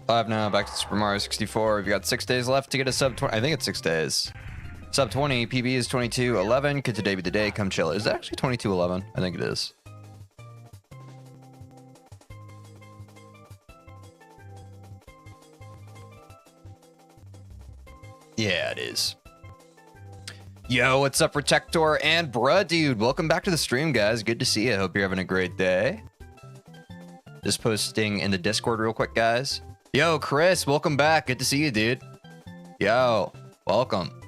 Live now, back to Super Mario 64. We've got 6 days left to get a sub 20. I think it's 6 days. Sub 20, PB is 22:11. Could today be the day? Come chill. Is it actually 22:11? I think it is. Yeah, it is. Yo, what's up, Protector and bruh, dude? Welcome back to the stream, guys. Good to see you. Hope you're having a great day. Just posting in the Discord real quick, guys. Yo, Chris, welcome back. Good to see you, dude. Yo, welcome.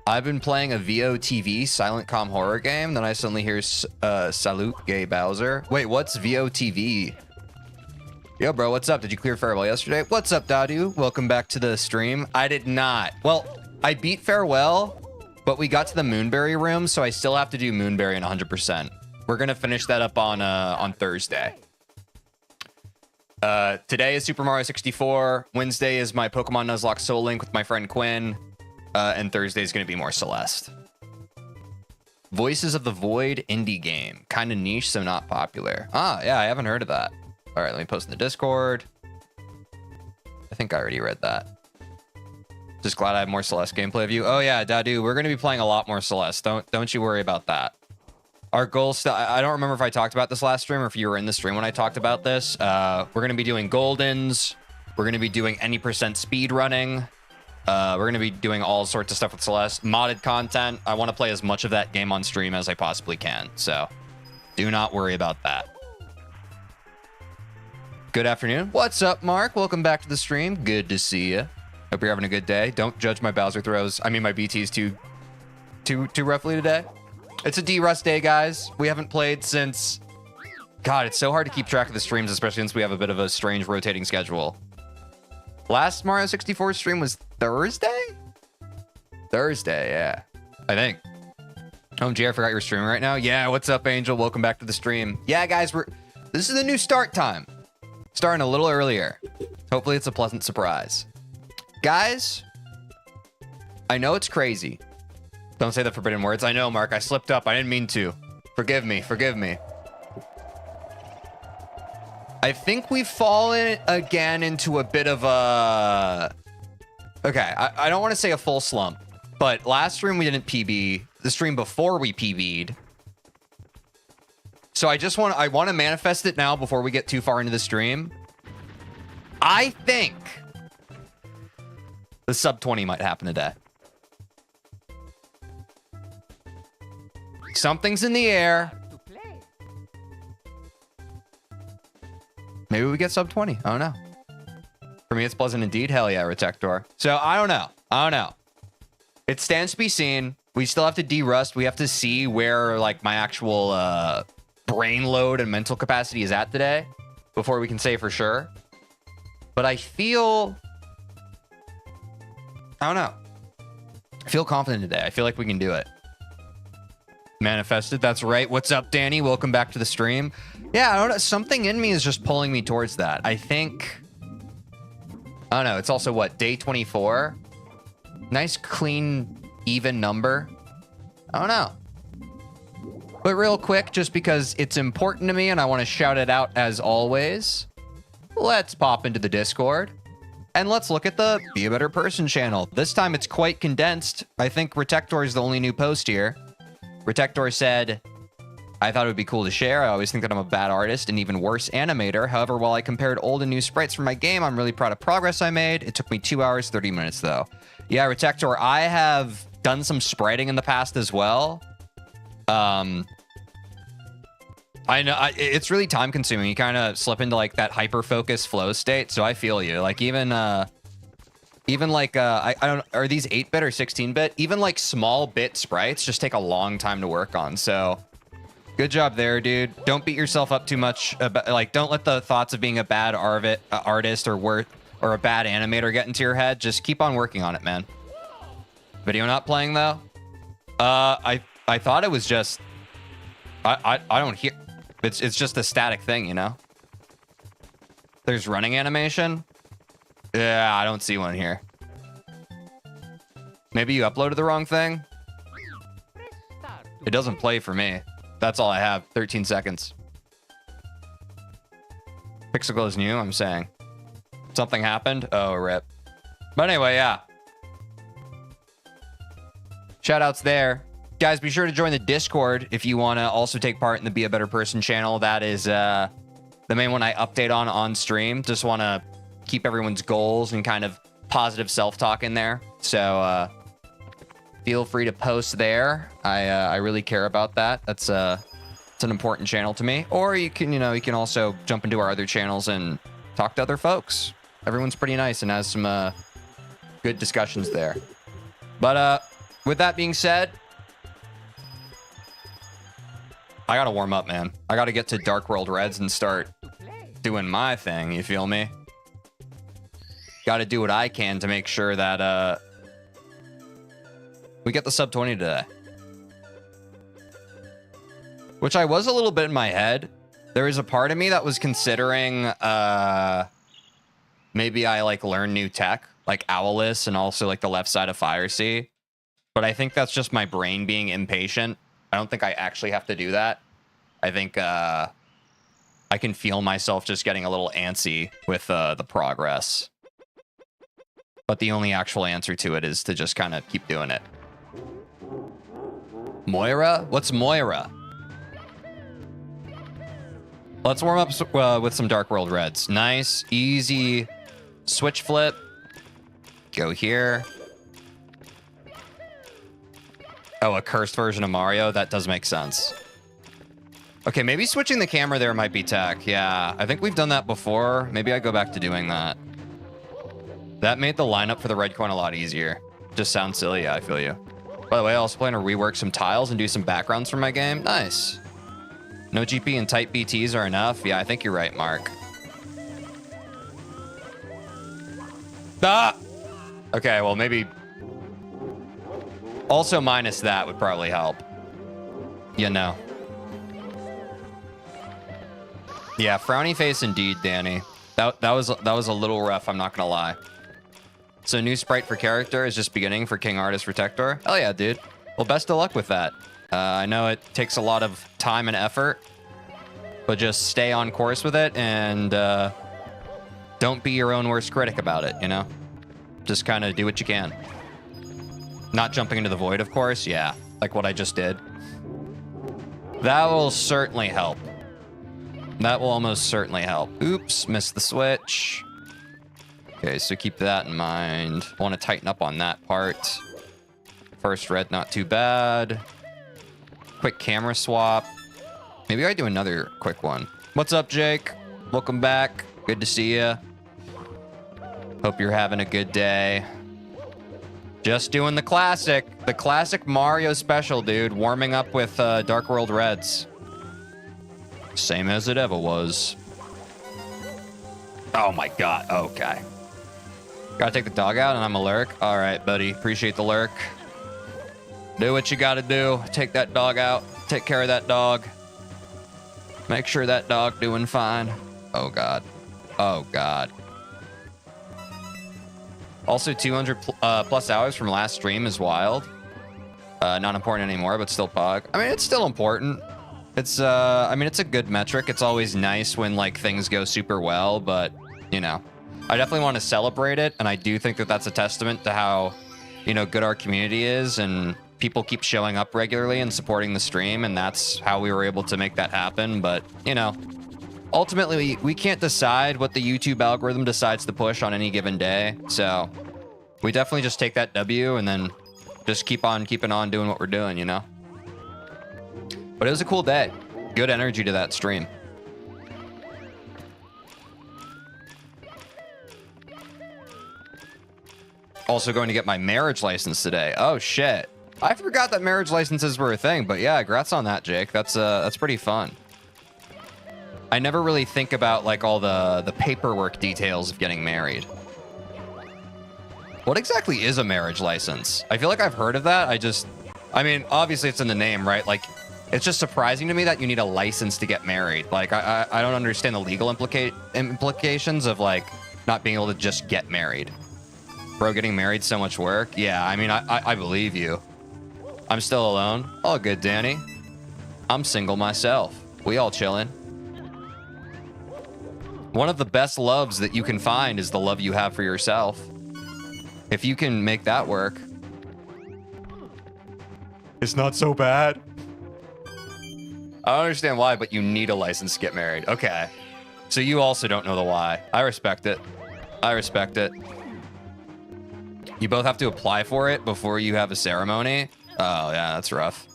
I've been playing a VOTV silent comm horror game. Then I suddenly hear Salute Gay Bowser. Wait, what's VOTV? Yo, bro, what's up? Did you clear Farewell yesterday? What's up, Dadu? Welcome back to the stream. I did not. Well, I beat Farewell, but we got to the Moonberry room, so I still have to do Moonberry in 100%. We're gonna finish that up on Thursday. Today is Super Mario 64. Wednesday is my Pokemon Nuzlocke Soul Link with my friend Quinn. And Thursday is going to be more Celeste. Voices of the Void indie game. Kind of niche, so not popular. Ah, yeah, I haven't heard of that. All right, let me post in the Discord. I think I already read that. Just glad I have more Celeste gameplay of you. Oh yeah, Dadu, we're going to be playing a lot more Celeste. Don't you worry about that. Our goal still, I don't remember if I talked about this last stream or if you were in the stream when I talked about this. We're going to be doing Goldens. We're going to be doing any % speed running. We're going to be doing all sorts of stuff with Celeste. Modded content. I want to play as much of that game on stream as I possibly can. So do not worry about that. Good afternoon. What's up, Mark? Welcome back to the stream. Good to see you. Hope you're having a good day. Don't judge my Bowser throws. I mean, my BTs too roughly today. It's a D-Rust day, guys. We haven't played since... God, it's so hard to keep track of the streams, especially since we have a bit of a strange rotating schedule. Last Mario 64 stream was Thursday? Thursday, yeah. I think. Oh, Jay, I forgot you're streaming right now. Yeah, what's up, Angel? Welcome back to the stream. Yeah, guys, this is a new start time. Starting a little earlier. Hopefully it's a pleasant surprise. Guys, I know it's crazy. Don't say the forbidden words. I know, Mark. I slipped up. I didn't mean to. Forgive me. Forgive me. I think we've fallen again into a bit of a... Okay, I don't want to say a full slump, but last stream we didn't PB. The stream before we PB'd. So I want to manifest it now before we get too far into the stream. I think the sub 20 might happen today. Something's in the air. Maybe we get sub 20. I don't know. For me, it's pleasant indeed. Hell yeah, Retector. So I don't know. I don't know. It stands to be seen. We still have to de-rust. We have to see where like my actual brain load and mental capacity is at today before we can say for sure. But I feel... I don't know. I feel confident today. I feel like we can do it. Manifested. That's right. What's up, Danny? Welcome back to the stream. Yeah, I don't know. Something in me is just pulling me towards that. I think... I don't know. It's also, what, day 24? Nice, clean, even number. I don't know. But real quick, just because it's important to me and I want to shout it out as always, let's pop into the Discord and let's look at the Be a Better Person channel. This time it's quite condensed. I think Retector is the only new post here. Retector said, I thought it would be cool to share. I always think that I'm a bad artist and even worse animator. However, while I compared old and new sprites for my game, I'm really proud of progress I made. It took me 2 hours, 30 minutes though. Yeah, Retector, I have done some spriting in the past as well. I know it's really time consuming. You kind of slip into like that hyper focus flow state. So I feel you. Like even like I don't, are these 8-bit or 16-bit? Even like small bit sprites just take a long time to work on. So good job there, dude. Don't beat yourself up too much. Like don't let the thoughts of being a bad artist or a bad animator get into your head. Just keep on working on it, man. Video not playing though. I thought it was just I don't hear. It's just a static thing, you know? There's running animation. Yeah, I don't see one here. Maybe you uploaded the wrong thing? It doesn't play for me. That's all I have. 13 seconds. Pixel Glow is new, I'm saying. Something happened? Oh, rip. But anyway, yeah. Shoutouts there. Guys, be sure to join the Discord if you want to also take part in the Be a Better Person channel. That is the main one I update on stream. Just want to keep everyone's goals and kind of positive self-talk in there. So feel free to post there. I really care about that. That's it's an important channel to me. Or you can also jump into our other channels and talk to other folks. Everyone's pretty nice and has some good discussions there. But with that being said, I gotta warm up, man. I gotta get to Dark World Reds and start doing my thing, you feel me? Gotta do what I can to make sure that we get the sub 20 today. Which I was a little bit in my head. There was a part of me that was considering maybe I like learn new tech, like Owlus and also like the left side of Fire Sea. But I think that's just my brain being impatient. I don't think I actually have to do that. I think I can feel myself just getting a little antsy with the progress. But the only actual answer to it is to just kind of keep doing it. Moira? What's Moira? Let's warm up with some Dark World Reds. Nice, easy switch flip. Go here. Oh, a cursed version of Mario? That does make sense. Okay, maybe switching the camera there might be tech. Yeah, I think we've done that before. Maybe I go back to doing that. That made the lineup for the red coin a lot easier. Just sounds silly, yeah, I feel you. By the way, I also plan to rework some tiles and do some backgrounds for my game. Nice. No GP and tight BTs are enough. Yeah, I think you're right, Mark. Ah! Okay, well, maybe... Also minus that would probably help. You know. Yeah, frowny face indeed, Danny. That was a little rough, I'm not gonna lie. So new sprite for character is just beginning for King Artist Protector. Hell yeah, dude. Well, best of luck with that. I know it takes a lot of time and effort, but just stay on course with it and don't be your own worst critic about it, you know? Just kind of do what you can. Not jumping into the void, of course. Yeah, like what I just did. That will certainly help. That will almost certainly help. Oops, missed the switch. Okay, so keep that in mind. Want to tighten up on that part. First red, not too bad. Quick camera swap. Maybe I do another quick one. What's up, Jake? Welcome back. Good to see you. Hope you're having a good day. Just doing the classic Mario special, dude. Warming up with Dark World Reds. Same as it ever was. Oh my god, okay. Gotta take the dog out and I'm a lurk. All right, buddy, appreciate the lurk. Do what you gotta do. Take that dog out. Take care of that dog. Make sure that dog doing fine. Oh god. Oh god. Also, 200 plus hours from last stream is wild. Not important anymore, but still pog. I mean, it's still important. It's, I mean, it's a good metric. It's always nice when, like, things go super well, but, you know. I definitely want to celebrate it, and I do think that that's a testament to how, you know, good our community is, and people keep showing up regularly and supporting the stream, and that's how we were able to make that happen, but, you know. Ultimately, we can't decide what the YouTube algorithm decides to push on any given day, so we definitely just take that W and then just keep on keeping on doing what we're doing, you know? But it was a cool day. Good energy to that stream. Also going to get my marriage license today. Oh, shit. I forgot that marriage licenses were a thing, but yeah, congrats on that, Jake. That's pretty fun. I never really think about like all the paperwork details of getting married. What exactly is a marriage license? I feel like I've heard of that. I mean, obviously it's in the name, right? Like, it's just surprising to me that you need a license to get married. Like, I don't understand the legal implications of like not being able to just get married. Bro, getting married, so much work. Yeah, I mean, I believe you. I'm still alone. All good, Danny. I'm single myself. We all chilling. One of the best loves that you can find is the love you have for yourself. If you can make that work, it's not so bad. I don't understand why, but you need a license to get married. Okay. So you also don't know the why. I respect it. I respect it. You both have to apply for it before you have a ceremony. Oh, yeah, that's rough.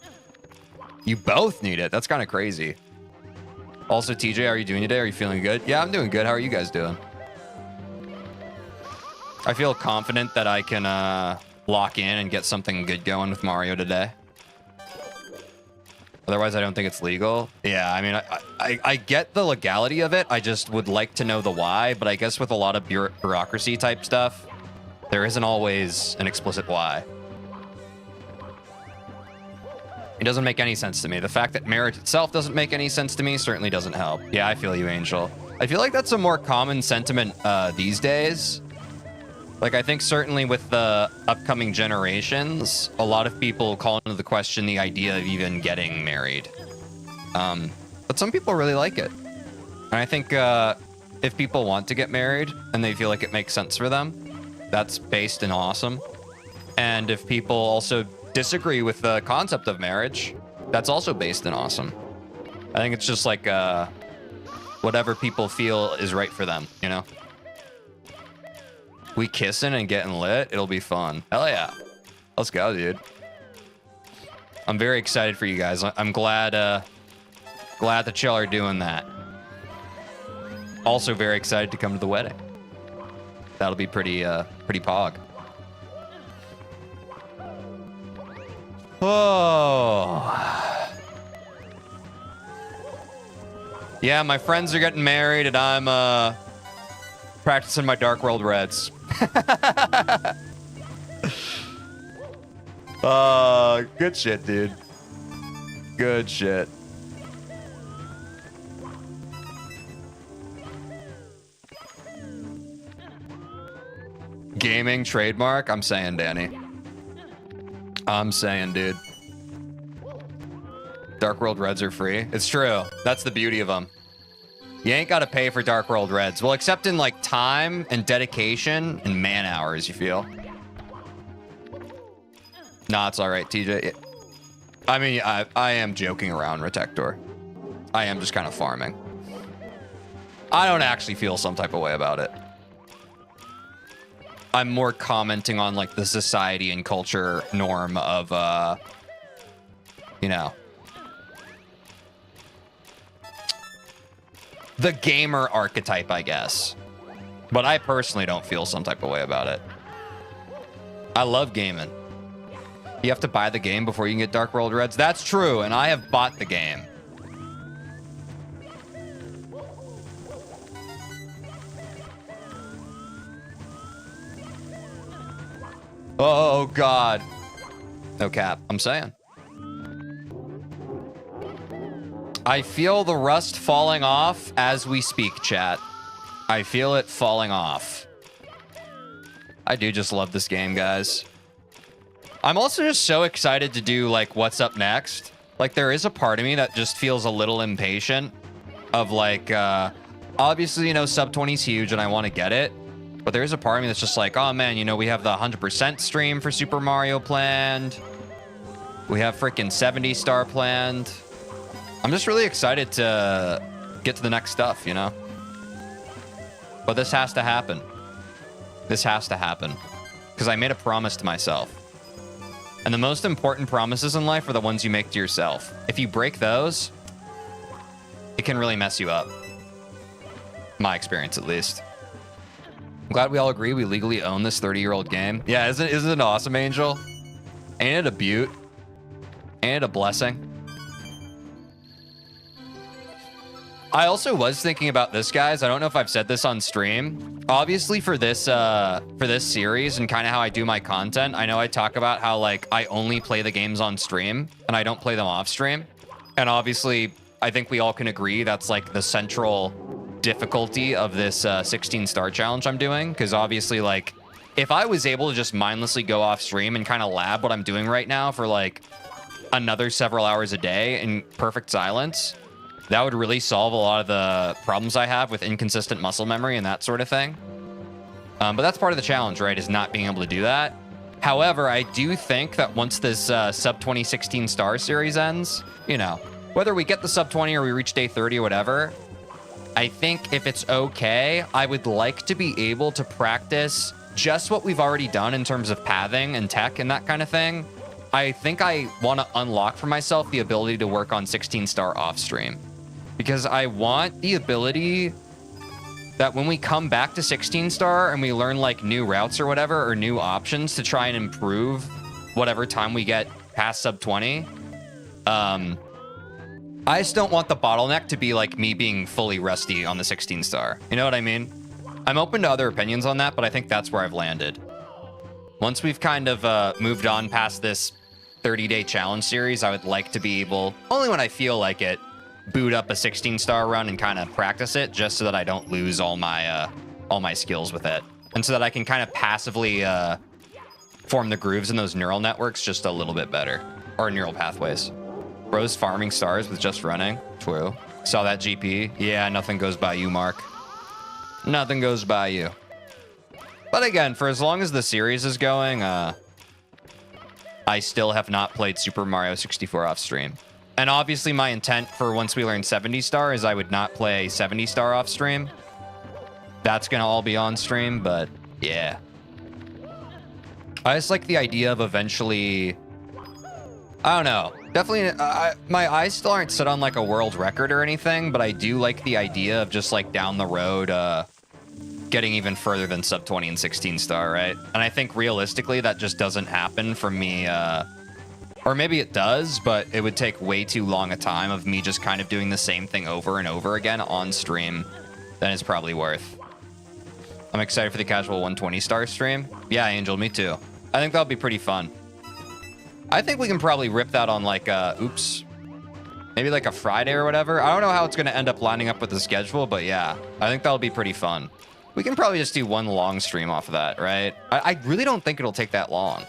You both need it. That's kind of crazy. Also, TJ, how are you doing today? Are you feeling good? Yeah, I'm doing good. How are you guys doing? I feel confident that I can lock in and get something good going with Mario today. Otherwise, I don't think it's legal. Yeah, I mean, I get the legality of it. I just would like to know the why. But I guess with a lot of bureaucracy type stuff, there isn't always an explicit why. It doesn't make any sense to me. The fact that marriage itself doesn't make any sense to me certainly doesn't help. Yeah, I feel you, Angel. I feel like that's a more common sentiment these days. Like, I think certainly with the upcoming generations, a lot of people call into the question the idea of even getting married. But some people really like it. And I think if people want to get married and they feel like it makes sense for them, that's based and awesome. And if people also disagree with the concept of marriage, that's also based and awesome. I think it's just like whatever people feel is right for them, you know? We kissing and getting lit, it'll be fun. Hell yeah. Let's go, dude. I'm very excited for you guys. I'm glad that y'all are doing that. Also very excited to come to the wedding. That'll be pretty pog. Oh. Yeah, my friends are getting married and I'm practicing my Dark World Reds. Good shit, dude. Good shit. Gaming trademark? I'm saying, Danny. I'm saying, dude. Dark World Reds are free. It's true. That's the beauty of them. You ain't got to pay for Dark World Reds. Well, except in like time and dedication and man hours, you feel. Nah, it's all right, TJ. I mean, I am joking around, Retector. I am just kind of farming. I don't actually feel some type of way about it. I'm more commenting on like the society and culture norm of, you know, the gamer archetype, I guess. But I personally don't feel some type of way about it. I love gaming. You have to buy the game before you can get Dark World Reds. That's true, and I have bought the game. Oh, God. No cap. I'm saying. I feel the rust falling off as we speak, chat. I feel it falling off. I do just love this game, guys. I'm also just so excited to do, like, what's up next. Like, there is a part of me that just feels a little impatient of, like, obviously, you know, sub 20 is huge and I want to get it. But there is a part of me that's just like, oh, man, you know, we have the 100% stream for Super Mario planned. We have freaking 70 star planned. I'm just really excited to get to the next stuff, you know? But this has to happen. This has to happen. Because I made a promise to myself. And the most important promises in life are the ones you make to yourself. If you break those, it can really mess you up. My experience, at least. I'm glad we all agree we legally own this 30-year-old game. Yeah, isn't it awesome, Angel? Ain't it a beaut? Ain't it a blessing? I also was thinking about this, guys. I don't know if I've said this on stream. Obviously, for this series and kind of how I do my content, I know I talk about how, like, I only play the games on stream and I don't play them off stream. And obviously, I think we all can agree that's, like, the central difficulty of this 16-star challenge I'm doing. Because obviously, like, if I was able to just mindlessly go off stream and kind of lab what I'm doing right now for, like, another several hours a day in perfect silence, That would really solve a lot of the problems I have with inconsistent muscle memory and that sort of thing. But that's part of the challenge, right? Is not being able to do that. However, I do think that once this sub 20 16 star series ends, you know, whether we get the sub 20 or we reach day 30 or whatever, I think if it's okay, I would like to be able to practice just what we've already done in terms of pathing and tech and that kind of thing. I think I want to unlock for myself the ability to work on 16 star off stream, because I want the ability that when we come back to 16 star and we learn like new routes or whatever, or new options to try and improve whatever time we get past sub 20, I just don't want the bottleneck to be like me being fully rusty on the 16 star. You know what I mean? I'm open to other opinions on that, but I think that's where I've landed. Once we've kind of moved on past this 30-day challenge series, I would like to be able, only when I feel like it, boot up a 16 star run and kind of practice it, just so that I don't lose all my skills with it, and so that I can kind of passively form the grooves in those neural networks just a little bit better, or neural pathways. Bro's farming stars with just running. True. Saw that GP. Yeah, nothing goes by you, Mark. Nothing goes by you. But again, for as long as the series is going, I still have not played Super Mario 64 off stream. And obviously my intent for once we learn 70 star is I would not play 70 star off stream. That's going to all be on stream, but yeah. I just like the idea of eventually, I don't know. Definitely, my eyes still aren't set on like a world record or anything, but I do like the idea of just like down the road, getting even further than sub 20 and 16 star, right? And I think realistically that just doesn't happen for me, or maybe it does, but it would take way too long a time of me just kind of doing the same thing over and over again on stream than it's probably worth. I'm excited for the casual 120 star stream. Yeah, Angel, me too. I think that'll be pretty fun. I think we can probably rip that on like, maybe like a Friday or whatever. I don't know how it's going to end up lining up with the schedule, but yeah, I think that'll be pretty fun. We can probably just do one long stream off of that, right? I really don't think it'll take that long.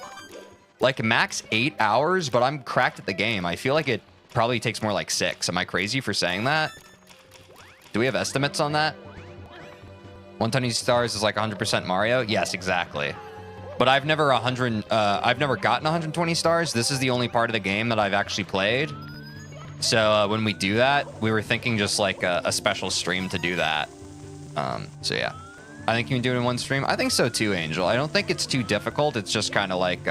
Like max 8 hours, but I'm cracked at the game. I feel like it probably takes more like 6. Am I crazy for saying that? Do we have estimates on that? 120 stars is like 100% Mario? Yes, exactly. But I've never gotten 120 stars. This is the only part of the game that I've actually played. So when we do that, we were thinking just like a special stream to do that. So yeah, I think you can do it in one stream. I think so too, Angel. I don't think it's too difficult. It's just kind of like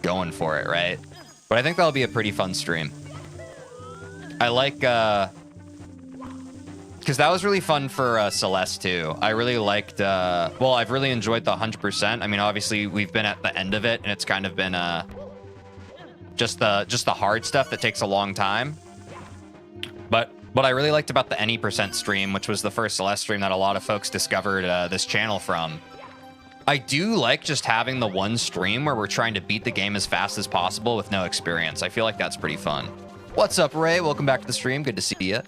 going for it, right? But I think that'll be a pretty fun stream. I like, because that was really fun for Celeste too. I really liked, well, I've really enjoyed the 100%. I mean, obviously we've been at the end of it and it's kind of been just the hard stuff that takes a long time. But what I really liked about the any percent stream, which was the first Celeste stream that a lot of folks discovered this channel from, I do like just having the one stream where we're trying to beat the game as fast as possible with no experience. I feel like that's pretty fun. What's up, Ray? Welcome back to the stream. Good to see you.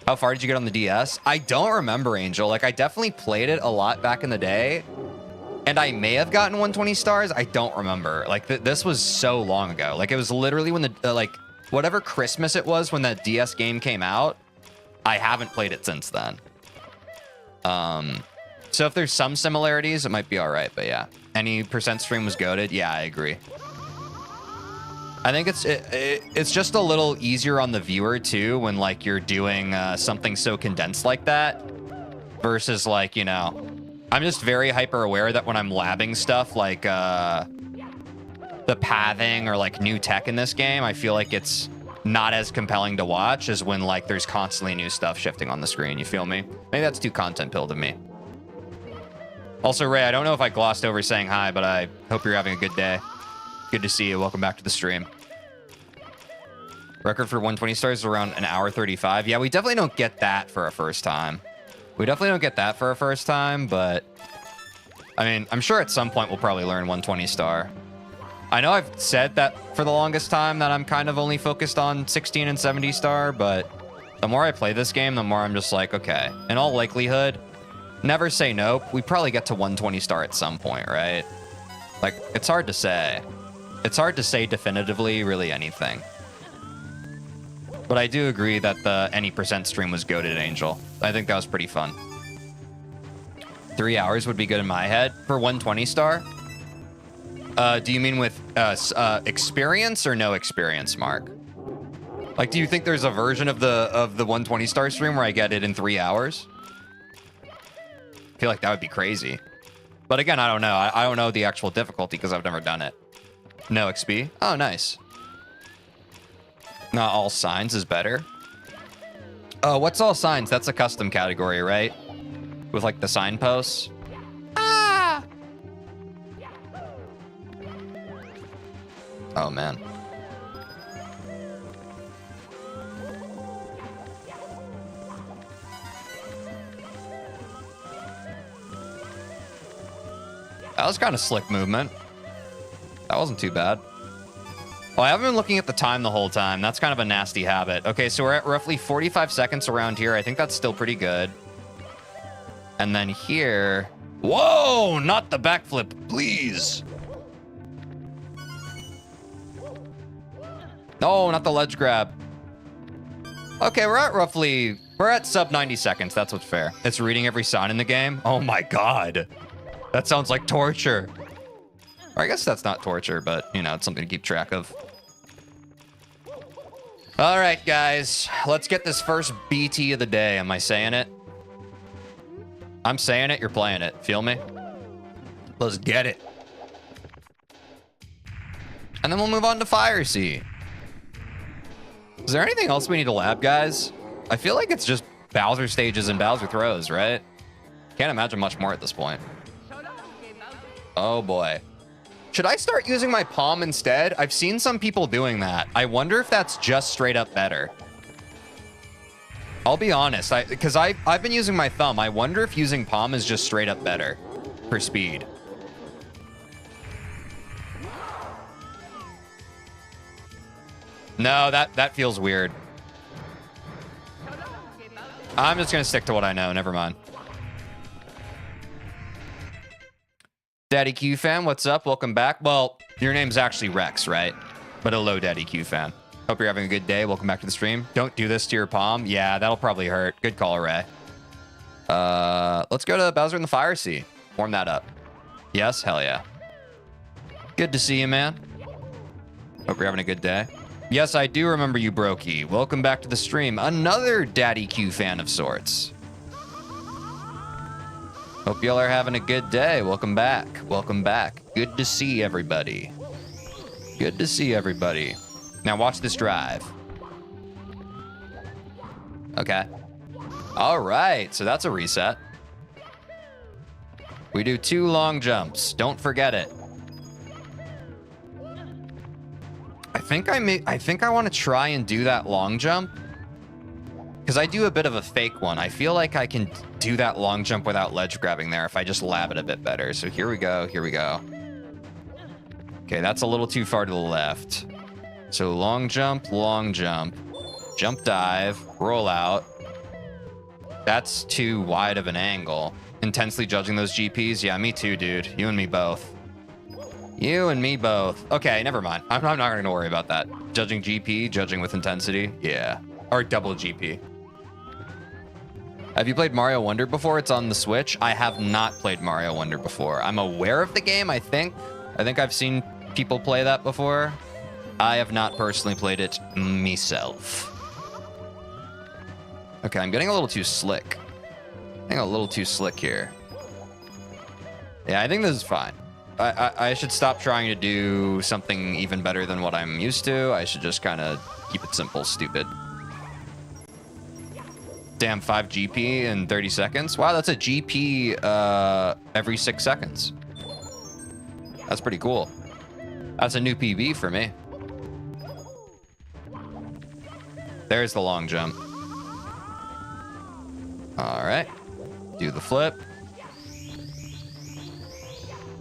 How far did you get on the DS? I don't remember, Angel. Like, I definitely played it a lot back in the day, and I may have gotten 120 stars. I don't remember. Like, this was so long ago. Like, it was literally when the, like, whatever Christmas it was when that DS game came out. I haven't played it since then. So if there's some similarities, it might be all right. But yeah, any percent stream was goated. Yeah, I agree. I think it's just a little easier on the viewer too when like you're doing something so condensed like that versus like, you know, I'm just very hyper aware that when I'm labbing stuff like the pathing or like new tech in this game, I feel like it's not as compelling to watch as when like there's constantly new stuff shifting on the screen. You feel me? Maybe that's too content pilled of me. Also, Ray, I don't know if I glossed over saying hi, but I hope you're having a good day. Good to see you. Welcome back to the stream. Record for 120 stars is around 1:35. Yeah, we definitely don't get that for a first time. We definitely don't get that for a first time, but I mean, I'm sure at some point we'll probably learn 120 star. I know I've said that for the longest time that I'm kind of only focused on 16 and 70 star, but the more I play this game, the more I'm just like, okay, in all likelihood, never say nope. We probably get to 120 star at some point, right? Like, it's hard to say. It's hard to say definitively really anything. But But I do agree that the any percent stream was goated, Angel. I think that was pretty fun. 3 hours would be good in my head for 120 star. Do you mean with experience or no experience, Mark? Like, do you think there's a version of the 120 star stream where I get it in 3 hours? I feel like that would be crazy. But again, I don't know. I don't know the actual difficulty because I've never done it. No XP? Oh, nice. Not all signs is better. Oh, what's all signs? That's a custom category, right? With like the signposts. Ah! Oh, man. That was kind of slick movement. That wasn't too bad. Oh, I haven't been looking at the time the whole time. That's kind of a nasty habit. Okay, so we're at roughly 45 seconds around here. I think that's still pretty good. And then here... Whoa! Not the backflip, please! No, not the ledge grab. Okay, we're at roughly... We're at sub 90 seconds. That's what's fair. It's reading every sign in the game. Oh my god. That sounds like torture. Or I guess that's not torture, but, you know, it's something to keep track of. All right, guys. Let's get this first BT of the day. Am I saying it? I'm saying it. You're playing it. Feel me? Let's get it. And then we'll move on to Fire Sea. Is there anything else we need to lab, guys? I feel like it's just Bowser stages and Bowser throws, right? Can't imagine much more at this point. Oh, boy. Should I start using my palm instead? I've seen some people doing that. I wonder if that's just straight up better. I'll be honest, because I've been using my thumb. I wonder if using palm is just straight up better for speed. No, that feels weird. I'm just going to stick to what I know. Never mind. Daddy Q fan, what's up? Welcome back. Well, your name's actually Rex, right? But hello, Daddy Q fan. Hope you're having a good day. Welcome back to the stream. Don't do this to your palm. Yeah, that'll probably hurt. Good call, Ray. Let's go to Bowser in the Fire Sea. Warm that up. Yes? Hell yeah. Good to see you, man. Hope you're having a good day. Yes, I do remember you, Brokey. Welcome back to the stream. Another Daddy Q fan of sorts. Hope y'all are having a good day. Welcome back. Welcome back. Good to see everybody. Good to see everybody. Now watch this drive. Okay. All right. So that's a reset. We do 2 long jumps. Don't forget it. I think I want to try and do that long jump. Because I do a bit of a fake one. I feel like I can do that long jump without ledge grabbing there if I just lab it a bit better. So here we go. Here we go. Okay, that's a little too far to the left. So long jump, jump dive, roll out. That's too wide of an angle. Intensely judging those GPs? Yeah, me too, dude. You and me both. You and me both. Okay, never mind. I'm not going to worry about that. Judging GP, judging with intensity. Yeah. Or double GP. Have you played Mario Wonder before? It's on the Switch. I have not played Mario Wonder before. I'm aware of the game, I think. I think I've seen people play that before. I have not personally played it myself. Okay, I'm getting a little too slick. Getting a little too slick here. Yeah, I think this is fine. I should stop trying to do something even better than what I'm used to. I should just kind of keep it simple, stupid. Damn, 5 GP in 30 seconds. Wow, that's a GP every 6 seconds. That's pretty cool. That's a new PB for me. There's the long jump. All right. Do the flip.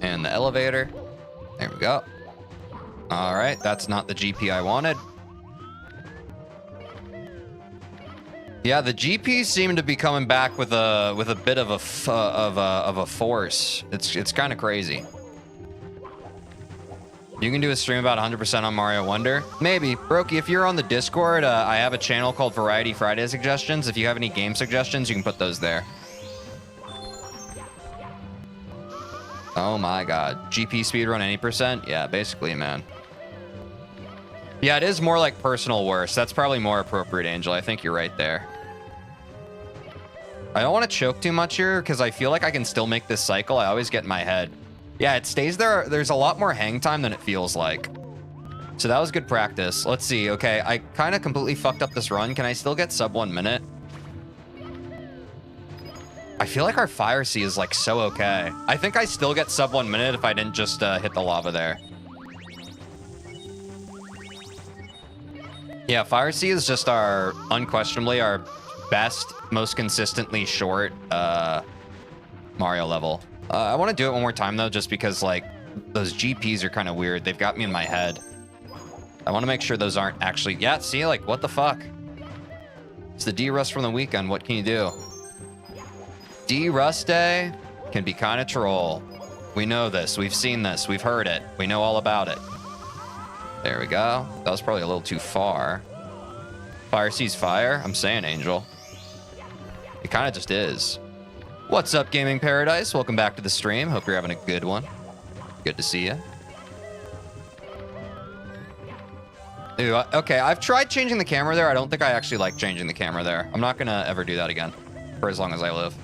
And the elevator. There we go. All right, that's not the GP I wanted. Yeah, the GPs seem to be coming back with a bit of a force. It's kind of crazy. You can do a stream about 100% on Mario Wonder? Maybe. Brokey, if you're on the Discord, I have a channel called Variety Friday Suggestions. If you have any game suggestions, you can put those there. Oh my god. GP speedrun any percent? Yeah, basically, man. Yeah, it is more like personal worst. That's probably more appropriate, Angel. I think you're right there. I don't want to choke too much here because I feel like I can still make this cycle. I always get in my head. Yeah, it stays there. There's a lot more hang time than it feels like. So that was good practice. Let's see. Okay, I kind of completely fucked up this run. Can I still get sub 1 minute? I feel like our Fire Sea is like so okay. I think I still get sub 1 minute if I didn't just hit the lava there. Yeah, Fire Sea is just unquestionably our best, most consistently short Mario level. I want to do it one more time though, just because like those GPs are kind of weird. They've got me in my head. I want to make sure those aren't actually... Yeah, see, like, what the fuck? It's the D-Rust from the weekend. What can you do? D-Rust Day can be kind of troll. We know this. We've seen this. We've heard it. We know all about it. There we go. That was probably a little too far. Fire sees fire. I'm saying, Angel. It kind of just is. What's up, Gaming Paradise? Welcome back to the stream. Hope you're having a good one. Good to see you. Ooh, okay, I've tried changing the camera there. I don't think I actually like changing the camera there. I'm not gonna ever do that again for as long as I live.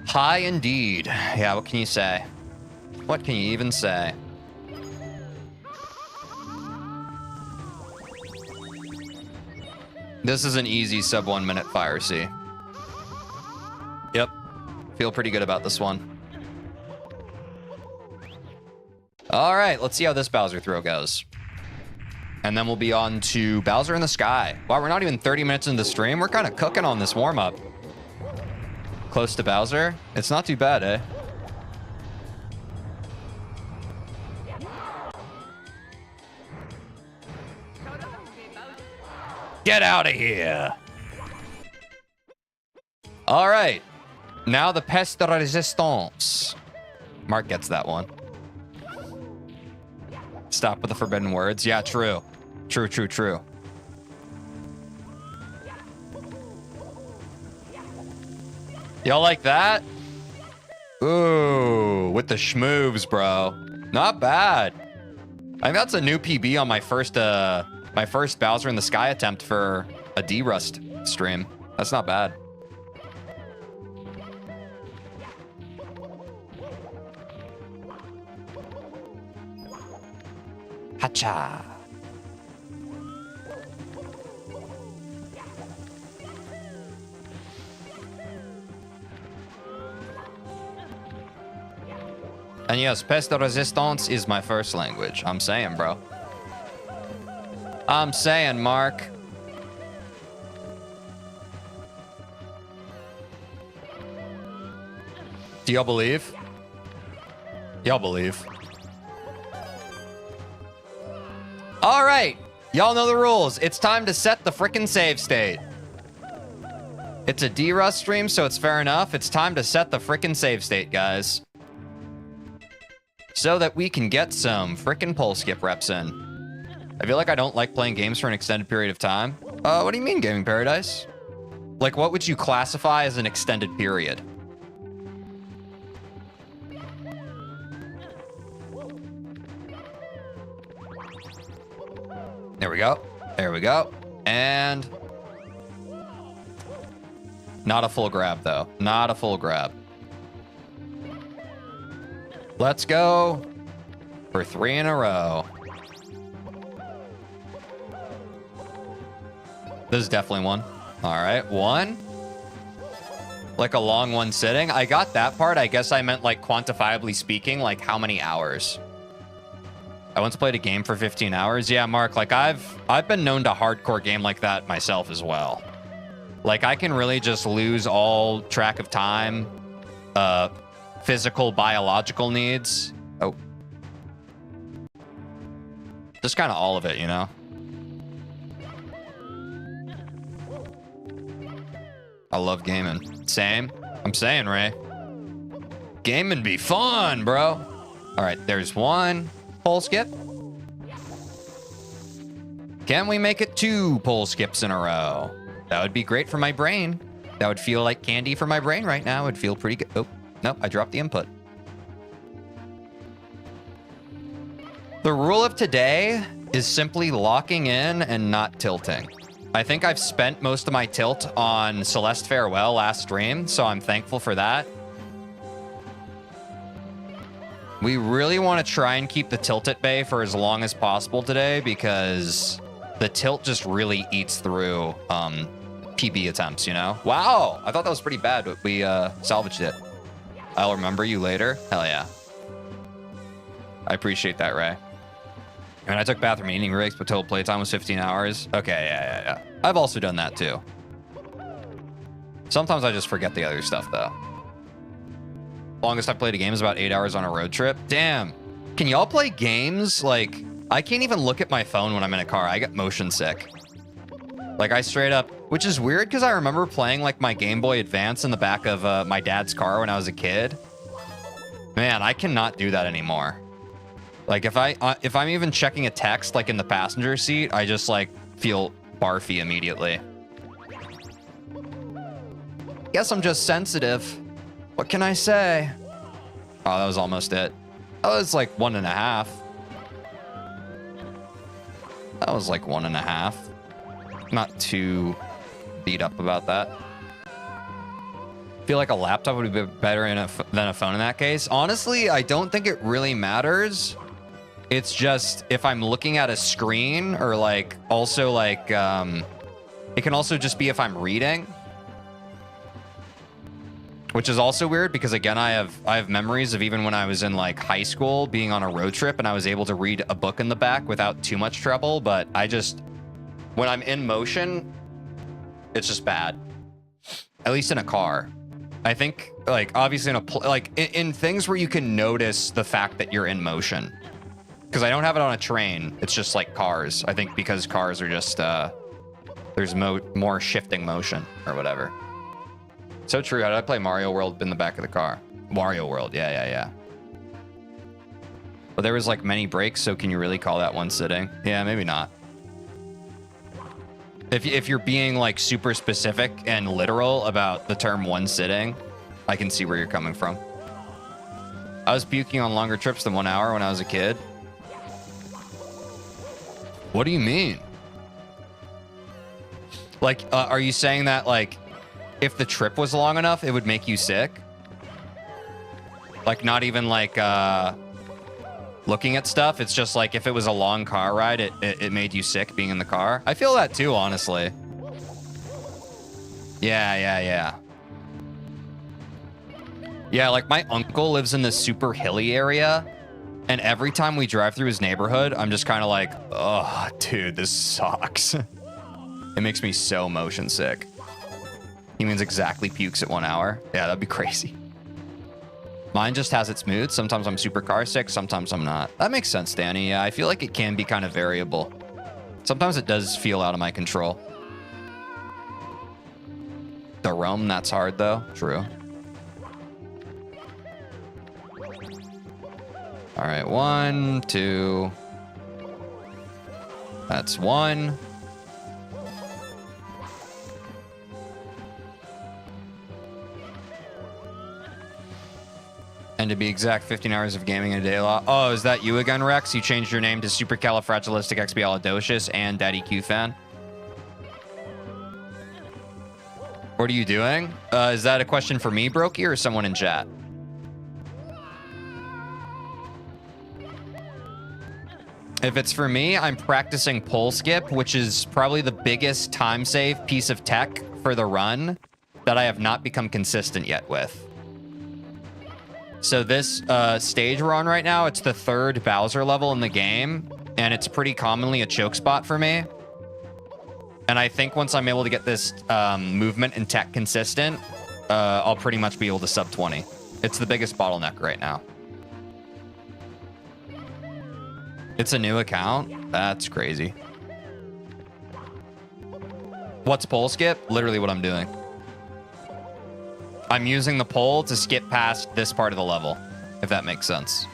Hi, indeed. Yeah, what can you say? What can you even say? This is an easy sub 1 minute Fire Sea. Yep. Feel pretty good about this one. All right, let's see how this Bowser throw goes. And then we'll be on to Bowser in the Sky. Wow, we're not even 30 minutes into the stream. We're kind of cooking on this warm-up. Close to Bowser. It's not too bad, eh? Get out of here. All right. Now the Peste de Resistance. Mark gets that one. Stop with the forbidden words. Yeah, true. True, true, true. Y'all like that? Ooh, with the schmoves, bro. Not bad. I think that's a new PB on my first Bowser in the Sky attempt for a D-Rust stream. That's not bad. Hacha. And yes, Peste de Resistance is my first language. I'm saying, bro. I'm saying, Mark. Do y'all believe? Y'all believe. All right. Y'all know the rules. It's time to set the frickin' save state. It's a D-Rust stream, so it's fair enough. It's time to set the frickin' save state, guys. So that we can get some frickin' pole skip reps in. I feel like I don't like playing games for an extended period of time. What do you mean, Gaming Paradise? Like, what would you classify as an extended period? There we go. There we go. And... not a full grab, though. Not a full grab. Let's go for 3 in a row. This is definitely one. All right, 1. Like a long one sitting. I got that part. I guess I meant like quantifiably speaking, like how many hours. I once played a game for 15 hours. Yeah, Mark, like I've been known to hardcore game like that myself as well. Like I can really just lose all track of time, physical, biological needs. Oh. Just kind of all of it, you know? I love gaming. Same. I'm saying, Ray. Gaming be fun, bro. All right, there's one pole skip. Can we make it 2 pole skips in a row? That would be great for my brain. That would feel like candy for my brain right now. It would feel pretty good. Oh, no, I dropped the input. The rule of today is simply locking in and not tilting. I think I've spent most of my tilt on Celeste Farewell last stream, so I'm thankful for that. We really want to try and keep the tilt at bay for as long as possible today because the tilt just really eats through PB attempts, you know? Wow, I thought that was pretty bad, but we salvaged it. I'll remember you later. Hell yeah. I appreciate that, Ray. I mean, I took bathroom eating breaks, but total playtime was 15 hours. Okay, yeah. I've also done that too. Sometimes I just forget the other stuff, though. Longest I've played a game is about 8 hours on a road trip. Damn. Can y'all play games? Like, I can't even look at my phone when I'm in a car. I get motion sick. Like, I straight up... Which is weird, because I remember playing, like, my Game Boy Advance in the back of my dad's car when I was a kid. Man, I cannot do that anymore. Like, if I'm even checking a text, like, in the passenger seat, I just, like, feel barfy immediately. Guess I'm just sensitive. What can I say? Oh, that was almost it. That was like 1.5. That was like 1.5. Not too beat up about that. Feel like a laptop would be better than a phone in that case. Honestly, I don't think it really matters. It's just if I'm looking at a screen or like also like it can also just be if I'm reading. Which is also weird because again, I have memories of even when I was in like high school being on a road trip and I was able to read a book in the back without too much trouble. But I just, when I'm in motion, it's just bad. At least in a car. I think like obviously in things where you can notice the fact that you're in motion. Because I don't have it on a train. It's just like cars. I think because cars are just, there's more shifting motion or whatever. So true. How did I play Mario World in the back of the car? Mario World. Yeah. But there was like many breaks, so can you really call that one sitting? Yeah, maybe not. If you're being like super specific and literal about the term one sitting, I can see where you're coming from. I was puking on longer trips than 1 hour when I was a kid. What do you mean? Like, are you saying that like, if the trip was long enough, it would make you sick? Like, not even like looking at stuff. It's just like if it was a long car ride, it made you sick being in the car. I feel that too, honestly. Yeah. Yeah, like my uncle lives in this super hilly area. And every time we drive through his neighborhood, I'm just kind of like, oh, dude, this sucks. It makes me so motion sick. He means exactly pukes at 1 hour. Yeah, that'd be crazy. Mine just has its moods. Sometimes I'm super car sick. Sometimes I'm not. That makes sense, Danny. Yeah, I feel like it can be kind of variable. Sometimes it does feel out of my control. The Rome, that's hard though. True. All right, 1, 2. That's 1. And to be exact, 15 hours of gaming in a day. Oh, is that you again, Rex? You changed your name to Supercalifragilisticexpialidocious and Daddy Q fan. What are you doing? Is that a question for me, Brokey, or someone in chat? If it's for me, I'm practicing pole skip, which is probably the biggest time save piece of tech for the run that I have not become consistent yet with. So this stage we're on right now, it's the 3rd Bowser level in the game, and it's pretty commonly a choke spot for me. And I think once I'm able to get this movement and tech consistent, I'll pretty much be able to sub 20. It's the biggest bottleneck right now. It's a new account? That's crazy. What's pole skip? Literally what I'm doing. I'm using the pole to skip past this part of the level, if that makes sense.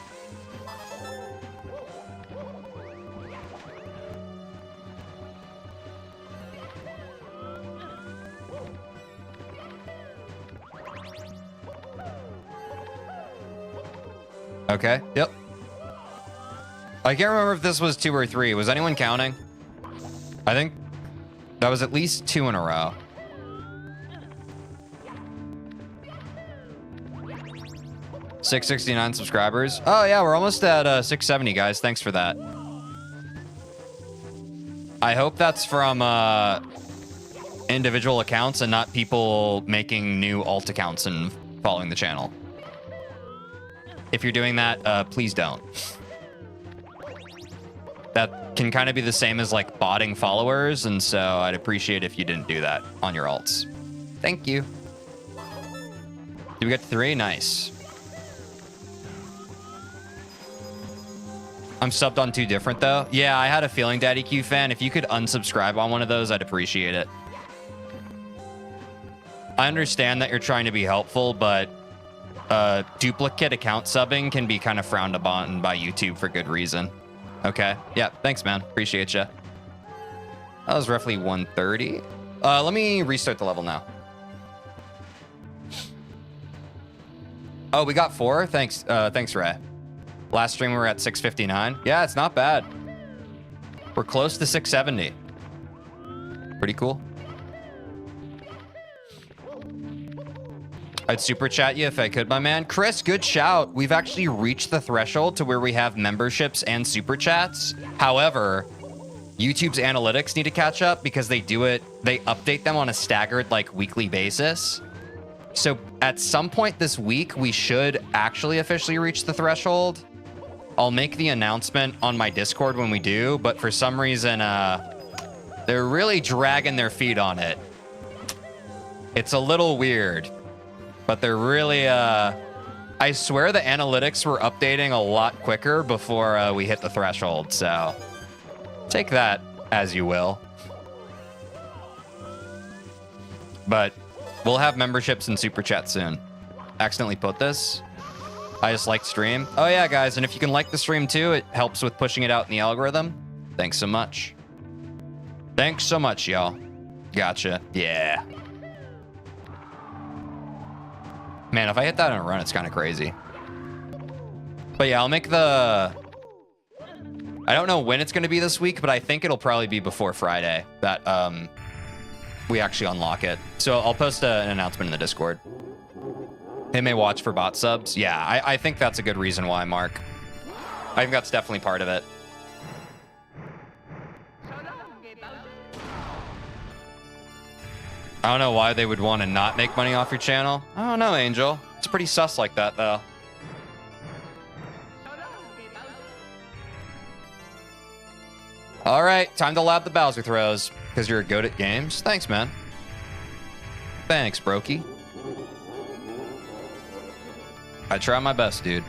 Okay, yep. I can't remember if this was 2 or 3. Was anyone counting? I think that was at least 2 in a row. $669 subscribers. Oh yeah, we're almost at 670, guys. Thanks for that. I hope that's from individual accounts and not people making new alt accounts and following the channel. If you're doing that, please don't. That can kind of be the same as like botting followers, and so I'd appreciate if you didn't do that on your alts. Thank you. Did we get 3? Nice. I'm subbed on 2 different though. Yeah, I had a feeling, Daddy Q fan. If you could unsubscribe on one of those, I'd appreciate it. I understand that you're trying to be helpful, but duplicate account subbing can be kind of frowned upon by YouTube for good reason. Okay. Yeah, thanks, man. Appreciate you. That was roughly 130. Let me restart the level now. Oh, we got 4? Thanks, thanks, Ray. Last stream we were at 659. Yeah, it's not bad. We're close to 670. Pretty cool. I'd super chat you if I could, my man. Chris, good shout. We've actually reached the threshold to where we have memberships and super chats. However, YouTube's analytics need to catch up because they update them on a staggered like weekly basis. So at some point this week, we should actually officially reach the threshold. I'll make the announcement on my Discord when we do, but for some reason, they're really dragging their feet on it. It's a little weird, but they're really, I swear the analytics were updating a lot quicker before we hit the threshold, so take that as you will. But we'll have memberships and super chat soon. Accidentally put this. I just liked stream. Oh yeah, guys, and if you can like the stream too, it helps with pushing it out in the algorithm. Thanks so much. Thanks so much, y'all. Gotcha. Yeah. Man, if I hit that in a run, it's kind of crazy. But yeah, I'll make the... I don't know when it's going to be this week, but I think it'll probably be before Friday that we actually unlock it. So I'll post an announcement in the Discord. They may watch for bot subs. Yeah, I think that's a good reason why, Mark. I think that's definitely part of it. I don't know why they would want to not make money off your channel. I don't know, Angel. It's pretty sus like that, though. All right, time to lab the Bowser throws, because you're a goat at games. Thanks, man. Thanks, Brokey. I try my best, dude.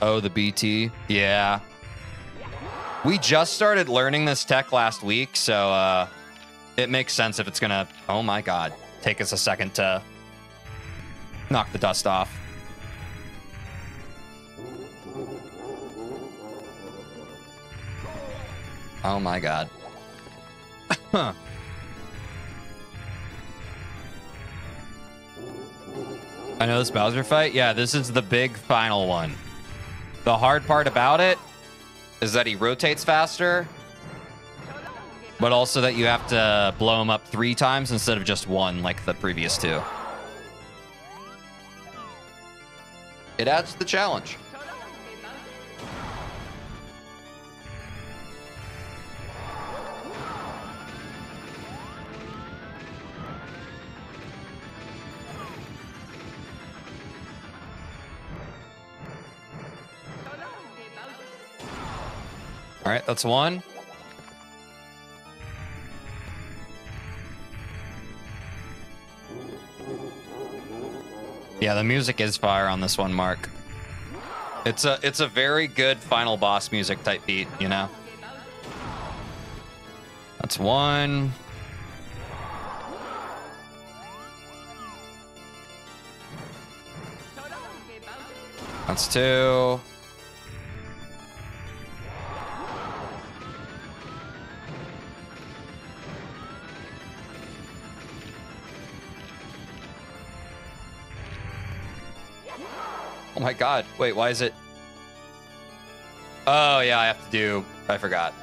Oh, the BT. Yeah. We just started learning this tech last week, so it makes sense if it's gonna, oh my god, take us a second to knock the dust off. Oh my god. Huh. I know this Bowser fight? Yeah, this is the big final one. The hard part about it is that he rotates faster, but also that you have to blow him up 3 times instead of just 1 like the previous 2. It adds to the challenge. All right, that's 1. Yeah, the music is fire on this one, Mark. It's a very good final boss music type beat, you know? That's 1. That's 2. my god. Wait, why is it? Oh, yeah, I have to do... I forgot.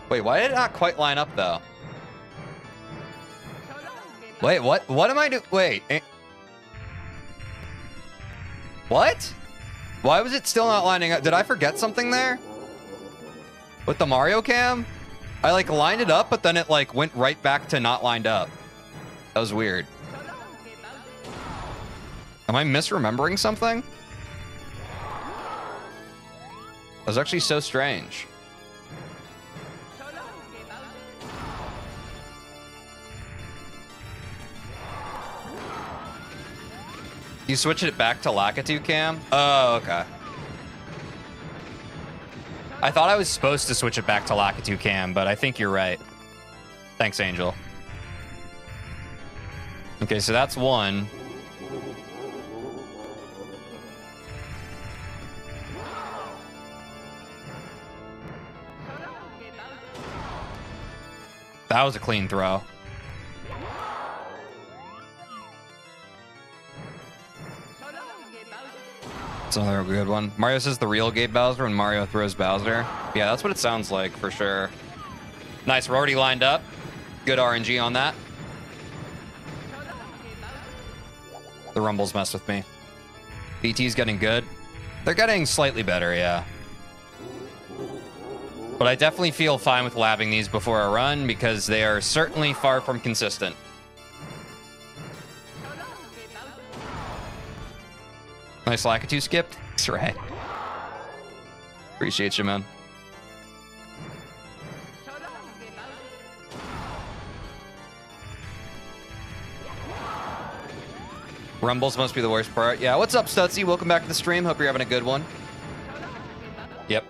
Wait, why did it not quite line up, though? Wait, what? What am I doing? Wait. What? Why was it still not lining up? Did I forget something there? With the Mario cam? I, like, lined it up, but then it, like, went right back to not lined up. That was weird. Am I misremembering something? That was actually so strange. You switched it back to Lakitu cam? Oh, okay. I thought I was supposed to switch it back to Lakitu cam, but I think you're right. Thanks, Angel. Okay, so that's one. That was a clean throw. That's another good one. Mario says the real Gabe Bowser when Mario throws Bowser. Yeah, that's what it sounds like for sure. Nice, we're already lined up. Good RNG on that. The rumbles mess with me. BT's getting good. They're getting slightly better, yeah. But I definitely feel fine with labbing these before a run because they are certainly far from consistent. Nice Lakitu skipped. Thanks, Ray. Appreciate you, man. Rumbles must be the worst part. Yeah, what's up, Stutzy? Welcome back to the stream. Hope you're having a good one. Yep.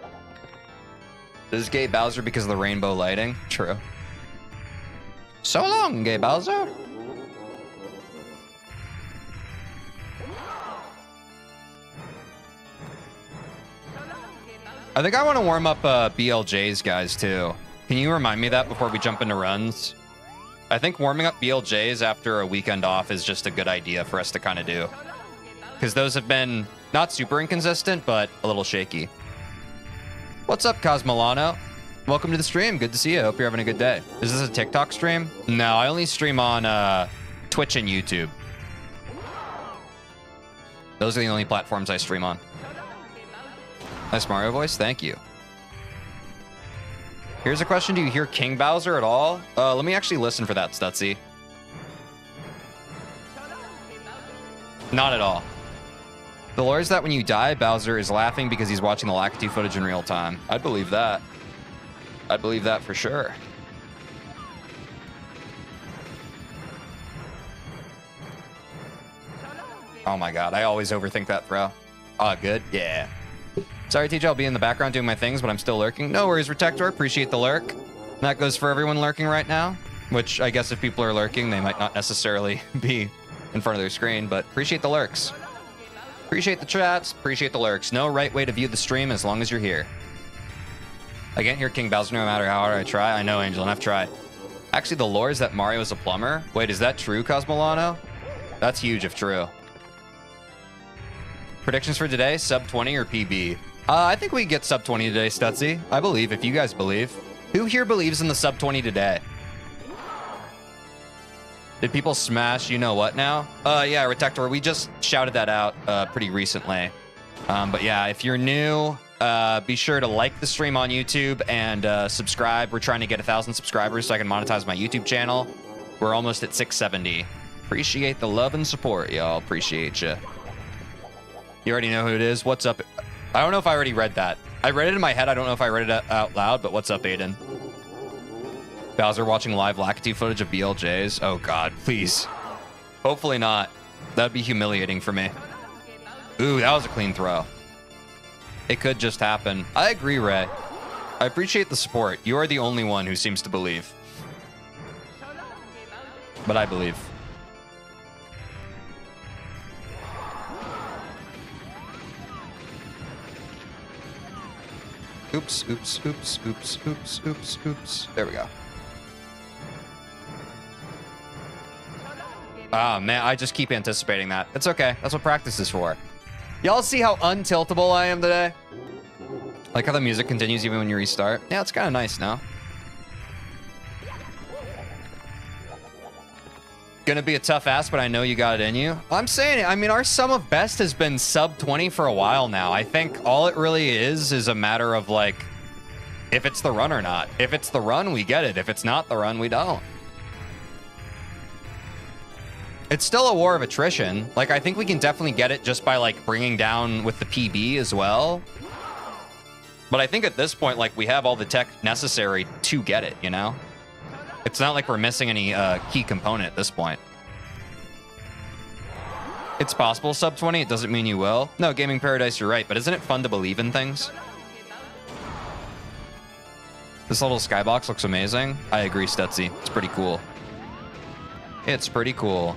This is Gay Bowser because of the rainbow lighting. True. So long, Gay Bowser. I think I want to warm up BLJs, guys, too. Can you remind me of that before we jump into runs? I think warming up BLJs after a weekend off is just a good idea for us to kind of do. Because those have been not super inconsistent, but a little shaky. What's up, Cosmolano? Welcome to the stream. Good to see you. Hope you're having a good day. Is this a TikTok stream? No, I only stream on Twitch and YouTube. Those are the only platforms I stream on. Nice Mario voice. Thank you. Here's a question. Do you hear King Bowser at all? Let me actually listen for that, Stutzy. Not at all. The lore is that when you die, Bowser is laughing because he's watching the Lakitu footage in real time. I'd believe that. I'd believe that for sure. Oh my god, I always overthink that throw. Oh, good? Yeah. Sorry, TJ, I'll be in the background doing my things, but I'm still lurking. No worries, Retector. Appreciate the lurk. That goes for everyone lurking right now, which I guess if people are lurking, they might not necessarily be in front of their screen, but appreciate the lurks. Appreciate the chats. Appreciate the lurks. No right way to view the stream as long as you're here. I can't hear King Bowser no matter how hard I try. I know, Angel, and I've tried. Actually, the lore is that Mario is a plumber. Wait, is that true, Cosmolano? That's huge if true. Predictions for today, sub 20 or PB? I think we get sub 20 today, Stutzy. I believe, if you guys believe. Who here believes in the sub 20 today? Did people smash you know what now? Yeah, Retector, we just shouted that out pretty recently. But yeah, if you're new, be sure to like the stream on YouTube and subscribe. We're trying to get 1,000 subscribers so I can monetize my YouTube channel. We're almost at 670. Appreciate the love and support, y'all. Appreciate you. You already know who it is. What's up? I don't know if I already read that. I read it in my head. I don't know if I read it out loud, but what's up, Aiden? Bowser watching live Lakitu footage of BLJs. Oh, God, please. Hopefully not. That'd be humiliating for me. Ooh, that was a clean throw. It could just happen. I agree, Ray. I appreciate the support. You are the only one who seems to believe. But I believe. Oops, oops, oops, oops, oops, oops, oops. There we go. Ah, man, I just keep anticipating that. It's okay. That's what practice is for. Y'all see how untiltable I am today? Like how the music continues even when you restart? Yeah, it's kind of nice now. Gonna be a tough ask, but I know you got it in you. I'm saying it. I mean, our sum of best has been sub 20 for a while now. I think all it really is a matter of like, if it's the run or not. If it's the run, we get it. If it's not the run, we don't. It's still a war of attrition. Like, I think we can definitely get it just by like bringing down with the PB as well. But I think at this point, like, we have all the tech necessary to get it, you know? It's not like we're missing any key component at this point. It's possible sub 20. It doesn't mean you will. No, Gaming Paradise, you're right. But isn't it fun to believe in things? This little skybox looks amazing. I agree, Stutzy. It's pretty cool. It's pretty cool.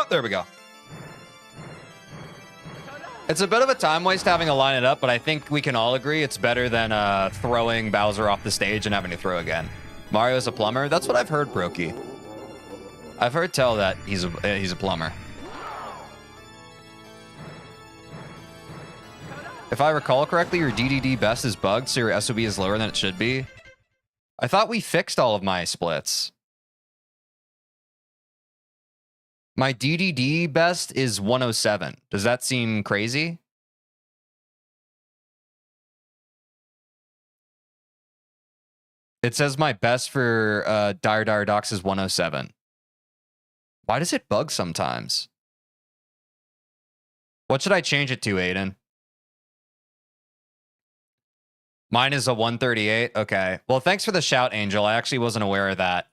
There we go. It's a bit of a time waste having to line it up, but I think we can all agree it's better than throwing Bowser off the stage and having to throw again. Mario's a plumber? That's what I've heard, Brokey. I've heard tell that he's a plumber. If I recall correctly, your DDD best is bugged, so your SOB is lower than it should be. I thought we fixed all of my splits. My DDD best is 107. Does that seem crazy? It says my best for Dire Docs is 107. Why does it bug sometimes? What should I change it to, Aiden? Mine is a 138. Okay. Well, thanks for the shout, Angel. I actually wasn't aware of that.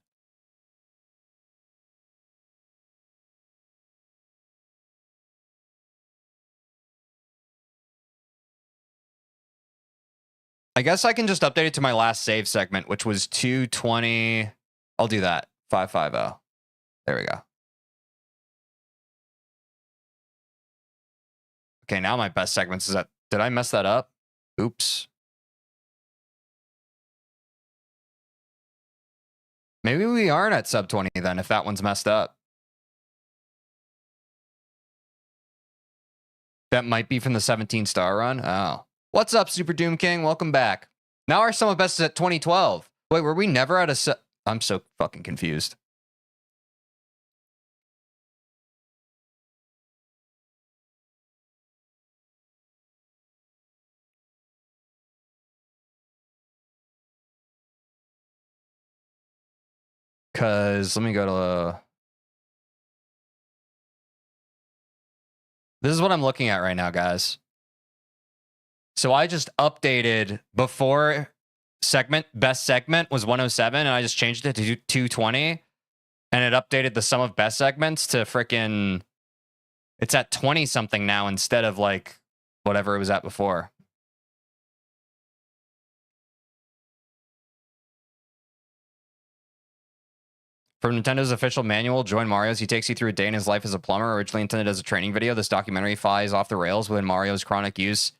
I guess I can just update it to my last save segment, which was 220. I'll do that. 550. There we go. Okay, now my best segments is that. Did I mess that up? Oops. Maybe we aren't at sub 20 then if that one's messed up. That might be from the 17-star run. Oh. What's up, Super Doom King? Welcome back. Now our sum of best is at 2012. Wait, were we never at a... I'm so fucking confused. Because let me go to... This is what I'm looking at right now, guys. So I just updated before segment, best segment was 107, and I just changed it to 220. And it updated the sum of best segments to frickin'... It's at 20 something now instead of like whatever it was at before. From Nintendo's official manual, Join Mario's, he takes you through a day in his life as a plumber, originally intended as a training video. This documentary flies off the rails when Mario's chronic use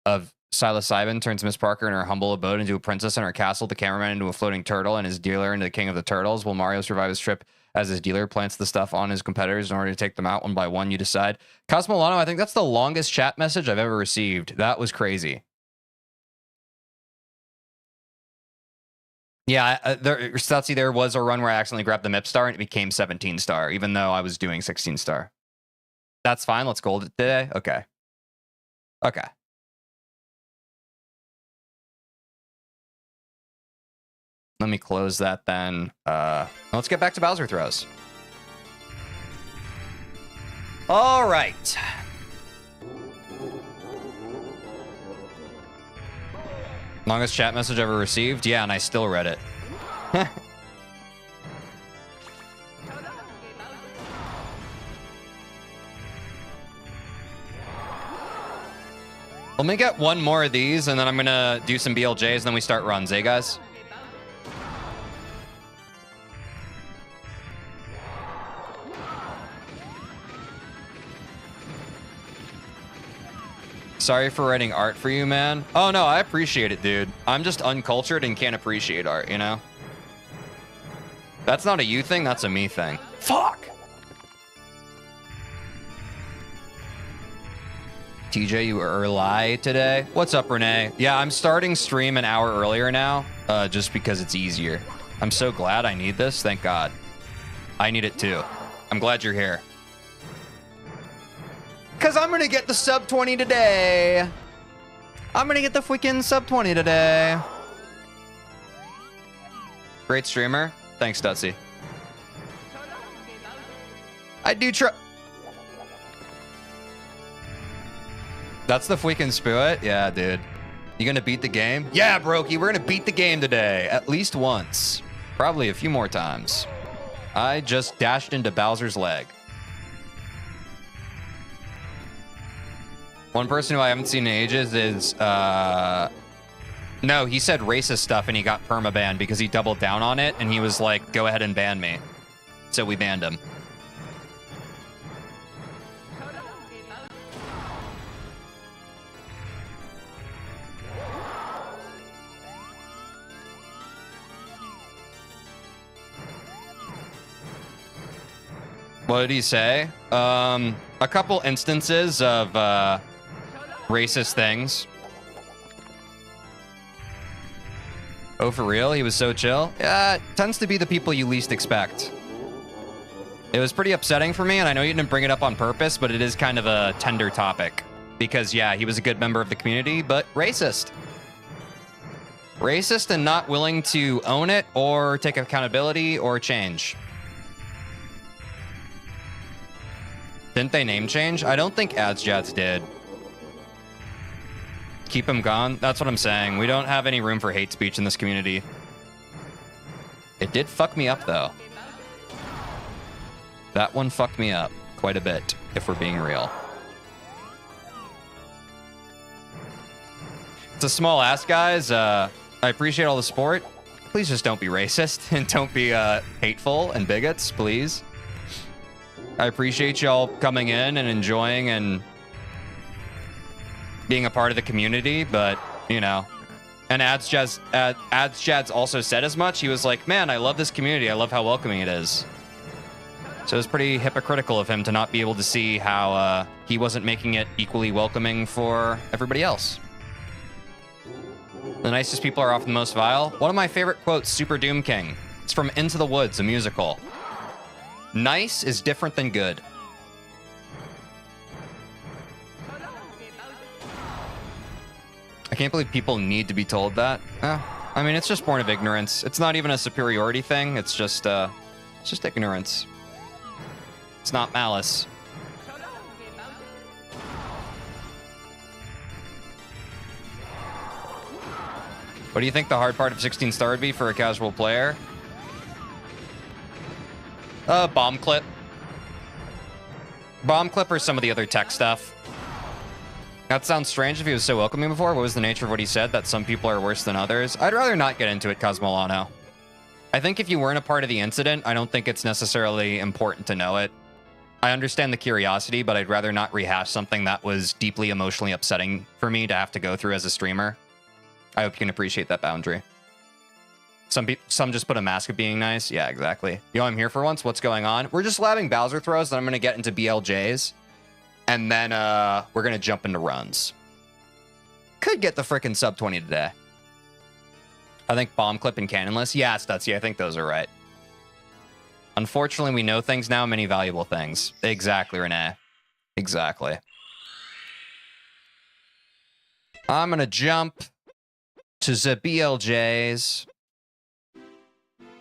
of psilocybin turns Miss Parker in her humble abode into a princess in her castle, the cameraman into a floating turtle, and his dealer into the king of the turtles. Will Mario survive his trip as his dealer plants the stuff on his competitors in order to take them out one by one? You decide. Cosmolano, I think that's the longest chat message I've ever received. That was crazy. Yeah, Stutzy, there was a run where I accidentally grabbed the MIP star and it became 17 star, even though I was doing 16 star. That's fine. Let's gold it today. Okay. Okay. Let me close that then. Let's get back to Bowser throws. All right. Longest chat message ever received? Yeah, and I still read it. Let me get one more of these, and then I'm going to do some BLJs, and then we start runs, eh, guys? Sorry for writing art for you, man. Oh, no, I appreciate it, dude. I'm just uncultured and can't appreciate art, you know? That's not a you thing, that's a me thing. Fuck! TJ, you were early today. What's up, Renee? Yeah, I'm starting stream an hour earlier now, just because it's easier. I'm so glad I need this, thank God. I need it too. I'm glad you're here. Because I'm going to get the sub 20 today. I'm going to get the freaking sub 20 today. Great streamer. Thanks, Dutsy. I do try. That's the freaking spirit? Yeah, dude. You gonna beat the game? Yeah, Brokey, we're gonna beat the game today. At least once. Probably a few more times. I just dashed into Bowser's leg. One person who I haven't seen in ages is, no, he said racist stuff and he got permabanned because he doubled down on it and he was like, go ahead and ban me. So we banned him. What did he say? A couple instances of racist things. Oh, for real? He was so chill? Yeah, it tends to be the people you least expect. It was pretty upsetting for me, and I know you didn't bring it up on purpose, but it is kind of a tender topic. Because, yeah, he was a good member of the community, but racist. Racist and not willing to own it or take accountability or change. Didn't they name change? I don't think AdsJads did. Keep him gone? That's what I'm saying. We don't have any room for hate speech in this community. It did fuck me up, though. That one fucked me up quite a bit, if we're being real. It's a small ass, guys. I appreciate all the support. Please just don't be racist and don't be hateful and bigots, please. I appreciate y'all coming in and enjoying and being a part of the community, but, you know. And AdsJads also said as much. He was like, man, I love this community. I love how welcoming it is. So it was pretty hypocritical of him to not be able to see how he wasn't making it equally welcoming for everybody else. The nicest people are often the most vile. One of my favorite quotes, Super Doom King. It's from Into the Woods, a musical. Nice is different than good. I can't believe people need to be told that. I mean, it's just born of ignorance. It's not even a superiority thing. It's just ignorance. It's not malice. What do you think the hard part of 16 star would be for a casual player? Bomb clip. Bomb clip or some of the other tech stuff. That sounds strange if he was so welcoming before. What was the nature of what he said? That some people are worse than others? I'd rather not get into it, Cosmolano. I think if you weren't a part of the incident, I don't think it's necessarily important to know it. I understand the curiosity, but I'd rather not rehash something that was deeply emotionally upsetting for me to have to go through as a streamer. I hope you can appreciate that boundary. Some just put a mask of being nice. Yeah, exactly. Yo, I'm here for once. What's going on? We're just labbing Bowser throws, then I'm going to get into BLJs. And then we're going to jump into runs. Could get the frickin' sub 20 today. I think bomb clip and cannonless. Yeah, Stutzy, I think those are right. Unfortunately, we know things now, many valuable things. Exactly, Renee. Exactly. I'm going to jump to the BLJs.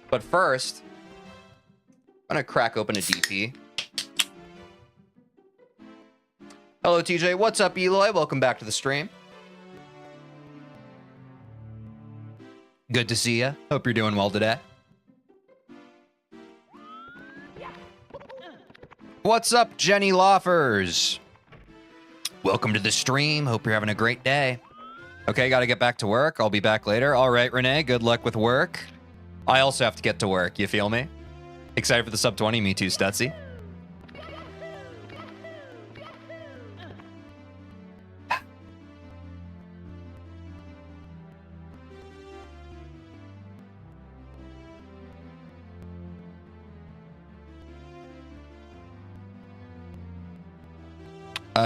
But first, I'm going to crack open a DP. Hello, TJ. What's up, Eloy? Welcome back to the stream. Good to see you. Hope you're doing well today. What's up, Jenny Loffers? Welcome to the stream. Hope you're having a great day. Okay, got to get back to work. I'll be back later. All right, Renee, good luck with work. I also have to get to work. You feel me? Excited for the sub 20? Me too, Stutzy.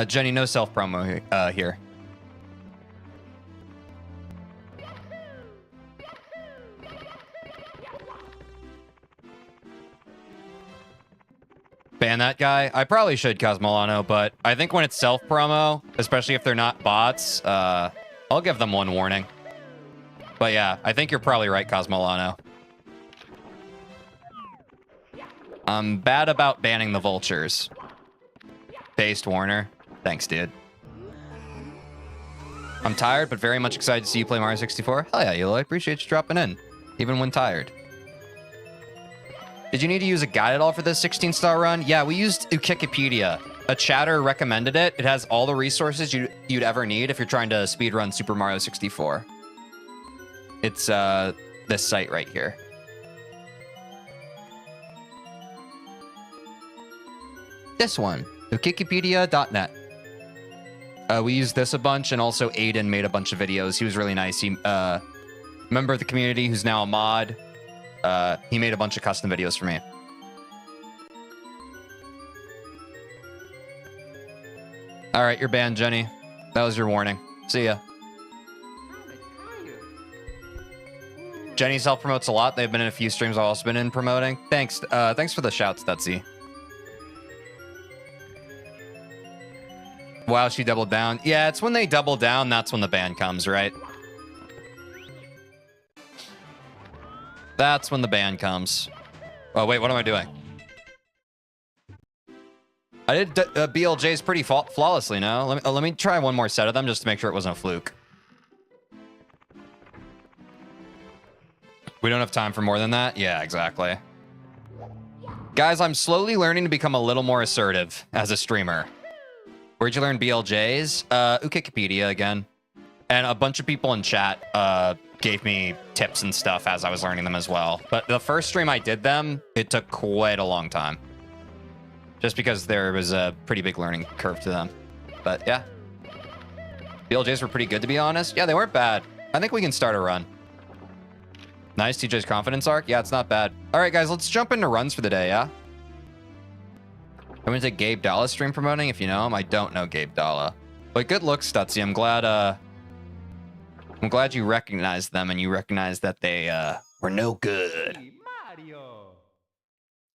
Jenny, no self-promo here. Ban that guy. I probably should, Cosmolano, but I think when it's self-promo, especially if they're not bots, I'll give them one warning. But yeah, I think you're probably right, Cosmolano. I'm bad about banning the vultures. Based Warner. Thanks, dude. I'm tired, but very much excited to see you play Mario 64. Hell yeah, Eloy. Appreciate you dropping in, even when tired. Did you need to use a guide at all for this 16-star run? Yeah, we used Wikipedia. A chatter recommended it. It has all the resources you'd ever need if you're trying to speedrun Super Mario 64. It's this site right here. This one, wikipedia.net. We used this a bunch, and also Aiden made a bunch of videos. He was really nice. He member of the community who's now a mod. He made a bunch of custom videos for me. All right, you're banned, Jenny. That was your warning. See ya. Jenny self-promotes a lot. They've been in a few streams I've also been in promoting. Thanks. Thanks for the shouts, Dutsy. Wow, she doubled down. Yeah, it's when they double down, that's when the ban comes, right? That's when the ban comes. Oh, wait, what am I doing? I did BLJs pretty flawlessly, no? Let me try one more set of them just to make sure it wasn't a fluke. We don't have time for more than that? Yeah, exactly. Guys, I'm slowly learning to become a little more assertive as a streamer. Where'd you learn BLJs? Wikipedia again. And a bunch of people in chat gave me tips and stuff as I was learning them as well. But the first stream I did them, it took quite a long time. Just because there was a pretty big learning curve to them. But yeah. BLJs were pretty good, to be honest. Yeah, they weren't bad. I think we can start a run. Nice, TJ's confidence arc. Yeah, it's not bad. All right, guys, let's jump into runs for the day, yeah? I'm going to take Gabe Dalla stream promoting, if you know him. I don't know Gabe Dalla. But good looks, Stutzy. I'm glad you recognized them and you recognized that they were no good.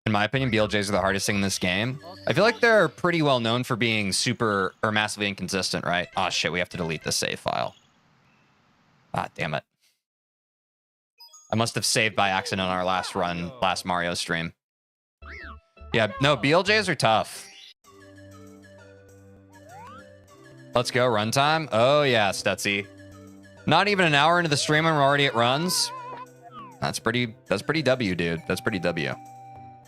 In my opinion, BLJs are the hardest thing in this game. I feel like they're pretty well known for being super or massively inconsistent, right? Oh shit, we have to delete the save file. Ah, damn it. I must have saved by accident on our last run, last Mario stream. Yeah, no, BLJs are tough. Let's go, runtime. Oh yeah, Stutzy. Not even an hour into the stream and we're already at runs. That's pretty W, dude. That's pretty W.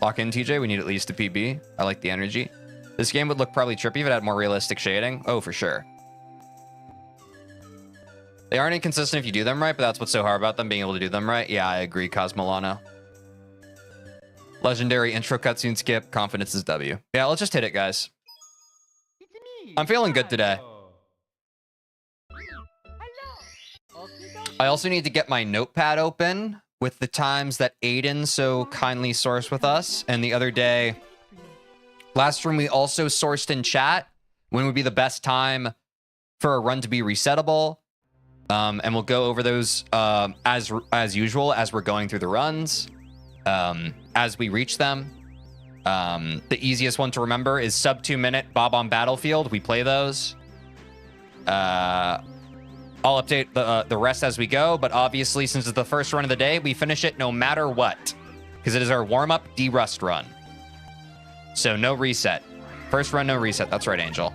Lock in, TJ. We need at least a PB. I like the energy. This game would look probably trippy if it had more realistic shading. Oh, for sure. They aren't inconsistent if you do them right, but that's what's so hard about them, being able to do them right. Yeah, I agree, Cosmolano. Legendary intro cutscene skip. Confidence is W. Yeah, let's just hit it, guys. I'm feeling good today. I also need to get my notepad open with the times that Aiden so kindly sourced with us. And the other day, last stream, we also sourced in chat when would be the best time for a run to be resettable. And we'll go over those as usual as we're going through the runs, as we reach them. The easiest one to remember is sub 2 minute Bob on Battlefield. We play those. I'll update the rest as we go, but obviously, since it's the first run of the day, we finish it no matter what, because it is our warm-up de-rust run. So no reset. First run, no reset. That's right, Angel.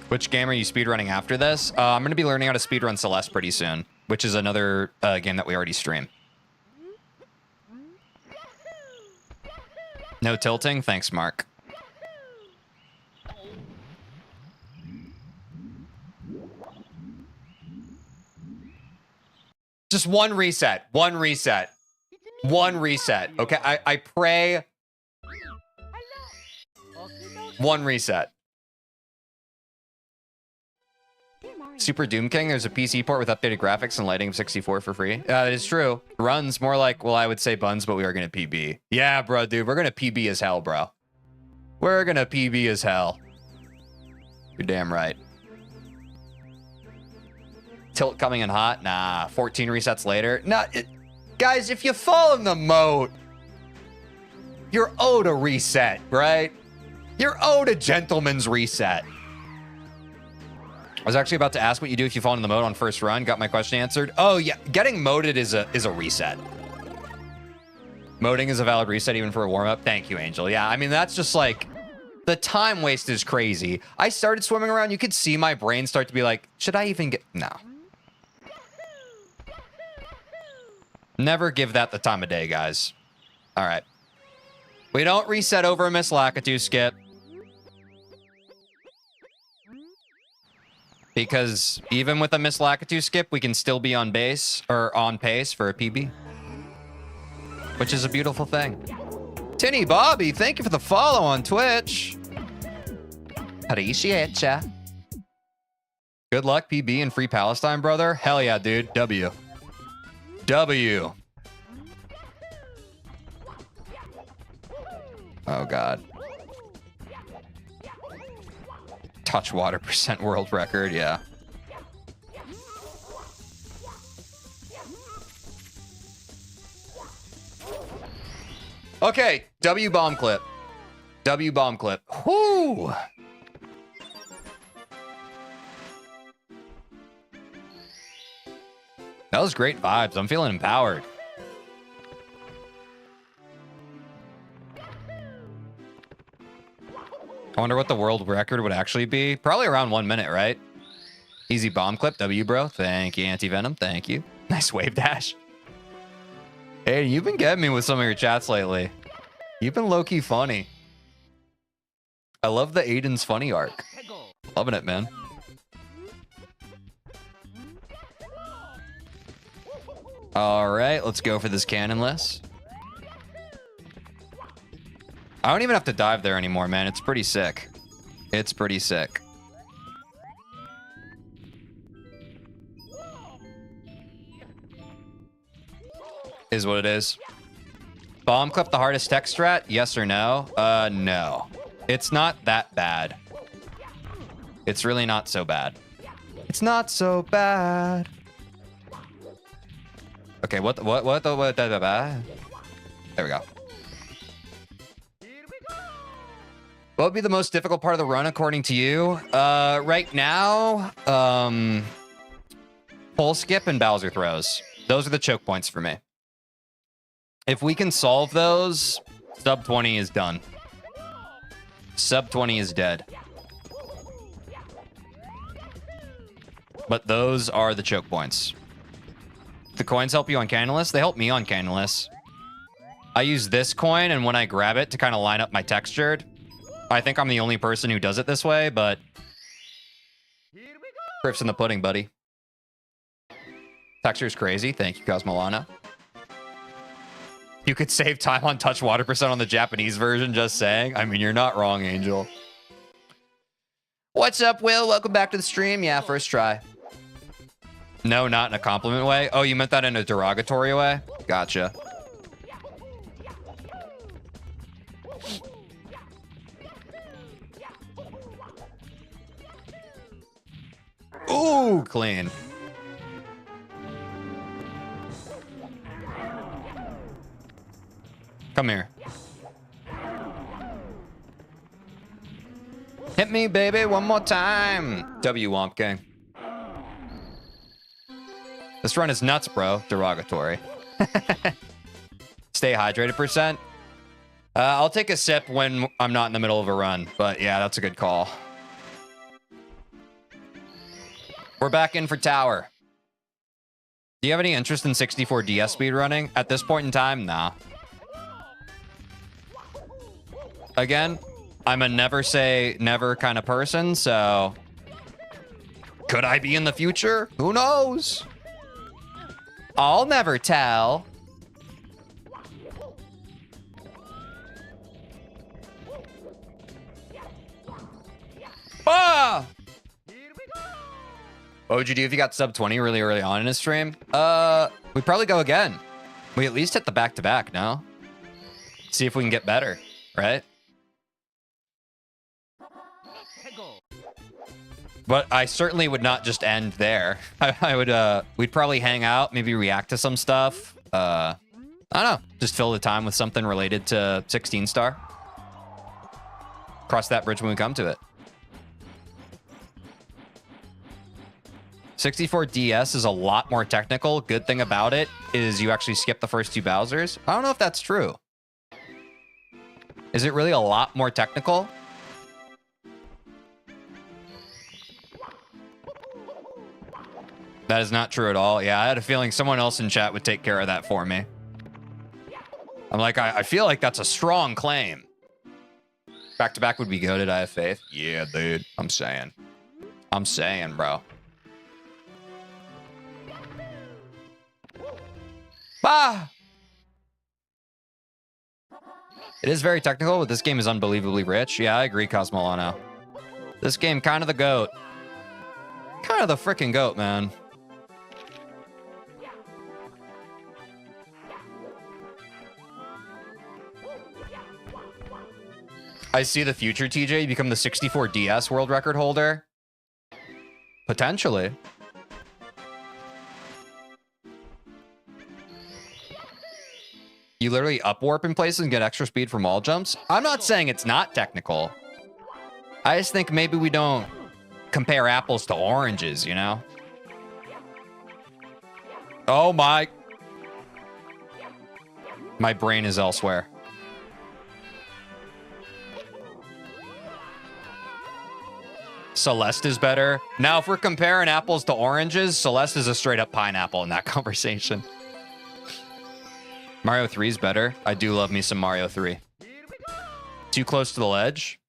Which game are you speedrunning after this? I'm going to be learning how to speedrun Celeste pretty soon, which is another game that we already stream. No tilting? Thanks, Mark. Just one reset. One reset. One reset. Okay, I pray. One reset. Super Doom King, there's a PC port with updated graphics and lighting of 64 for free. That is true. Runs more like, well, I would say buns, but we are going to PB. Yeah, bro, dude, we're going to PB as hell, bro. We're gonna PB as hell. You're damn right. Tilt coming in hot? Nah, 14 resets later. Nah, guys, if you fall in the moat, you're owed a reset, right? You're owed a gentleman's reset. I was actually about to ask what you do if you fall in the moat on first run. Got my question answered. Oh yeah, getting moated is a reset. Moating is a valid reset even for a warm-up. Thank you, Angel. Yeah, I mean, that's just like, the time waste is crazy. I started swimming around. You could see my brain start to be like, should I even get... No. Never give that the time of day, guys. All right. We don't reset over a Miss Lakitu skip. Because even with a Miss Lakitu skip, we can still be on base, or on pace for a PB. Which is a beautiful thing. Tinny Bobby, thank you for the follow on Twitch. Appreciate ya. Good luck, PB, and Free Palestine, brother. Hell yeah, dude. W. W. Oh, God. Touch water percent world record, yeah. Okay, W bomb clip. W bomb clip. Whoo! That was great vibes. I'm feeling empowered. I wonder what the world record would actually be. Probably around 1 minute, right? Easy bomb clip. W, bro. Thank you, Anti-Venom. Thank you. Nice wave dash. Hey, you've been getting me with some of your chats lately. You've been low-key funny. I love the Aiden's funny arc. Loving it, man. All right, let's go for this cannonless. I don't even have to dive there anymore, man. It's pretty sick. It's pretty sick. Is what it is. Bomb clip the hardest tech strat? Yes or no? No. It's not that bad. It's really not so bad. It's not so bad. Okay, what there we go. What would be the most difficult part of the run according to you? Right now, pole skip and Bowser throws. Those are the choke points for me. If we can solve those, sub 20 is done. Sub 20 is dead. But those are the choke points. The coins help you on Candleless? They help me on Candleless. I use this coin, and when I grab it to kind of line up my textured, I think I'm the only person who does it this way, but... Proof's in the pudding, buddy. Texture's crazy. Thank you, Cosmolana. You could save time on touch water percent on the Japanese version, just saying. I mean, you're not wrong, Angel. What's up, Will? Welcome back to the stream. Yeah, first try. No, not in a compliment way. Oh, you meant that in a derogatory way? Gotcha. Ooh, clean. Come here. Hit me, baby, one more time. W Womp Gang. This run is nuts, bro. Derogatory. Stay hydrated percent. I'll take a sip when I'm not in the middle of a run, but yeah, that's a good call. We're back in for tower. Do you have any interest in 64 DS speed running? At this point in time, nah. Again, I'm a never say never kind of person, so... Could I be in the future? Who knows? I'll never tell. Ah! What would you do if you got sub 20 really early on in a stream? We'd probably go again. We at least hit the back-to-back, no? See if we can get better, right? But I certainly would not just end there. I would, we'd probably hang out, maybe react to some stuff. I don't know, just fill the time with something related to 16 star. Cross that bridge when we come to it. 64 DS is a lot more technical. Good thing about it is you actually skip the first 2 Bowsers. I don't know if that's true. Is it really a lot more technical? That is not true at all. Yeah, I had a feeling someone else in chat would take care of that for me. I'm like, I feel like that's a strong claim. Back to back would be goated. I have faith. Yeah, dude. I'm saying, bro. Ah! It is very technical, but this game is unbelievably rich. Yeah, I agree, Cosmolano. This game, kind of the GOAT. Kind of the freaking GOAT, man. I see the future, TJ. You become the 64 DS world record holder. Potentially. You literally upwarp in places and get extra speed from wall jumps. I'm not saying it's not technical. I just think maybe we don't compare apples to oranges, you know? Oh my. My brain is elsewhere. Celeste is better. Now, if we're comparing apples to oranges, Celeste is a straight up pineapple in that conversation. Mario 3 is better. I do love me some Mario 3. Too close to the ledge.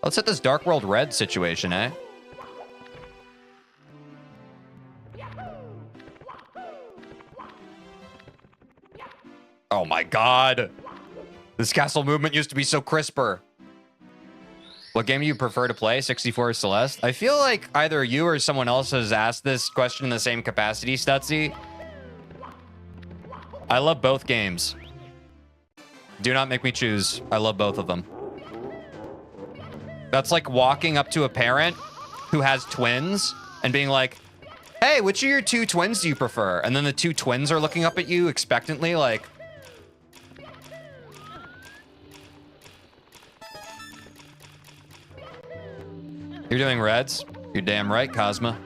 Let's hit this Dark World Red situation, eh? Oh my god. This castle movement used to be so crisper. What game do you prefer to play? 64 or Celeste? I feel like either you or someone else has asked this question in the same capacity, Stutzy. I love both games. Do not make me choose. I love both of them. That's like walking up to a parent who has twins and being like, hey, which of your 2 twins do you prefer? And then the 2 twins are looking up at you expectantly like, you're doing reds? You're damn right, Cosma.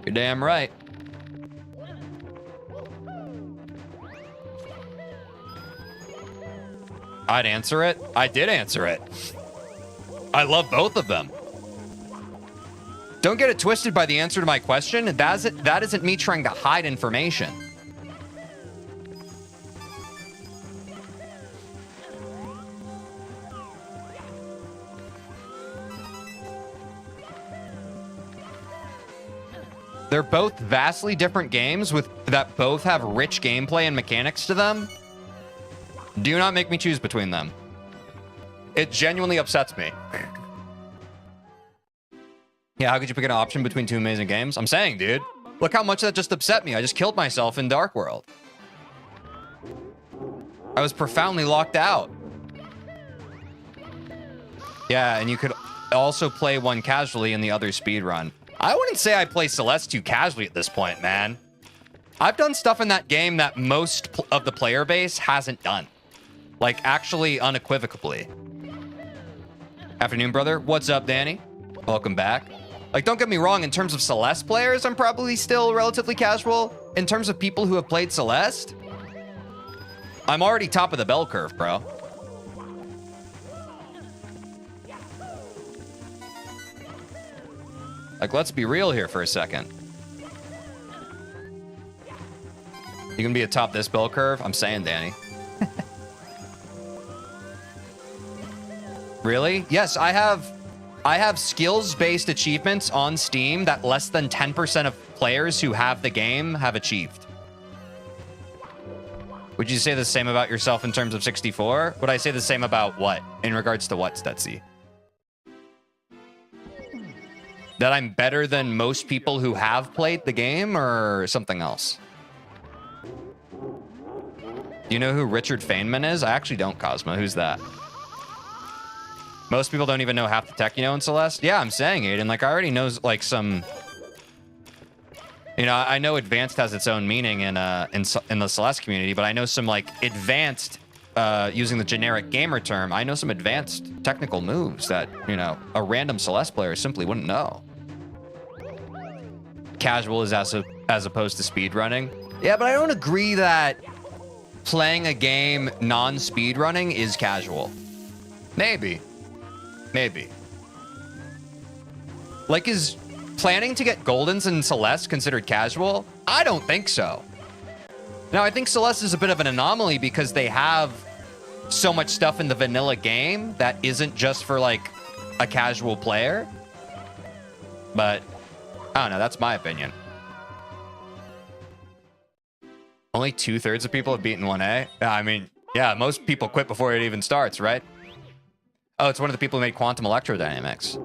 You're damn right. I'd answer it. I did answer it. I love both of them. Don't get it twisted by the answer to my question. That isn't me trying to hide information. They're both vastly different games that both have rich gameplay and mechanics to them. Do not make me choose between them. It genuinely upsets me. Yeah, how could you pick an option between 2 amazing games? I'm saying, dude. Look how much that just upset me. I just killed myself in Dark World. I was profoundly locked out. Yeah, and you could also play one casually and the other speedrun. I wouldn't say I play Celeste too casually at this point, man. I've done stuff in that game that most of the player base hasn't done. Like, actually, unequivocally. Afternoon, brother. What's up, Danny? Welcome back. Like, don't get me wrong, in terms of Celeste players, I'm probably still relatively casual. In terms of people who have played Celeste, I'm already top of the bell curve, bro. Like, let's be real here for a second. You can be atop this bell curve? I'm saying, Danny. Really? Yes, I have skills-based achievements on Steam that less than 10% of players who have the game have achieved. Would you say the same about yourself in terms of 64? Would I say the same about what? In regards to what, Stutzy? That I'm better than most people who have played the game, or something else? Do you know who Richard Feynman is? I actually don't, Cosmo. Who's that? Most people don't even know half the tech you know in Celeste. Yeah, I'm saying it. And like, I already know like some... You know, I know advanced has its own meaning in the Celeste community, but I know some like advanced, using the generic gamer term, I know some advanced technical moves that, you know, a random Celeste player simply wouldn't know. Casual is as opposed to speedrunning. Yeah, but I don't agree that playing a game non-speedrunning is casual. Maybe. Maybe. Like, is planning to get Goldens in Celeste considered casual? I don't think so. Now, I think Celeste is a bit of an anomaly because they have so much stuff in the vanilla game that isn't just for, like, a casual player. But, I don't know. That's my opinion. Only 2/3 of people have beaten 1A? I mean, yeah, most people quit before it even starts, right? Oh, it's one of the people who made Quantum Electrodynamics.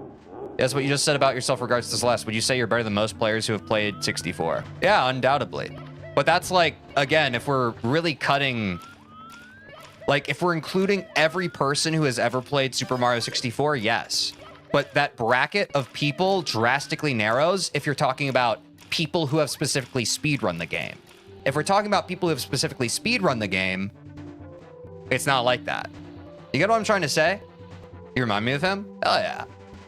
That's what you just said about yourself regards to Celeste. Would you say you're better than most players who have played 64? Yeah, undoubtedly. But that's like, again, if we're really cutting... Like, if we're including every person who has ever played Super Mario 64, yes. But that bracket of people drastically narrows if you're talking about people who have specifically speedrun the game. If we're talking about people who have specifically speedrun the game, it's not like that. You get what I'm trying to say? You remind me of him? Hell yeah.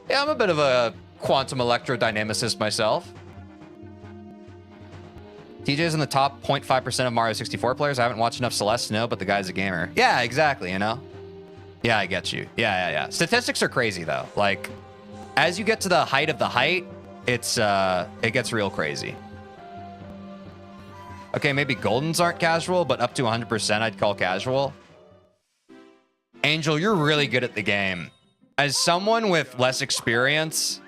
Yeah, I'm a bit of a quantum electrodynamicist myself. TJ's in the top 0.5% of Mario 64 players. I haven't watched enough Celeste to know, but the guy's a gamer. Yeah, exactly, you know? Yeah, I get you. Yeah. Statistics are crazy, though. Like, as you get to the height of the height, it gets real crazy. Okay, maybe Goldens aren't casual, but up to 100% I'd call casual. Angel, you're really good at the game. As someone with less experience,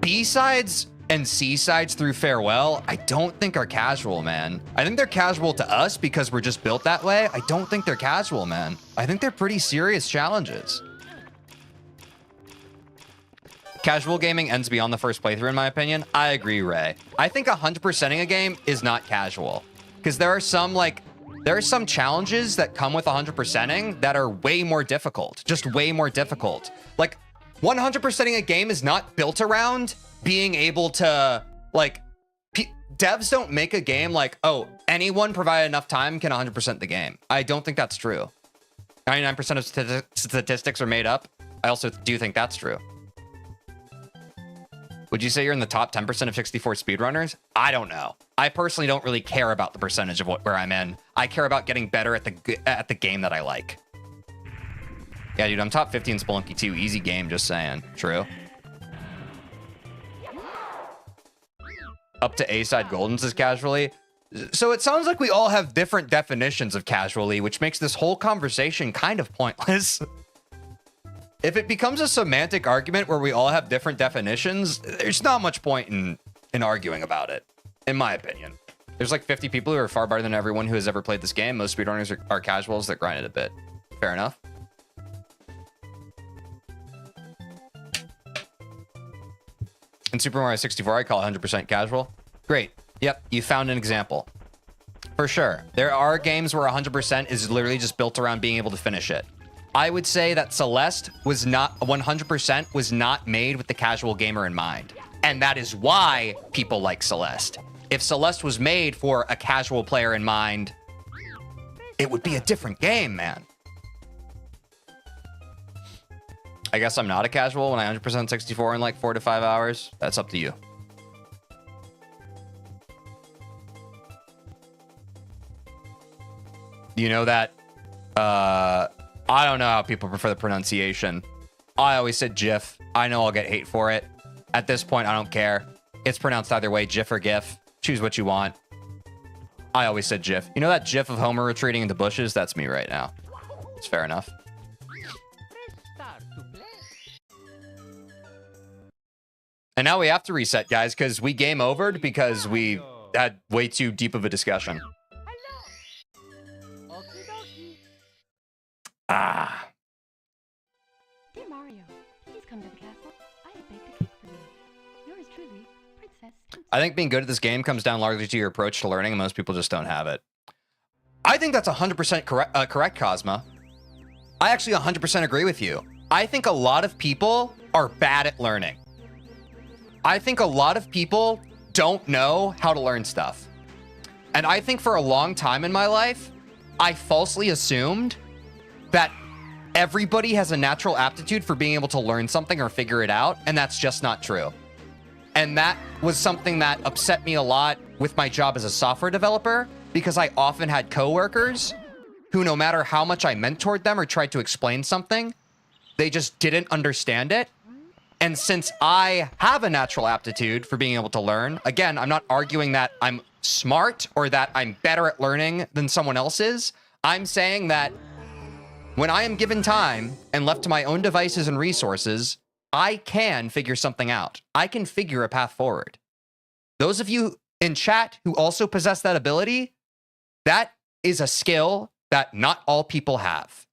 B-sides and C-sides through Farewell, I don't think are casual, man. I think they're casual to us because we're just built that way. I don't think they're casual, man. I think they're pretty serious challenges. Casual gaming ends beyond the first playthrough, in my opinion. I agree, Ray. I think 100%ing a game is not casual. Because there are some challenges that come with 100%ing that are way more difficult. Just way more difficult. Like, 100%ing a game is not built around being able to, like, devs don't make a game like, oh, anyone provided enough time can 100% the game. I don't think that's true. 99% of statistics are made up. I also do think that's true. Would you say you're in the top 10% of 64 speedrunners? I don't know. I personally don't really care about the percentage of where I'm in. I care about getting better at the game that I like. Yeah, dude, I'm top 50 in Spelunky too. Easy game, just saying. True. Up to A-side Goldens is casually. So it sounds like we all have different definitions of casually, which makes this whole conversation kind of pointless. If it becomes a semantic argument where we all have different definitions, there's not much point in arguing about it, in my opinion. There's like 50 people who are far better than everyone who has ever played this game. Most speedrunners are casuals that grind it a bit. Fair enough. In Super Mario 64, I call 100% casual. Great. Yep, you found an example. For sure. There are games where 100% is literally just built around being able to finish it. I would say that Celeste was not 100% was not made with the casual gamer in mind. And that is why people like Celeste. If Celeste was made for a casual player in mind, it would be a different game, man. I guess I'm not a casual when I 100% 64 in like 4 to 5 hours. That's up to you. You know that, I don't know how people prefer the pronunciation. I always said GIF. I know I'll get hate for it. At this point, I don't care. It's pronounced either way, GIF or GIF. Choose what you want. I always said GIF. You know that GIF of Homer retreating into bushes? That's me right now. It's fair enough. And now we have to reset, guys, because we game overed because we had way too deep of a discussion. Ah. Dear Mario, please come to the castle. I have baked a cake for you. Yours truly, Princess I think being good at this game comes down largely to your approach to learning, and most people just don't have it. I think that's 100% correct, Cosma. I actually 100% agree with you. I think a lot of people are bad at learning. I think a lot of people don't know how to learn stuff. And I think for a long time in my life, I falsely assumed that everybody has a natural aptitude for being able to learn something or figure it out, and that's just not true. And that was something that upset me a lot with my job as a software developer, because I often had coworkers who, no matter how much I mentored them or tried to explain something, they just didn't understand it. And since I have a natural aptitude for being able to learn, again, I'm not arguing that I'm smart or that I'm better at learning than someone else is. I'm saying that when I am given time and left to my own devices and resources, I can figure something out. I can figure a path forward. Those of you in chat who also possess that ability, that is a skill that not all people have.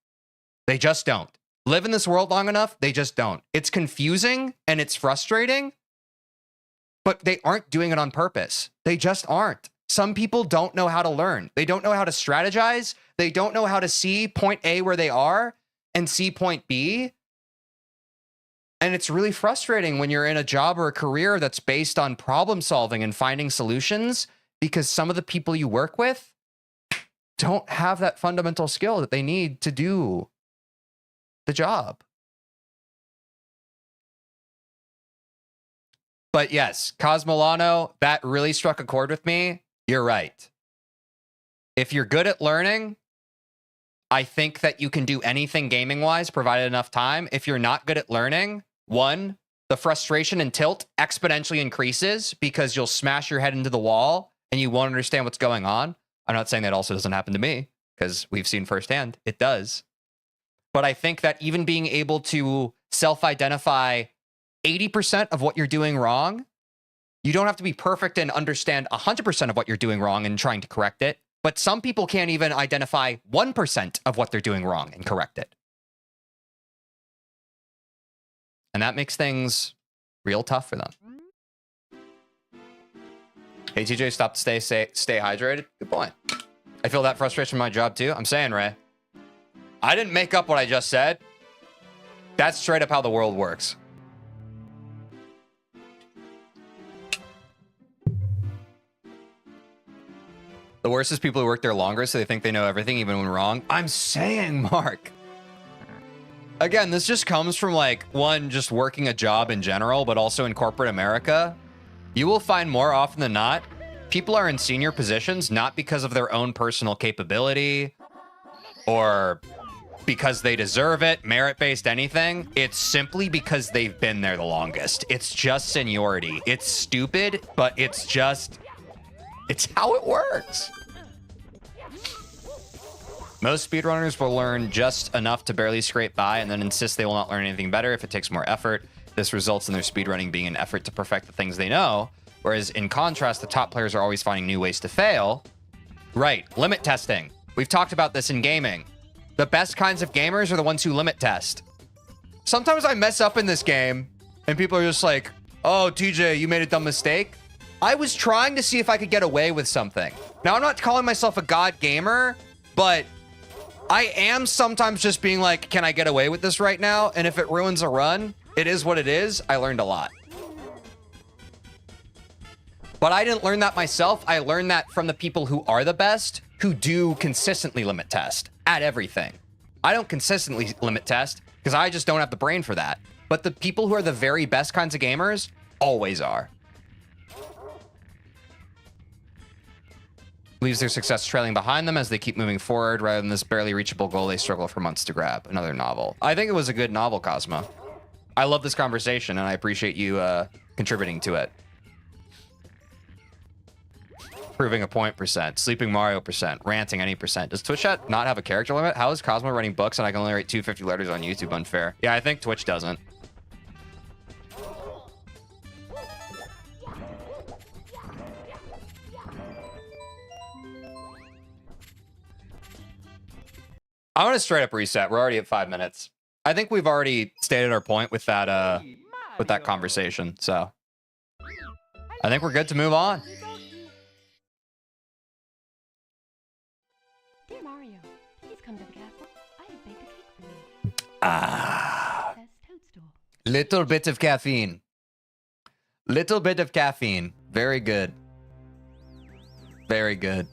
They just don't. Live in this world long enough, they just don't. It's confusing and it's frustrating, but they aren't doing it on purpose. They just aren't. Some people don't know how to learn. They don't know how to strategize. They don't know how to see point A where they are and see point B. And it's really frustrating when you're in a job or a career that's based on problem solving and finding solutions, because some of the people you work with don't have that fundamental skill that they need to do the job. But yes, Cosmolano, that really struck a chord with me. You're right. If you're good at learning, I think that you can do anything gaming-wise, provided enough time. If you're not good at learning, one, the frustration and tilt exponentially increases because you'll smash your head into the wall and you won't understand what's going on. I'm not saying that also doesn't happen to me, because we've seen firsthand it does. But I think that even being able to self-identify 80% of what you're doing wrong, you don't have to be perfect and understand 100% of what you're doing wrong and trying to correct it. But some people can't even identify 1% of what they're doing wrong and correct it. And that makes things real tough for them. Hey, TJ, stop to stay hydrated. Good point. I feel that frustration in my job too. I'm saying, Ray, I didn't make up what I just said. That's straight up how the world works. The worst is people who work there longer, so they think they know everything even when wrong. I'm saying, Mark. Again, this just comes from, like, one, just working a job in general, but also in corporate America. You will find more often than not, people are in senior positions not because of their own personal capability or because they deserve it, merit-based anything. It's simply because they've been there the longest. It's just seniority. It's stupid, but it's how it works. Most speedrunners will learn just enough to barely scrape by and then insist they will not learn anything better if it takes more effort. This results in their speedrunning being an effort to perfect the things they know, whereas in contrast, the top players are always finding new ways to fail. Right, limit testing. We've talked about this in gaming. The best kinds of gamers are the ones who limit test. Sometimes I mess up in this game, and people are just like, oh, TJ, you made a dumb mistake. I was trying to see if I could get away with something. Now, I'm not calling myself a god gamer, but I am sometimes just being like, can I get away with this right now? And if it ruins a run, it is what it is. I learned a lot. But I didn't learn that myself. I learned that from the people who are the best, who do consistently limit test at everything. I don't consistently limit test because I just don't have the brain for that. But the people who are the very best kinds of gamers always are. Leaves their success trailing behind them as they keep moving forward rather than this barely reachable goal they struggle for months to grab. Another novel. I think it was a good novel, Cosmo. I love this conversation and I appreciate you contributing to it. Proving a point %, sleeping Mario %, ranting any %. Does Twitch chat not have a character limit? How is Cosmo writing books and I can only write 250 letters on YouTube? Unfair. Yeah, I think Twitch doesn't. I want to straight up reset. We're already at 5 minutes. I think we've already stated our point with that conversation. So I think we're good to move on. Dear Mario, please come to the castle. I have baked a cake for you. Ah. It says Toadstool. Little bit of caffeine. Little bit of caffeine. Very good. Very good.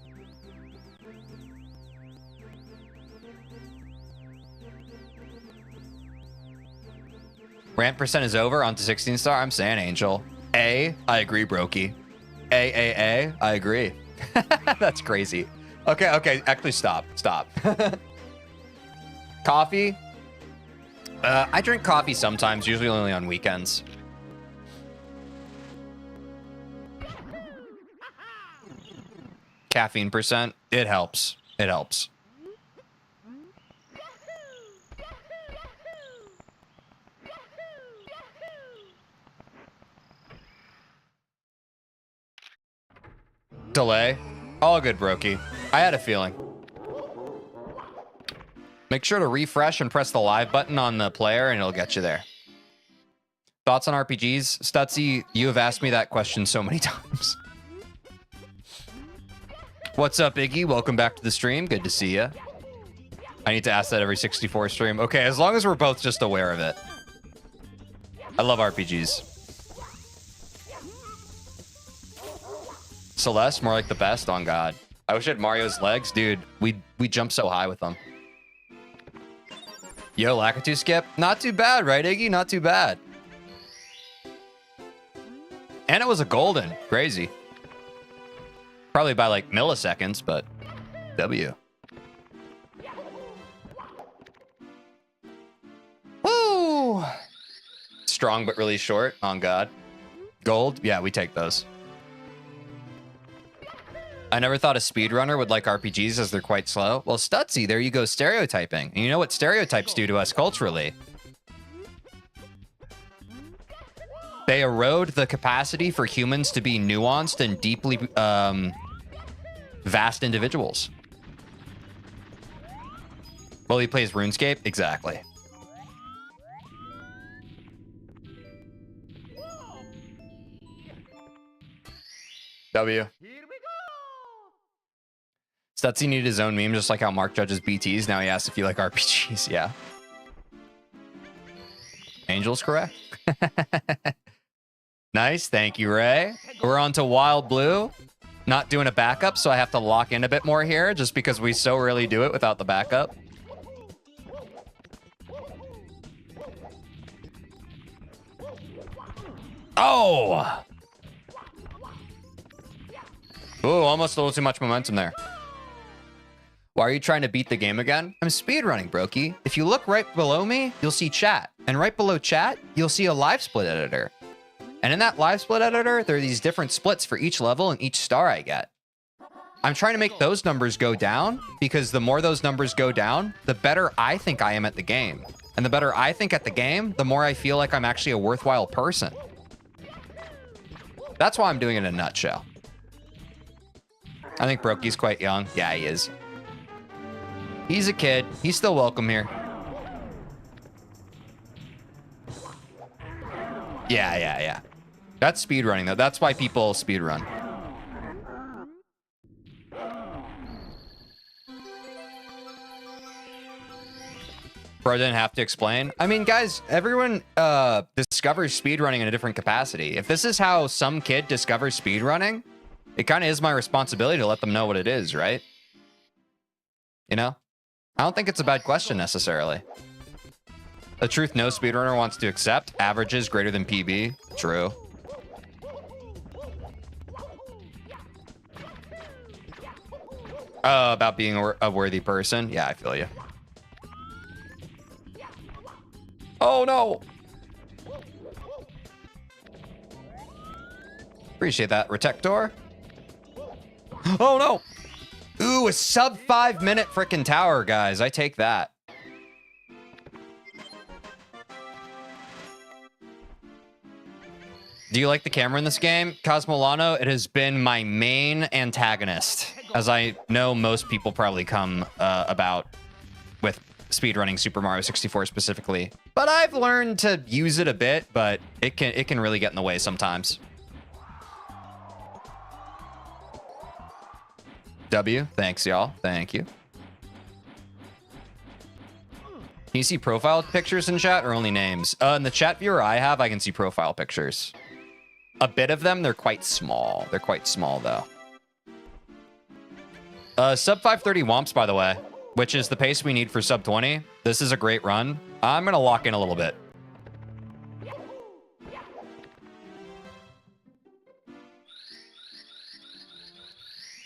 Rant percent is over. On to 16 star. I'm saying Angel. I agree, Brokey. I agree. That's crazy. Okay. Actually, stop. Coffee. I drink coffee sometimes, usually only on weekends. Caffeine percent. It helps. It helps. Delay. All good, Brokey. I had a feeling. Make sure to refresh and press the live button on the player and it'll get you there. Thoughts on RPGs? Stutzy, you have asked me that question so many times. What's up, Iggy? Welcome back to the stream. Good to see you. I need to ask that every 64 stream. Okay, as long as we're both just aware of it. I love RPGs. Celeste, more like the best. On God. I wish I had Mario's legs. Dude, we jump so high with them. Yo, Lakitu skip. Not too bad, right, Iggy? Not too bad. And it was a golden. Crazy. Probably by like milliseconds, but W. Woo! Strong but really short. On God. Gold? Yeah, we take those. I never thought a speedrunner would like RPGs as they're quite slow. Well, Stutzy, there you go, stereotyping. And you know what stereotypes do to us culturally? They erode the capacity for humans to be nuanced and deeply vast individuals. Well, he plays RuneScape? Exactly. W. Stutzy needed his own meme, just like how Mark judges BTs. Now he asks if you like RPGs. Yeah. Angel's correct. Nice. Thank you, Ray. We're on to Wild Blue. Not doing a backup, so I have to lock in a bit more here, just because we so rarely do it without the backup. Oh! Ooh, almost a little too much momentum there. Why are you trying to beat the game again? I'm speedrunning, Brokey. If you look right below me, you'll see chat. And right below chat, you'll see a live split editor. And in that live split editor, there are these different splits for each level and each star I get. I'm trying to make those numbers go down because the more those numbers go down, the better I think I am at the game. And the better I think at the game, the more I feel like I'm actually a worthwhile person. That's why I'm doing it in a nutshell. I think Brokey's quite young. Yeah, he is. He's a kid. He's still welcome here. Yeah. That's speedrunning, though. That's why people speedrun. Bro didn't have to explain. I mean, guys, everyone discovers speedrunning in a different capacity. If this is how some kid discovers speedrunning, it kind of is my responsibility to let them know what it is, right? You know? I don't think it's a bad question necessarily. The truth no speedrunner wants to accept. Averages greater than PB. True. About being a worthy person. Yeah, I feel you. Oh, no. Appreciate that, Retector. Oh, no. Ooh, a sub 5 minute frickin' tower, guys. I take that. Do you like the camera in this game? Cosmolano, it has been my main antagonist, as I know most people probably come about with speedrunning Super Mario 64 specifically. But I've learned to use it a bit, but it can really get in the way sometimes. W. Thanks, y'all. Thank you. Can you see profile pictures in chat or only names? In the chat viewer I have, I can see profile pictures. A bit of them, they're quite small. They're quite small, though. Sub 530 Womps, by the way, which is the pace we need for sub 20. This is a great run. I'm going to lock in a little bit.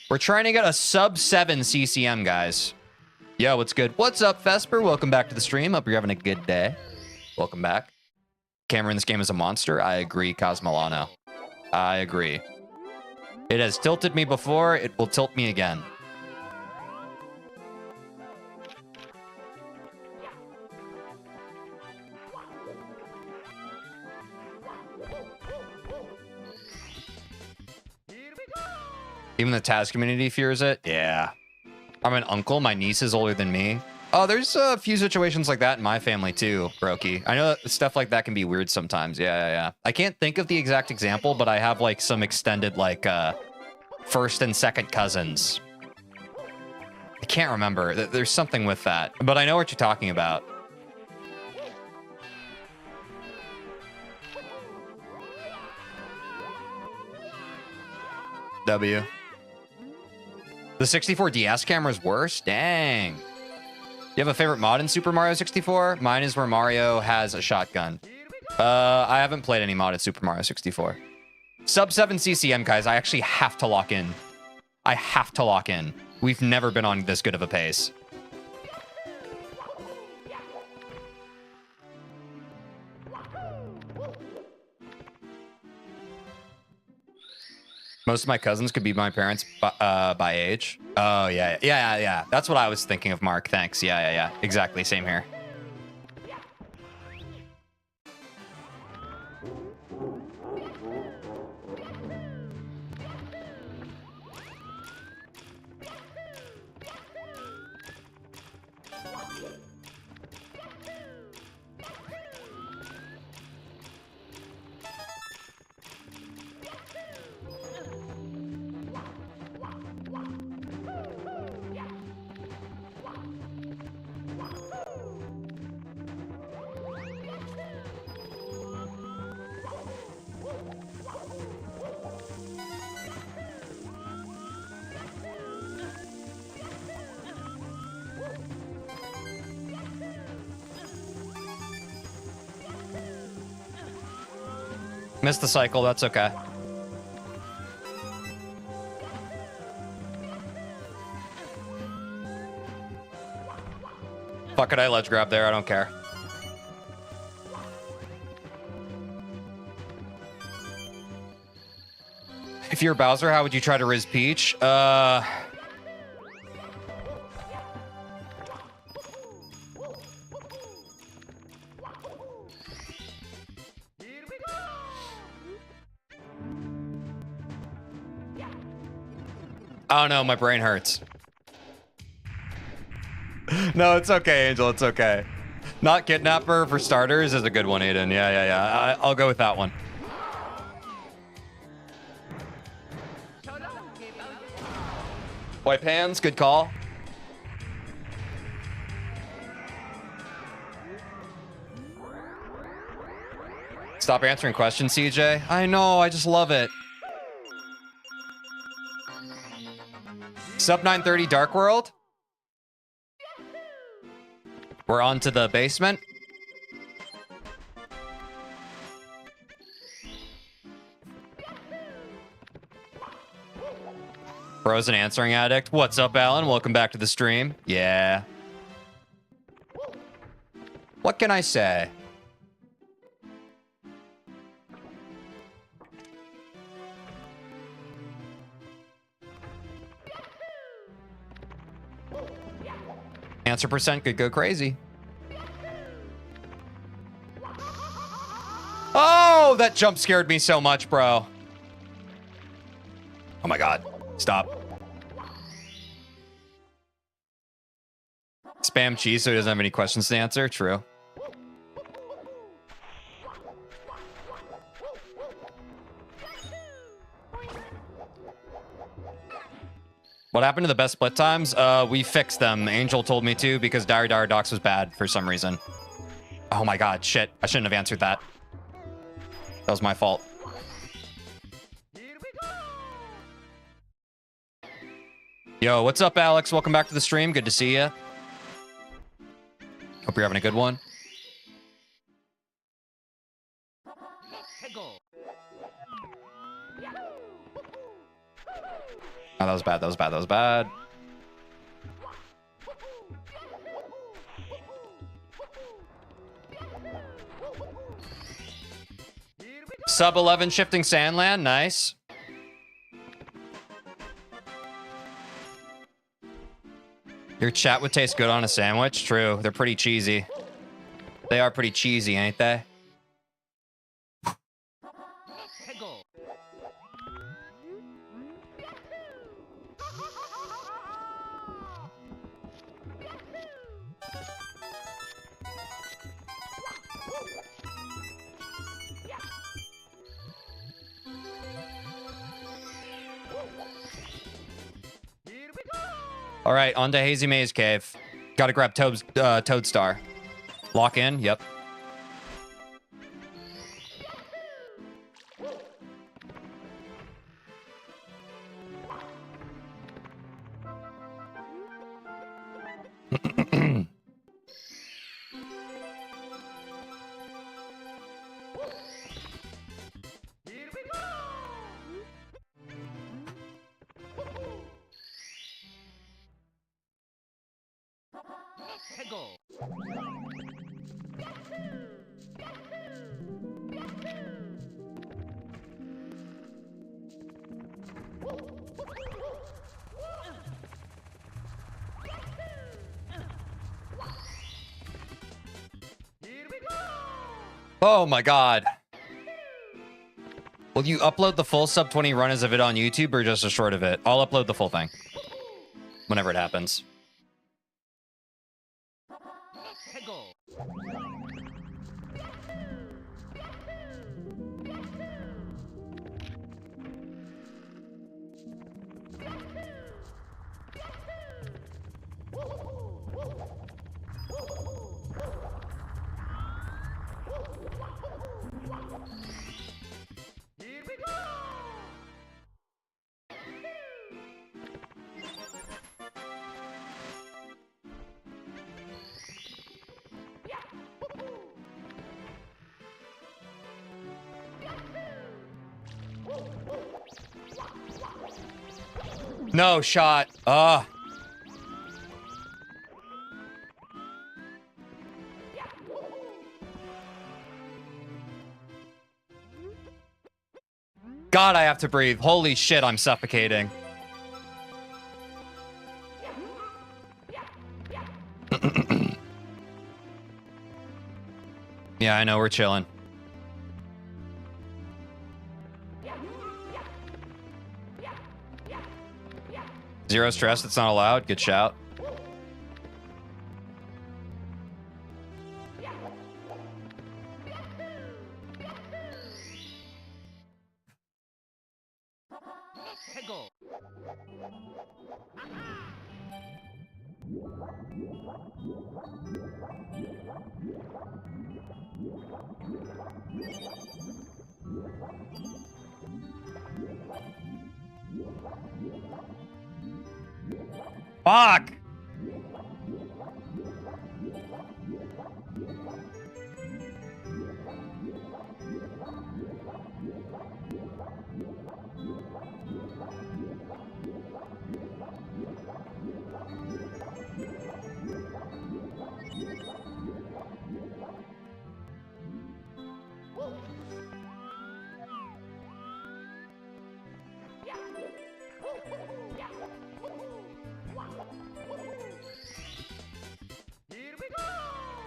We're trying to get a sub 7 CCM, guys. Yo, what's good? What's up, Vesper? Welcome back to the stream. Hope you're having a good day. Welcome back. Camera in this game is a monster. I agree, Cosmolano. I agree. It has tilted me before. It will tilt me again. Even the Taz community fears it? Yeah. I'm an uncle. My niece is older than me. Oh, there's a few situations like that in my family too, Brokey. I know that stuff like that can be weird sometimes. Yeah. I can't think of the exact example, but I have like some extended like first and second cousins. I can't remember. There's something with that, but I know what you're talking about. W. The 64 DS camera is worse? Dang. You have a favorite mod in Super Mario 64? Mine is where Mario has a shotgun. I haven't played any mod in Super Mario 64. Sub 7 CCM, guys. I actually have to lock in. I have to lock in. We've never been on this good of a pace. Most of my cousins could be my parents by age. Oh, yeah. That's what I was thinking of, Mark. Thanks. Yeah. Exactly. Same here. Missed the cycle, that's okay. Fuck it, I ledge grab there, I don't care. If you're Bowser, how would you try to Riz Peach? Oh no, my brain hurts. No, it's okay, Angel. It's okay. Not Kidnapper for starters is a good one, Aiden. Yeah. I'll go with that one. Wipe hands, good call. Stop answering questions, CJ. I know, I just love it. Sub 930 Dark World. We're on to the basement. Bro's an answering addict. What's up, Alan? Welcome back to the stream. Yeah. What can I say? Answer percent could go crazy. Oh, that jump scared me so much, bro. Oh my god. Stop. Spam cheese so he doesn't have any questions to answer. True. What happened to the best split times? We fixed them. Angel told me to because Dire Docs was bad for some reason. Oh my god, shit. I shouldn't have answered that. That was my fault. Yo, what's up, Alex? Welcome back to the stream. Good to see you. Hope you're having a good one. Oh, that was bad. That was bad. That was bad. Sub 11 shifting Sandland. Nice. Your chat would taste good on a sandwich. True. They're pretty cheesy. They are pretty cheesy, ain't they? All right, on to Hazy Maze Cave. Gotta grab Toadstar. Lock in, yep. Oh my god. Will you upload the full sub 20 run as a vid on YouTube or just a short of it? I'll upload the full thing. Whenever it happens. No shot. Ah. God, I have to breathe. Holy shit, I'm suffocating. Yeah, I know, we're chilling. Zero stress, it's not allowed. Good shout. Fuck!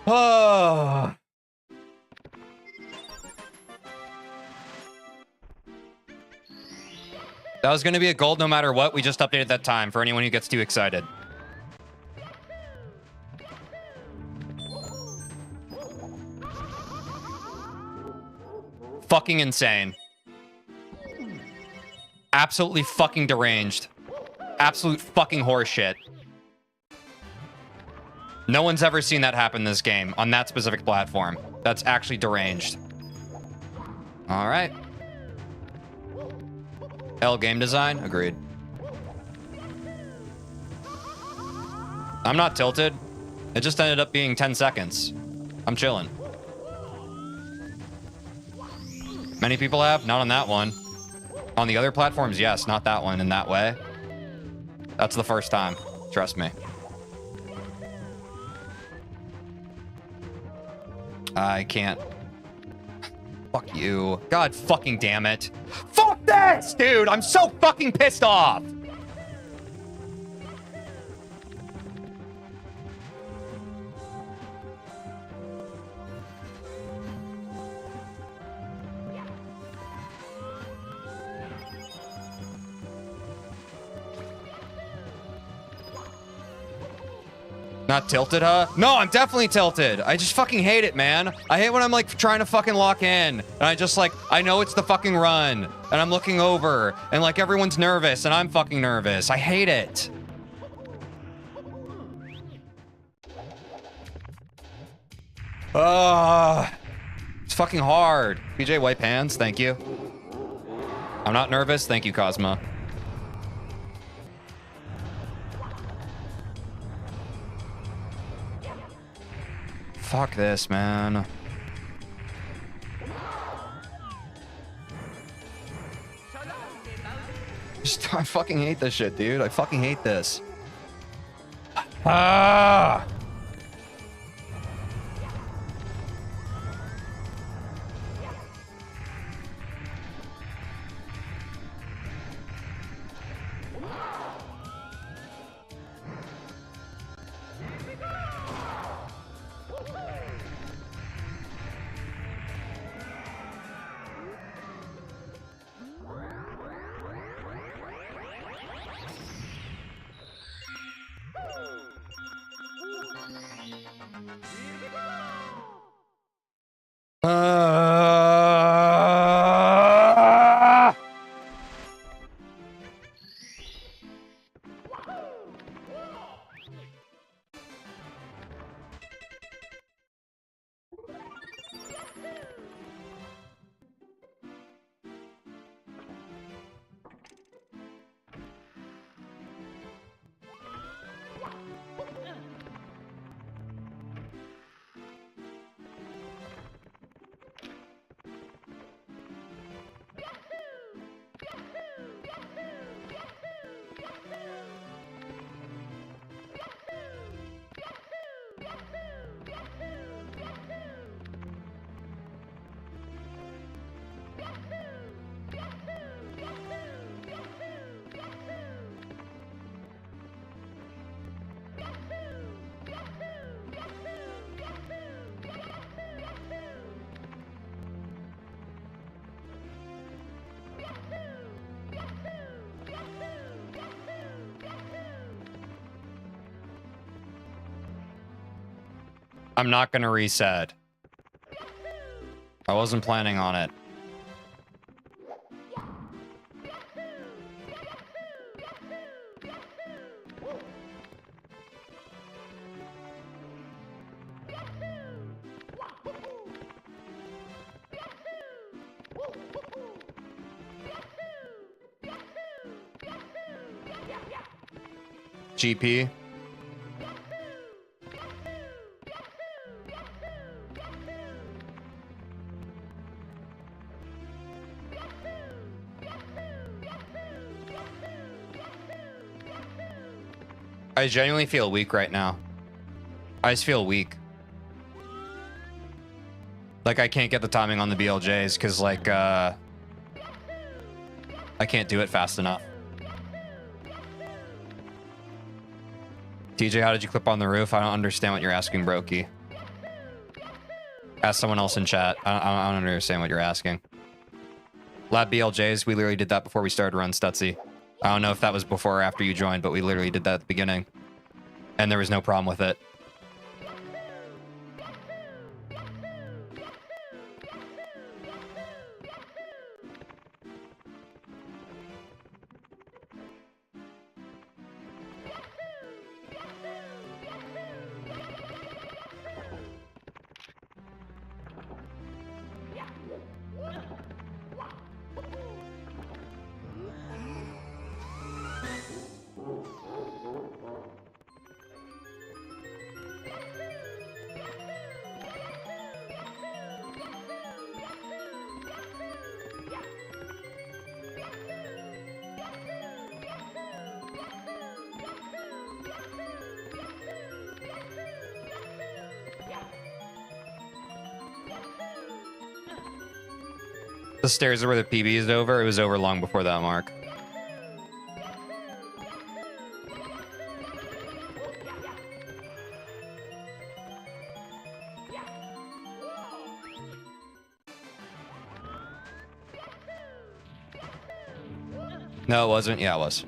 Oh. That was going to be a gold no matter what. We just updated that time for anyone who gets too excited. Fucking insane. Absolutely fucking deranged. Absolute fucking horseshit. No one's ever seen that happen in this game on that specific platform. That's actually deranged. All right. L game design, agreed. I'm not tilted. It just ended up being 10 seconds. I'm chilling. Many people have? Not on that one. On the other platforms, yes. Not that one in that way. That's the first time. Trust me. I can't. Fuck you. God fucking damn it. Fuck this, dude! I'm so fucking pissed off! Not tilted, huh? No, I'm definitely tilted. I just fucking hate it, man. I hate when I'm like trying to fucking lock in. And I just like, I know it's the fucking run. And I'm looking over. And like everyone's nervous. And I'm fucking nervous. I hate it. It's fucking hard. PJ, wipe hands. Thank you. I'm not nervous. Thank you, Cosmo. Fuck this, man. I fucking hate this shit, dude. I fucking hate this. Ah! I'm not gonna reset. I wasn't planning on it. GP. I genuinely feel weak right now. I just feel weak. Like I can't get the timing on the BLJs because like I can't do it fast enough. TJ, how did you clip on the roof? I don't understand what you're asking, Brokey. Ask someone else in chat. I don't understand what you're asking. Lab BLJs, we literally did that before we started Run Stutzy. I don't know if that was before or after you joined, but we literally did that at the beginning. And there was no problem with it. The stairs are where the PB is over. It was over long before that mark. No, it wasn't. Yeah, it was.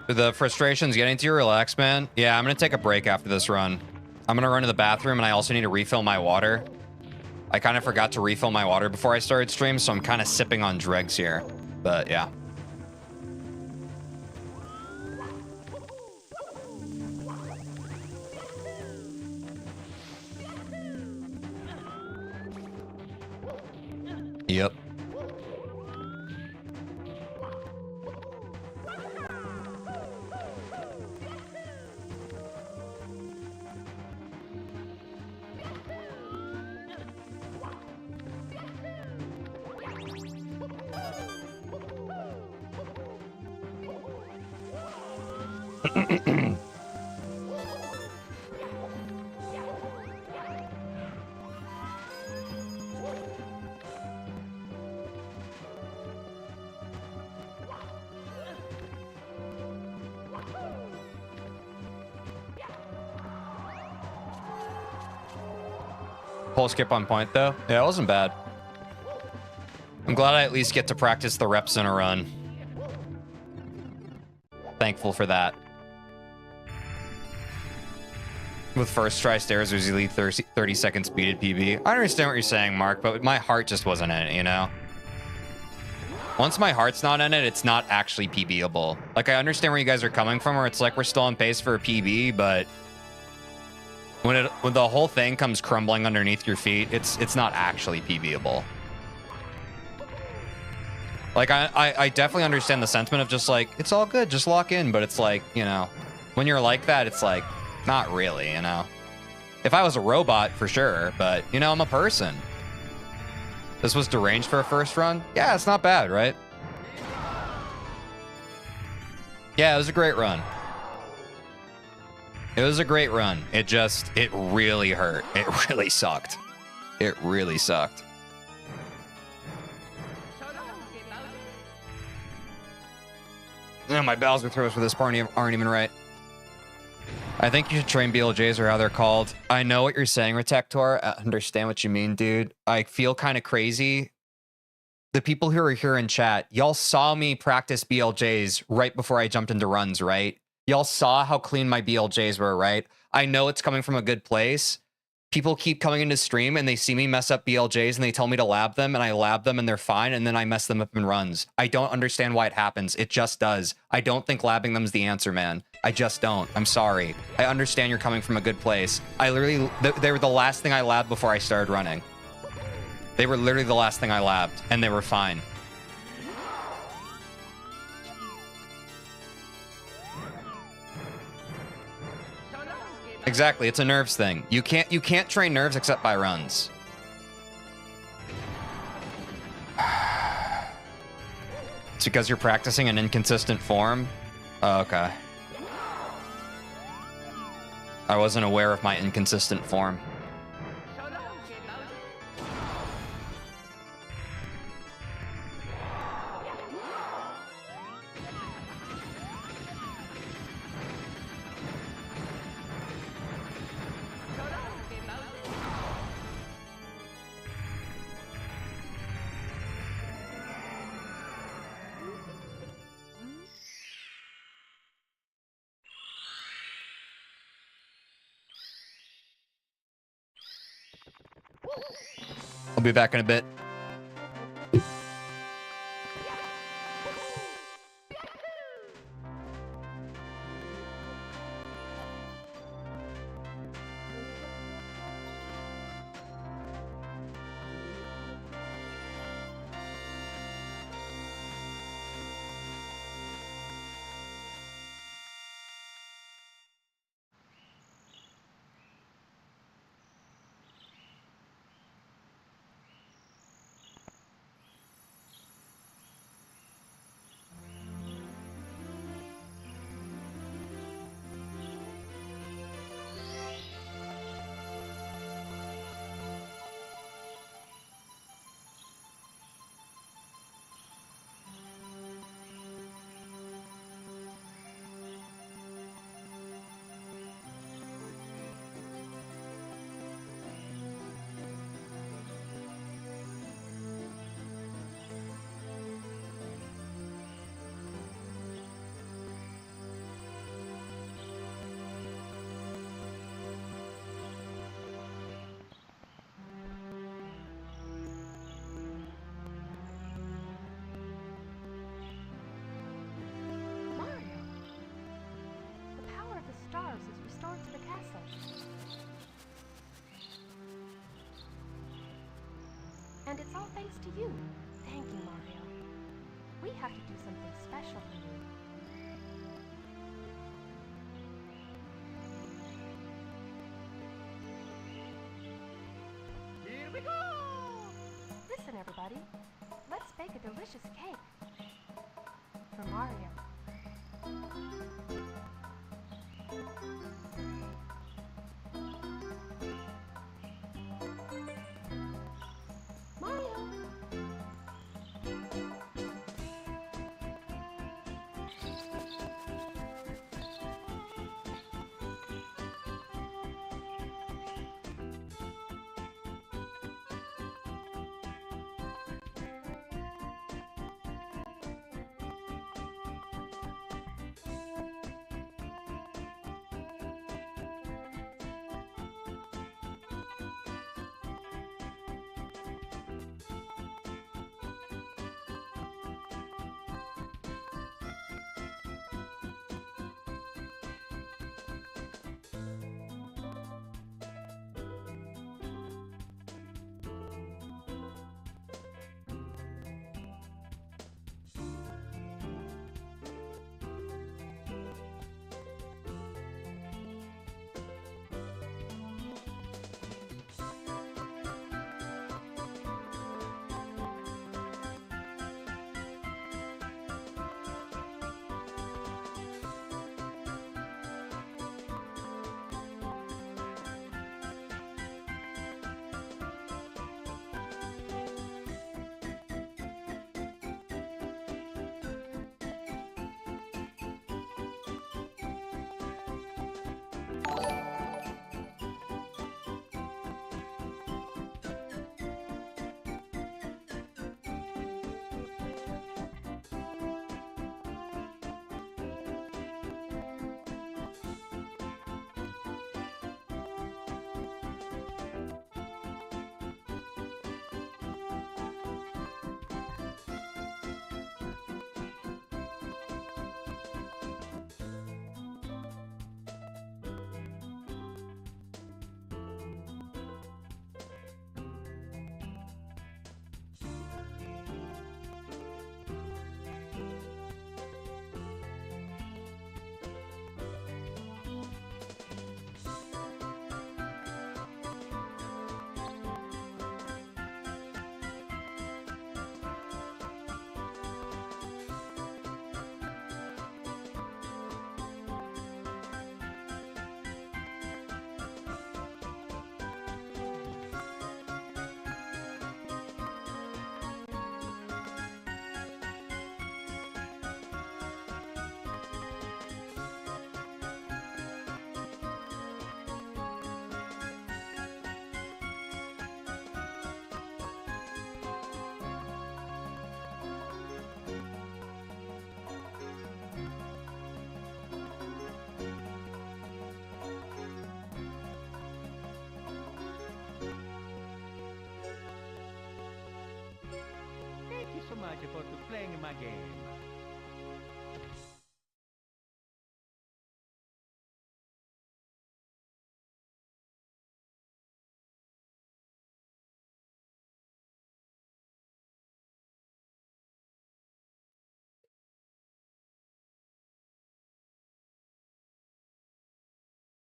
The frustration's getting to you. Relax, man. Yeah, I'm gonna take a break after this run. I'm gonna run to the bathroom, and I also need to refill my water. I kind of forgot to refill my water before I started stream, so I'm kind of sipping on dregs here. But yeah. Yep. Pull skip on point, though. Yeah, it wasn't bad. I'm glad I at least get to practice the reps in a run. Thankful for that. With first try stairs, there's usually 30 second speeded PB. I understand what you're saying, Mark, but my heart just wasn't in it, you know? Once my heart's not in it, it's not actually PBable. Like, I understand where you guys are coming from, where it's like we're still on pace for a PB, but when the whole thing comes crumbling underneath your feet, it's not actually PBable. Like, I definitely understand the sentiment of just like, it's all good, just lock in, but it's like, you know, when you're like that, it's like, not really, you know? If I was a robot, for sure, but, you know, I'm a person. This was deranged for a first run? Yeah, it's not bad, right? Yeah, it was a great run. It was a great run. It really hurt. It really sucked. It really sucked. No, my Bowser throws for this part aren't even right. I think you should train BLJs or how they're called. I know what you're saying, Retector. I understand what you mean, dude. I feel kind of crazy. The people who are here in chat, y'all saw me practice BLJs right before I jumped into runs, right? Y'all saw how clean my BLJs were, right? I know it's coming from a good place. People keep coming into stream and they see me mess up BLJs and they tell me to lab them, and I lab them and they're fine, and then I mess them up in runs. I don't understand why it happens. It just does. I don't think labbing them is the answer, man. I just don't. I'm sorry. I understand you're coming from a good place. I literally, they were the last thing I labbed before I started running. They were literally the last thing I labbed, and they were fine. Exactly, it's a nerves thing. You can't train nerves except by runs. It's because you're practicing an inconsistent form? Oh, okay. I wasn't aware of my inconsistent form. I'll be back in a bit. chaos is restored to the castle. And it's all thanks to you. Thank you, Mario. We have to do something special for you. Here we go! Listen, everybody. Let's bake a delicious cake. For Mario. Mario! Thank you so much for playing my game.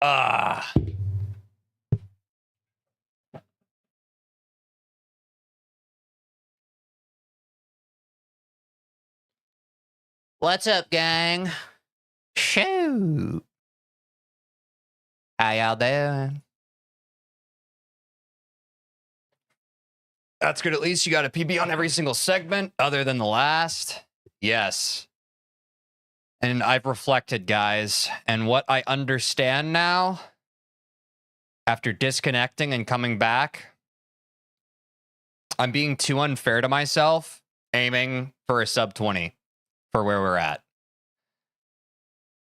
Ah. What's up, gang? Shoot. How y'all doing? That's good. At least you got a PB on every single segment other than the last. Yes. And I've reflected, guys. And what I understand now, after disconnecting and coming back, I'm being too unfair to myself, aiming for a sub 20 for where we're at.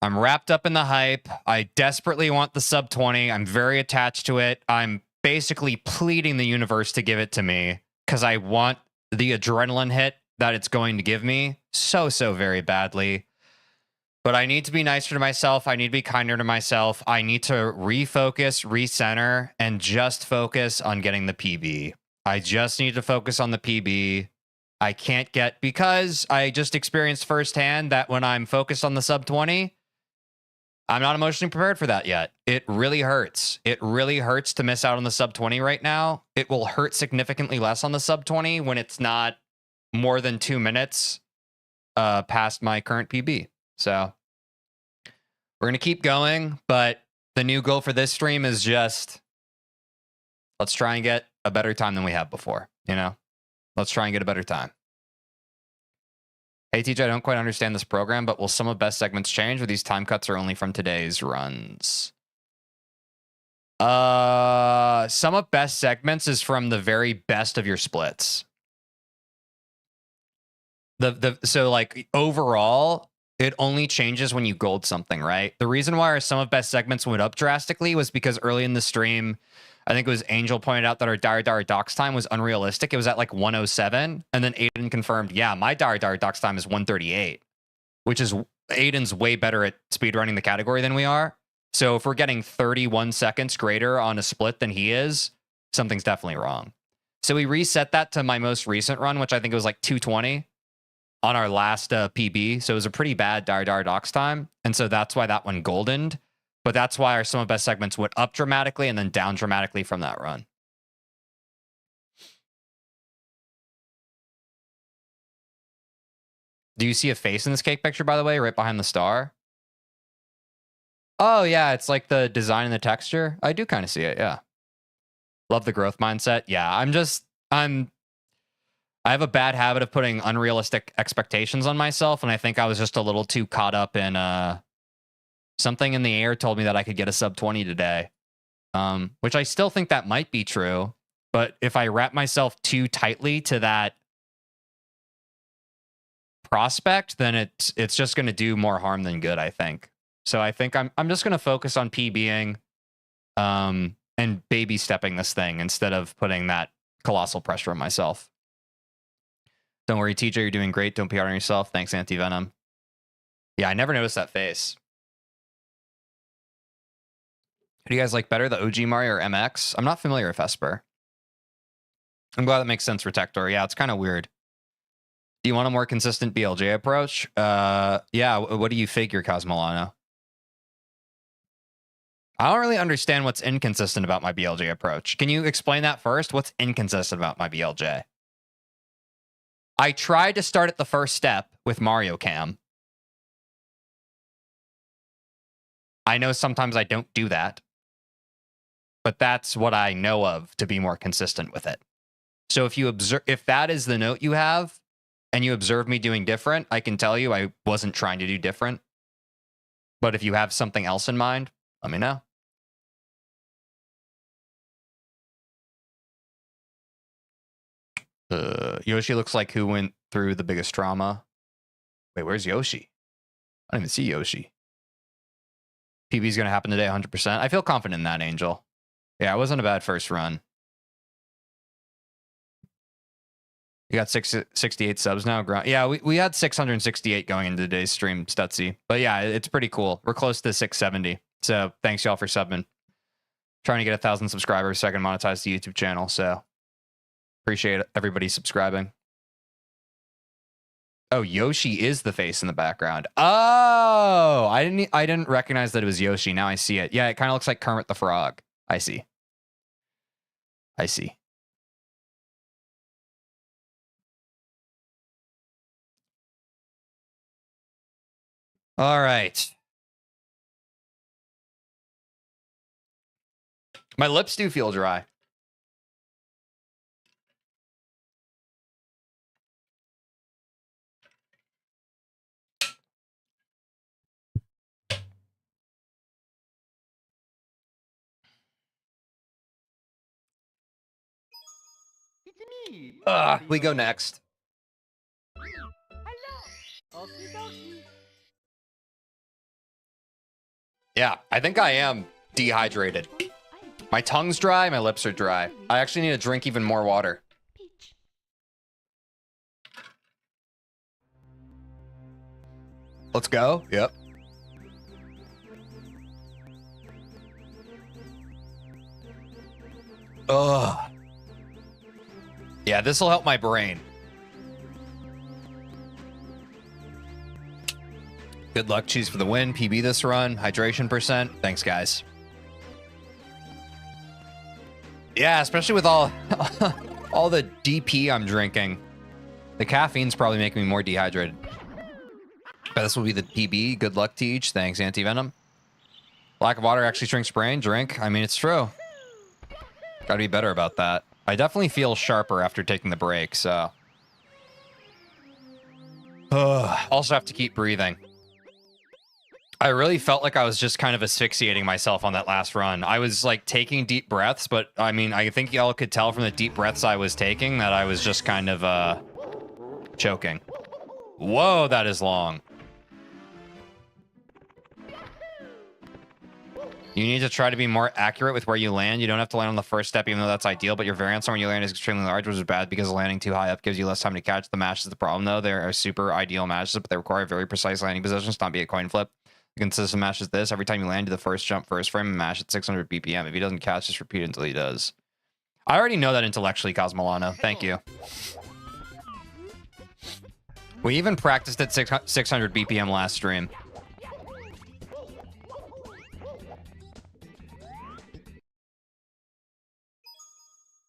I'm wrapped up in the hype. I desperately want the sub 20. I'm very attached to it. I'm basically pleading the universe to give it to me because I want the adrenaline hit that it's going to give me so very badly. But I need to be nicer to myself. I need to be kinder to myself. I need to refocus, recenter, and just focus on getting the PB. I just need to focus on the PB. I can't get, because I just experienced firsthand that when I'm focused on the sub 20, I'm not emotionally prepared for that yet. It really hurts. It really hurts to miss out on the sub 20 right now. It will hurt significantly less on the sub 20 when it's not more than 2 minutes past my current PB. So we're going to keep going, but the new goal for this stream is just, let's try and get a better time than we have before, you know? Let's try and get a better time. Hey, TJ, I don't quite understand this program, but will some of best segments change, or these time cuts are only from today's runs? Some of best segments is from the very best of your splits. So like overall, it only changes when you gold something, right? The reason why our sum of best segments went up drastically was because early in the stream, I think it was Angel pointed out that our Dire Docs time was unrealistic. It was at like 107. And then Aiden confirmed, yeah, my Dire Docs time is 138, which is Aiden's way better at speedrunning the category than we are. So if we're getting 31 seconds greater on a split than he is, something's definitely wrong. So we reset that to my most recent run, which I think it was like 220 on our last PB. So it was a pretty bad Dire Docs time. And so that's why that one goldened. But that's why our sum of best segments went up dramatically and then down dramatically from that run. Do you see a face in this cake picture, by the way, right behind the star? Oh, yeah, it's like the design and the texture. I do kind of see it, yeah. Love the growth mindset. Yeah, I have a bad habit of putting unrealistic expectations on myself, and I think I was just a little too caught up in something in the air told me that I could get a sub 20 today, which I still think that might be true. But if I wrap myself too tightly to that prospect, then it's just going to do more harm than good, I think. So I think I'm just going to focus on PBing and baby stepping this thing instead of putting that colossal pressure on myself. Don't worry, TJ, you're doing great. Don't be hard on yourself. Thanks, Anti-Venom. Yeah, I never noticed that face. Who do you guys like better, the OG Mario or MX? I'm not familiar with Esper. I'm glad that makes sense for Tector. Yeah, it's kind of weird. Do you want a more consistent BLJ approach? Yeah, what do you figure, Cosmolano? I don't really understand what's inconsistent about my BLJ approach. Can you explain that first? What's inconsistent about my BLJ? I tried to start at the first step with Mario Cam. I know sometimes I don't do that, but that's what I know of to be more consistent with it. So if you observe, if that is the note you have and you observe me doing different, I can tell you I wasn't trying to do different. But if you have something else in mind, let me know. Yoshi looks like who went through the biggest trauma. Wait, where's Yoshi? I don't even see Yoshi. PB is going to happen today 100%. I feel confident in that, Angel. Yeah, it wasn't a bad first run. You got 68 subs now? Yeah, we had 668 going into today's stream, Stutzy. But yeah, it's pretty cool. We're close to 670. So thanks, y'all, for subbing. Trying to get 1,000 subscribers so I can monetize the YouTube channel. So appreciate everybody subscribing. Oh, Yoshi is the face in the background. Oh, I didn't recognize that it was Yoshi. Now I see it. Yeah, it kind of looks like Kermit the Frog. I see. I see. All right. My lips do feel dry. It's me. We go next. Hello. Okie dokie. Yeah, I think I am dehydrated. My tongue's dry, my lips are dry. I actually need to drink even more water. Peach. Let's go. Yep. Ugh. Yeah, this will help my brain. Good luck, Cheese, for the win. PB this run. Hydration percent. Thanks, guys. Yeah, especially with all all the DP I'm drinking. The caffeine's probably making me more dehydrated. But this will be the PB. Good luck, Teej. Thanks, Anti-Venom. Lack of water actually shrinks brain. Drink. I mean, it's true. Gotta be better about that. I definitely feel sharper after taking the break, so. Also have to keep breathing. I really felt like I was just kind of asphyxiating myself on that last run. I was like taking deep breaths, but I mean, I think y'all could tell from the deep breaths I was taking that I was just kind of choking. Whoa, that is long. You need to try to be more accurate with where you land. You don't have to land on the first step, even though that's ideal, but your variance on where you land is extremely large, which is bad because landing too high up gives you less time to catch. The mash is the problem, though. They are super ideal mashes, but they require very precise landing positions, not be a coin flip. The consistent mash is this. Every time you land, do the first jump first frame and mash at 600 BPM. If he doesn't catch, just repeat it until he does. I already know that intellectually, Cosmolano. Thank you. We even practiced at 600 BPM last stream.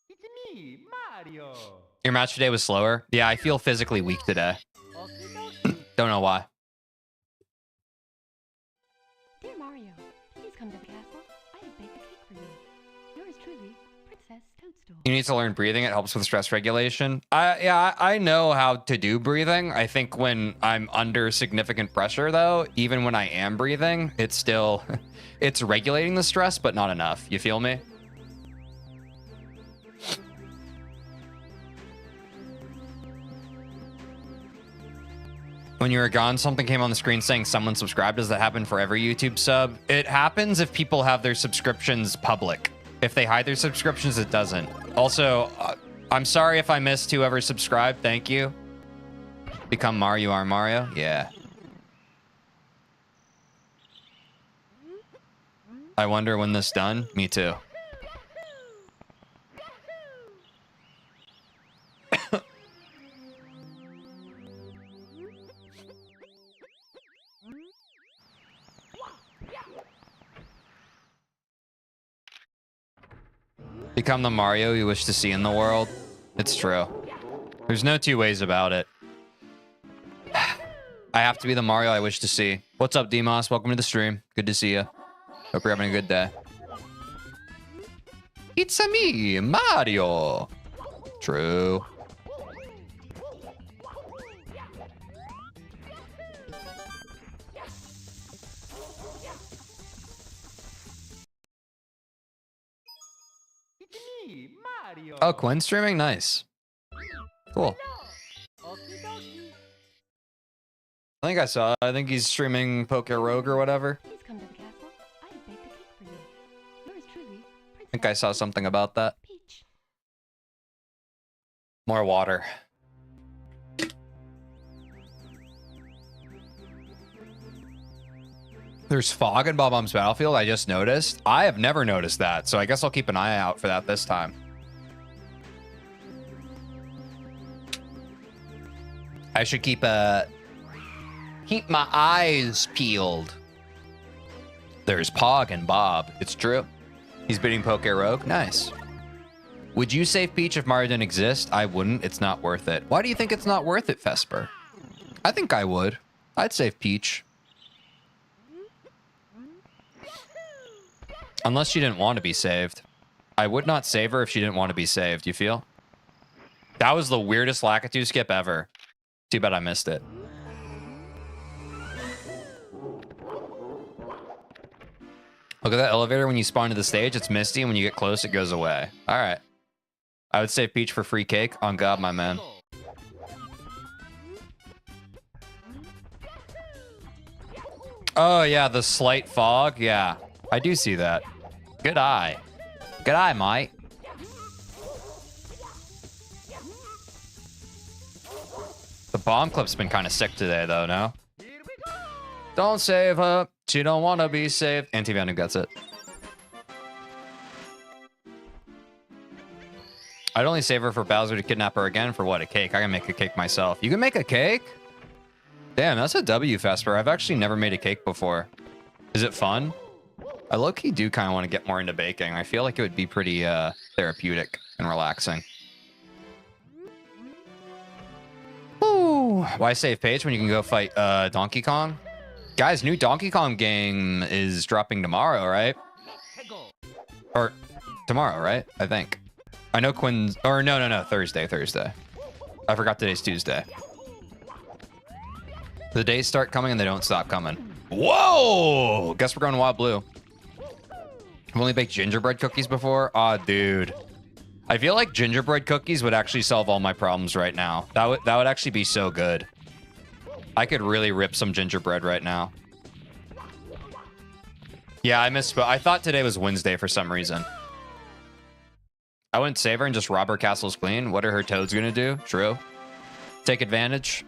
It's me, Mario. Your match today was slower? Yeah, I feel physically weak today. Don't know why. Dear Mario, please come to the castle. I have baked a cake for you. Yours truly, Princess Toadstool. You need to learn breathing. It helps with stress regulation. I know how to do breathing. I think when I'm under significant pressure, though, even when I am breathing, it's still, it's regulating the stress, but not enough. You feel me? When you were gone, something came on the screen saying someone subscribed. Does that happen for every YouTube sub? It happens if people have their subscriptions public. If they hide their subscriptions, it doesn't. Also, I'm sorry if I missed whoever subscribed. Thank you. Become Mario, you are Mario? Yeah. I wonder when this done. Me too. Become the Mario you wish to see in the world. It's true. There's no two ways about it. I have to be the Mario I wish to see. What's up, Demos? Welcome to the stream. Good to see you. Hope you're having a good day. It's a me, Mario. True. It's me, Mario. Oh, Quinn's streaming? Nice. Cool. I think he's streaming Poke Rogue or whatever. Please come to the castle. I have baked a cake for you. Yours truly, I think I saw something about that. Peach. More water. There's fog in Bob-Omb's Battlefield, I just noticed. I have never noticed that, so I guess I'll keep an eye out for that this time. I should keep my eyes peeled. There's Pog and Bob. It's true. He's beating Poke Rogue. Nice. Would you save Peach if Mario didn't exist? I wouldn't. It's not worth it. Why do you think it's not worth it, Vesper? I think I would. I'd save Peach. Unless she didn't want to be saved. I would not save her if she didn't want to be saved. You feel? That was the weirdest Lakitu skip ever. Too bad I missed it. Look at that elevator when you spawn to the stage. It's misty, and when you get close, it goes away. All right. I would save Peach for free cake. On God, my man. Oh, yeah, the slight fog. Yeah, I do see that. Good eye. Good eye, mate. The bomb clip's been kind of sick today, though, no? Don't save her. She don't want to be saved. Anti-Venom gets it. I'd only save her for Bowser to kidnap her again for what? A cake. I can make a cake myself. You can make a cake? Damn, that's a W, Vesper. I've actually never made a cake before. Is it fun? I low-key do kind of want to get more into baking. I feel like it would be pretty therapeutic and relaxing. Ooh, why save Paige when you can go fight Donkey Kong? Guys, new Donkey Kong game is dropping tomorrow, right? Or tomorrow, right? I think. I know Quinn's... Or no. Thursday. I forgot today's Tuesday. The days start coming and they don't stop coming. Whoa! Guess we're going Wild Blue. I've only baked gingerbread cookies before. Aw, dude. I feel like gingerbread cookies would actually solve all my problems right now. That would actually be so good. I could really rip some gingerbread right now. Yeah, I misspoke. I thought today was Wednesday for some reason. I wouldn't save her and just rob her castles clean. What are her toads gonna do? True. Take advantage.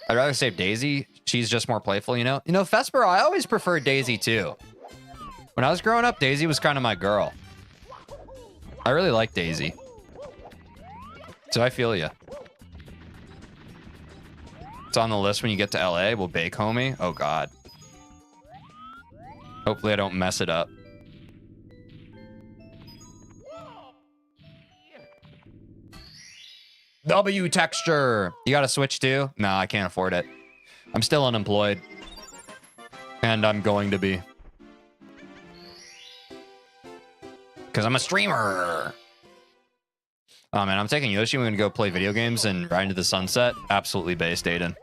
I'd rather save Daisy. She's just more playful, you know? You know, Vesper, I always preferred Daisy too. When I was growing up, Daisy was kind of my girl. I really like Daisy. So I feel ya. It's on the list when you get to LA. We'll bake, homie. Oh, God. Hopefully I don't mess it up. W texture. You got a Switch too? No, I can't afford it. I'm still unemployed. And I'm going to be. Because I'm a streamer. Oh, man, I'm taking Yoshi. We're going to go play video games and ride into the sunset. Absolutely based, Aiden.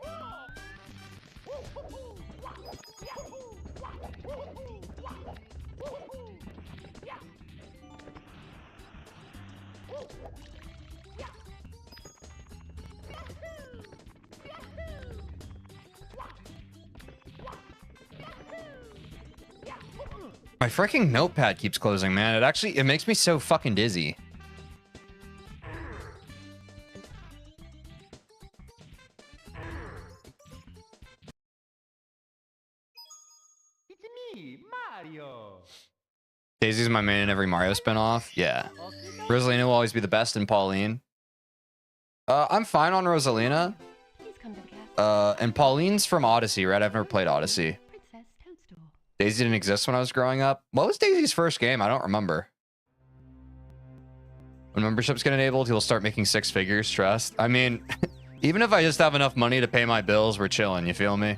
My freaking notepad keeps closing, man. It makes me so fucking dizzy. It's me, Mario. Daisy's my main in every Mario spinoff. Yeah. Rosalina will always be the best, and Pauline. I'm fine on Rosalina. Please come to the castle. And Pauline's from Odyssey, right? I've never played Odyssey. Princess Toadstool. Daisy didn't exist when I was growing up. What was Daisy's first game? I don't remember. When memberships get enabled, he'll start making six figures, trust. I mean, even if I just have enough money to pay my bills, we're chilling, you feel me?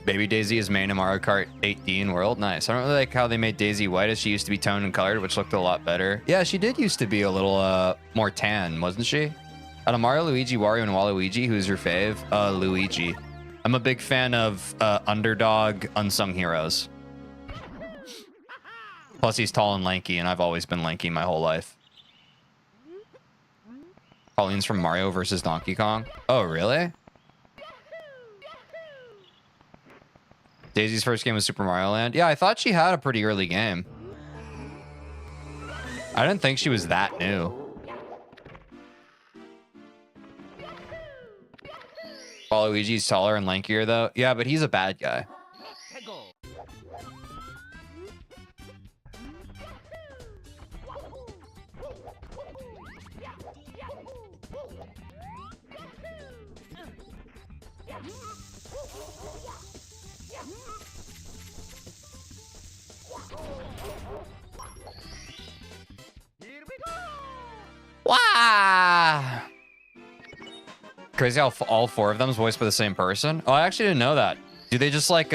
Baby Daisy is main in Mario Kart 8D World. Nice. I don't really like how they made Daisy white, as she used to be toned and colored, which looked a lot better. Yeah, she did used to be a little more tan, wasn't she? Out of Mario, Luigi, Wario, and Waluigi, who's your fave? Luigi. I'm a big fan of underdog unsung heroes. Plus, he's tall and lanky, and I've always been lanky my whole life. Pauline's from Mario versus Donkey Kong. Oh, really? Daisy's first game was Super Mario Land. Yeah, I thought she had a pretty early game. I didn't think she was that new. Waluigi's taller and lankier, though. Yeah, but he's a bad guy. Wow! Crazy how all four of them is voiced by the same person. Oh, I actually didn't know that. Do they just like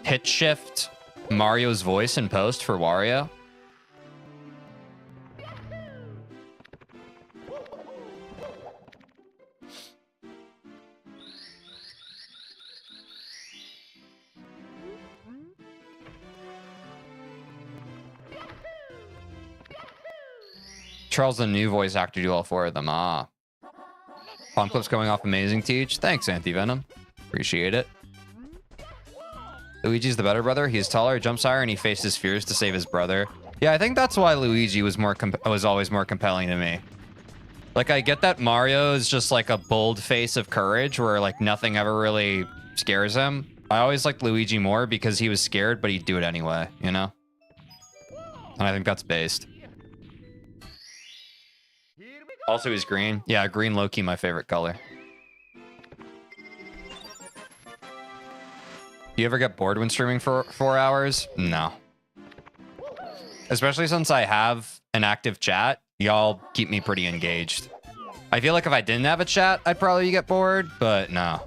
pitch shift Mario's voice in post for Wario? Charles, the new voice actor, do all four of them. Ah. Palm clips going off amazing, Teach. Thanks, Anti-Venom. Appreciate it. Luigi's the better brother. He's taller, jumps higher, and he faces fears to save his brother. Yeah, I think that's why Luigi was always more compelling to me. Like, I get that Mario is just like a bold face of courage where like nothing ever really scares him. I always liked Luigi more because he was scared, but he'd do it anyway, you know? And I think that's based. Also, he's green. Yeah, green low-key my favorite color. Do you ever get bored when streaming for 4 hours? No. Especially since I have an active chat, y'all keep me pretty engaged. I feel like if I didn't have a chat, I'd probably get bored, but no.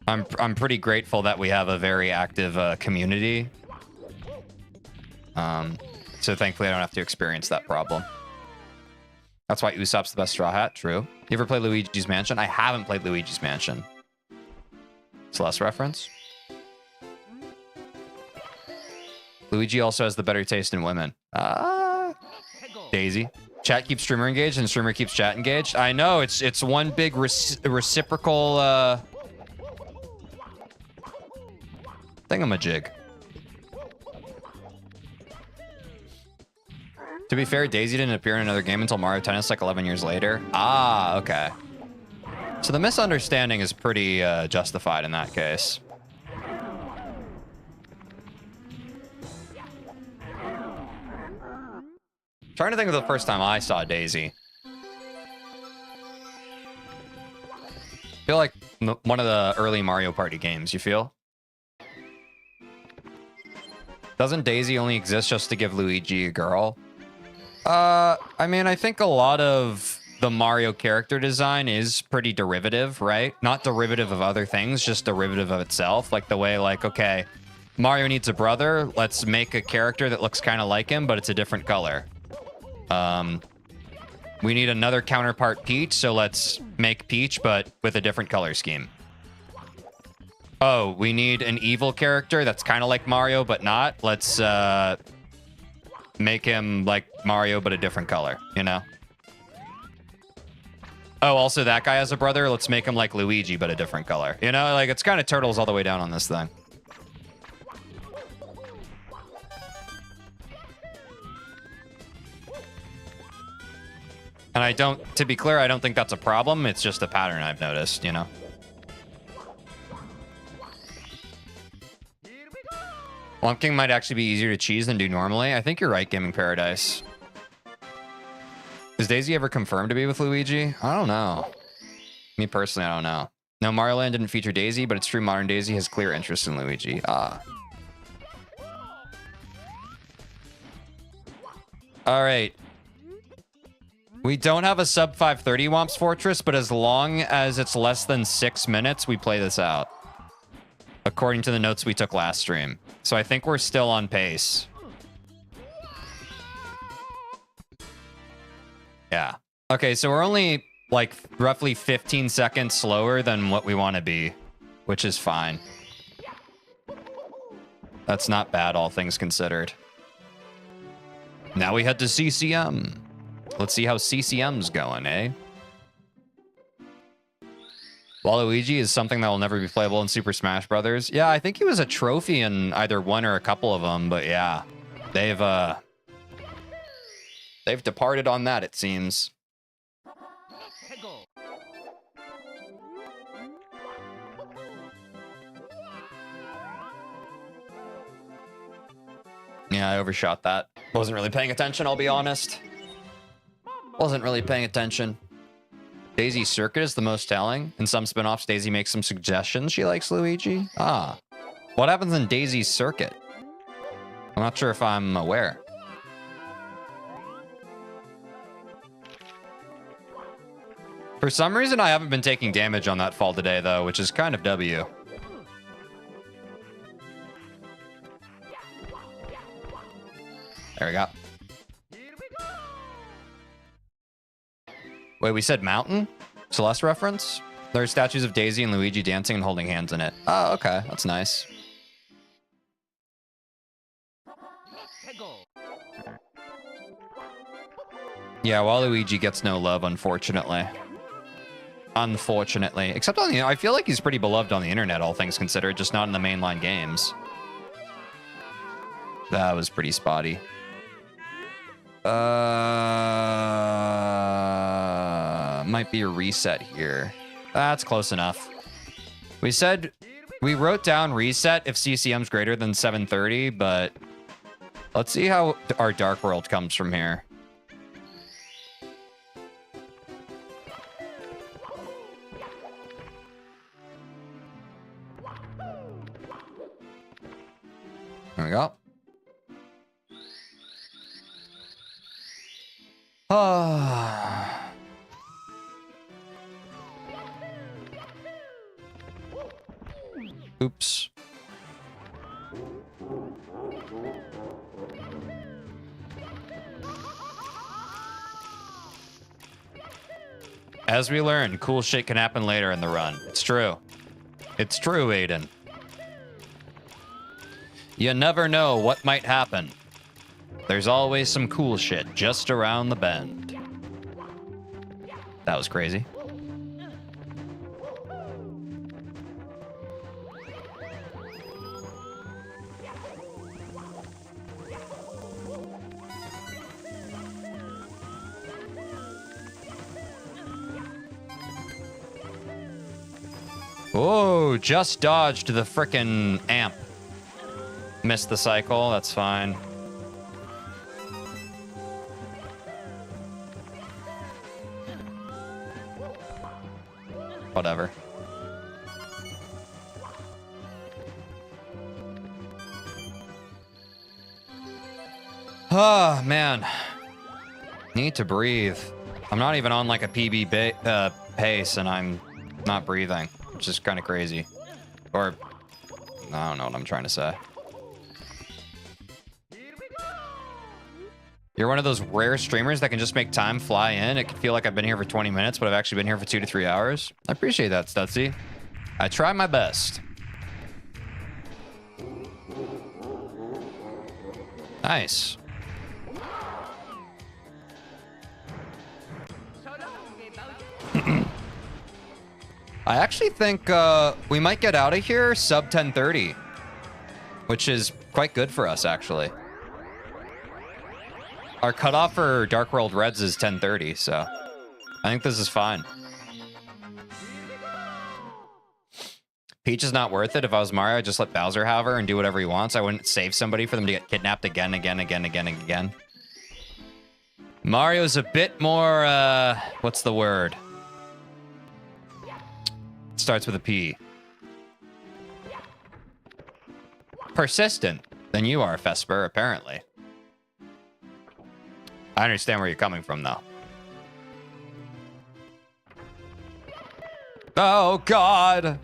I'm pretty grateful that we have a very active community. So thankfully I don't have to experience that problem. That's why Usopp's the best Straw Hat. True. You ever play Luigi's Mansion? I haven't played Luigi's Mansion. Celeste reference. Luigi also has the better taste in women. Daisy. Chat keeps streamer engaged and streamer keeps chat engaged. I know, it's one big reciprocal thingamajig. To be fair, Daisy didn't appear in another game until Mario Tennis like 11 years later. Ah, okay. So the misunderstanding is pretty justified in that case. Trying to think of the first time I saw Daisy. I feel like one of the early Mario Party games, you feel? Doesn't Daisy only exist just to give Luigi a girl? I mean, I think a lot of the Mario character design is pretty derivative, right? Not derivative of other things, just derivative of itself. Like the way, like, okay, Mario needs a brother. Let's make a character that looks kind of like him, but it's a different color. We need another counterpart Peach, so let's make Peach, but with a different color scheme. Oh, we need an evil character that's kind of like Mario, but not. Let's, make him like Mario, but a different color, you know? Oh, also that guy has a brother. Let's make him like Luigi, but a different color. You know, like it's kind of turtles all the way down on this thing. And I don't, to be clear, I don't think that's a problem. It's just a pattern I've noticed, you know? Lump King might actually be easier to cheese than do normally. I think you're right, Gaming Paradise. Is Daisy ever confirmed to be with Luigi? I don't know. Me personally, I don't know. No, Mario Land didn't feature Daisy, but it's true modern Daisy has clear interest in Luigi. Ah. All right. We don't have a sub 530 Womps Fortress, but as long as it's less than 6 minutes, we play this out. According to the notes we took last stream. So I think we're still on pace. Yeah. Okay, so we're only like roughly 15 seconds slower than what we want to be, which is fine. That's not bad, all things considered. Now we head to CCM. Let's see how CCM's going, eh? Waluigi is something that will never be playable in Super Smash Brothers. Yeah, I think he was a trophy in either one or a couple of them, but yeah, they've departed on that, it seems. Yeah, I overshot that. Wasn't really paying attention, I'll be honest. Wasn't really paying attention. Daisy's Circuit is the most telling. In some spin-offs, Daisy makes some suggestions she likes Luigi. Ah. What happens in Daisy's Circuit? I'm not sure if I'm aware. For some reason, I haven't been taking damage on that fall today, though, which is kind of W. There we go. Wait, we said mountain? Celeste reference? There are statues of Daisy and Luigi dancing and holding hands in it. Oh, okay. That's nice. Yeah, Waluigi gets no love, unfortunately. Unfortunately. Except on the... I feel like he's pretty beloved on the internet, all things considered, just not in the mainline games. That was pretty spotty. Might be a reset here. That's close enough. We said We wrote down reset if CCM's greater than 730, but let's see how our Dark World comes from here. There we go. Ah. Oops. As we learn, cool shit can happen later in the run. It's true. It's true, Aiden. You never know what might happen. There's always some cool shit just around the bend. That was crazy. Oh, just dodged the frickin' amp. Missed the cycle, that's fine. Whatever. Oh, man. Need to breathe. I'm not even on like a PB pace and I'm not breathing, which is kind of crazy. Or, I don't know what I'm trying to say. You're one of those rare streamers that can just make time fly in. It can feel like I've been here for 20 minutes, but I've actually been here for 2 to 3 hours. I appreciate that, Stutzy. I try my best. Nice. I actually think we might get out of here sub 1030, which is quite good for us, actually. Our cutoff for Dark World Reds is 1030, so I think this is fine. Peach is not worth it. If I was Mario, I'd just let Bowser have her and do whatever he wants. I wouldn't save somebody for them to get kidnapped again. Mario's a bit more, what's the word? It starts with a P. Persistent than you are, Vesper, apparently. I understand where you're coming from, though. Oh, God.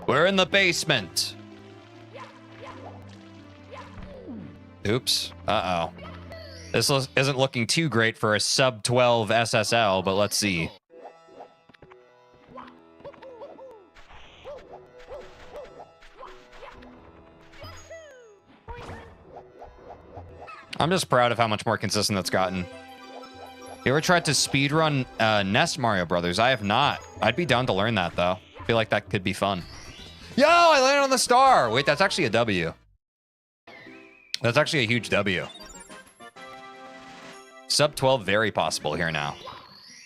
We're in the basement. Oops. Uh-oh. This isn't looking too great for a sub 12 SSL, but let's see. I'm just proud of how much more consistent that's gotten. You ever tried to speedrun Nest Mario Brothers? I have not. I'd be down to learn that, though. I feel like that could be fun. Yo, I landed on the star. Wait, that's actually a W. That's actually a huge W. Sub 12, very possible here now.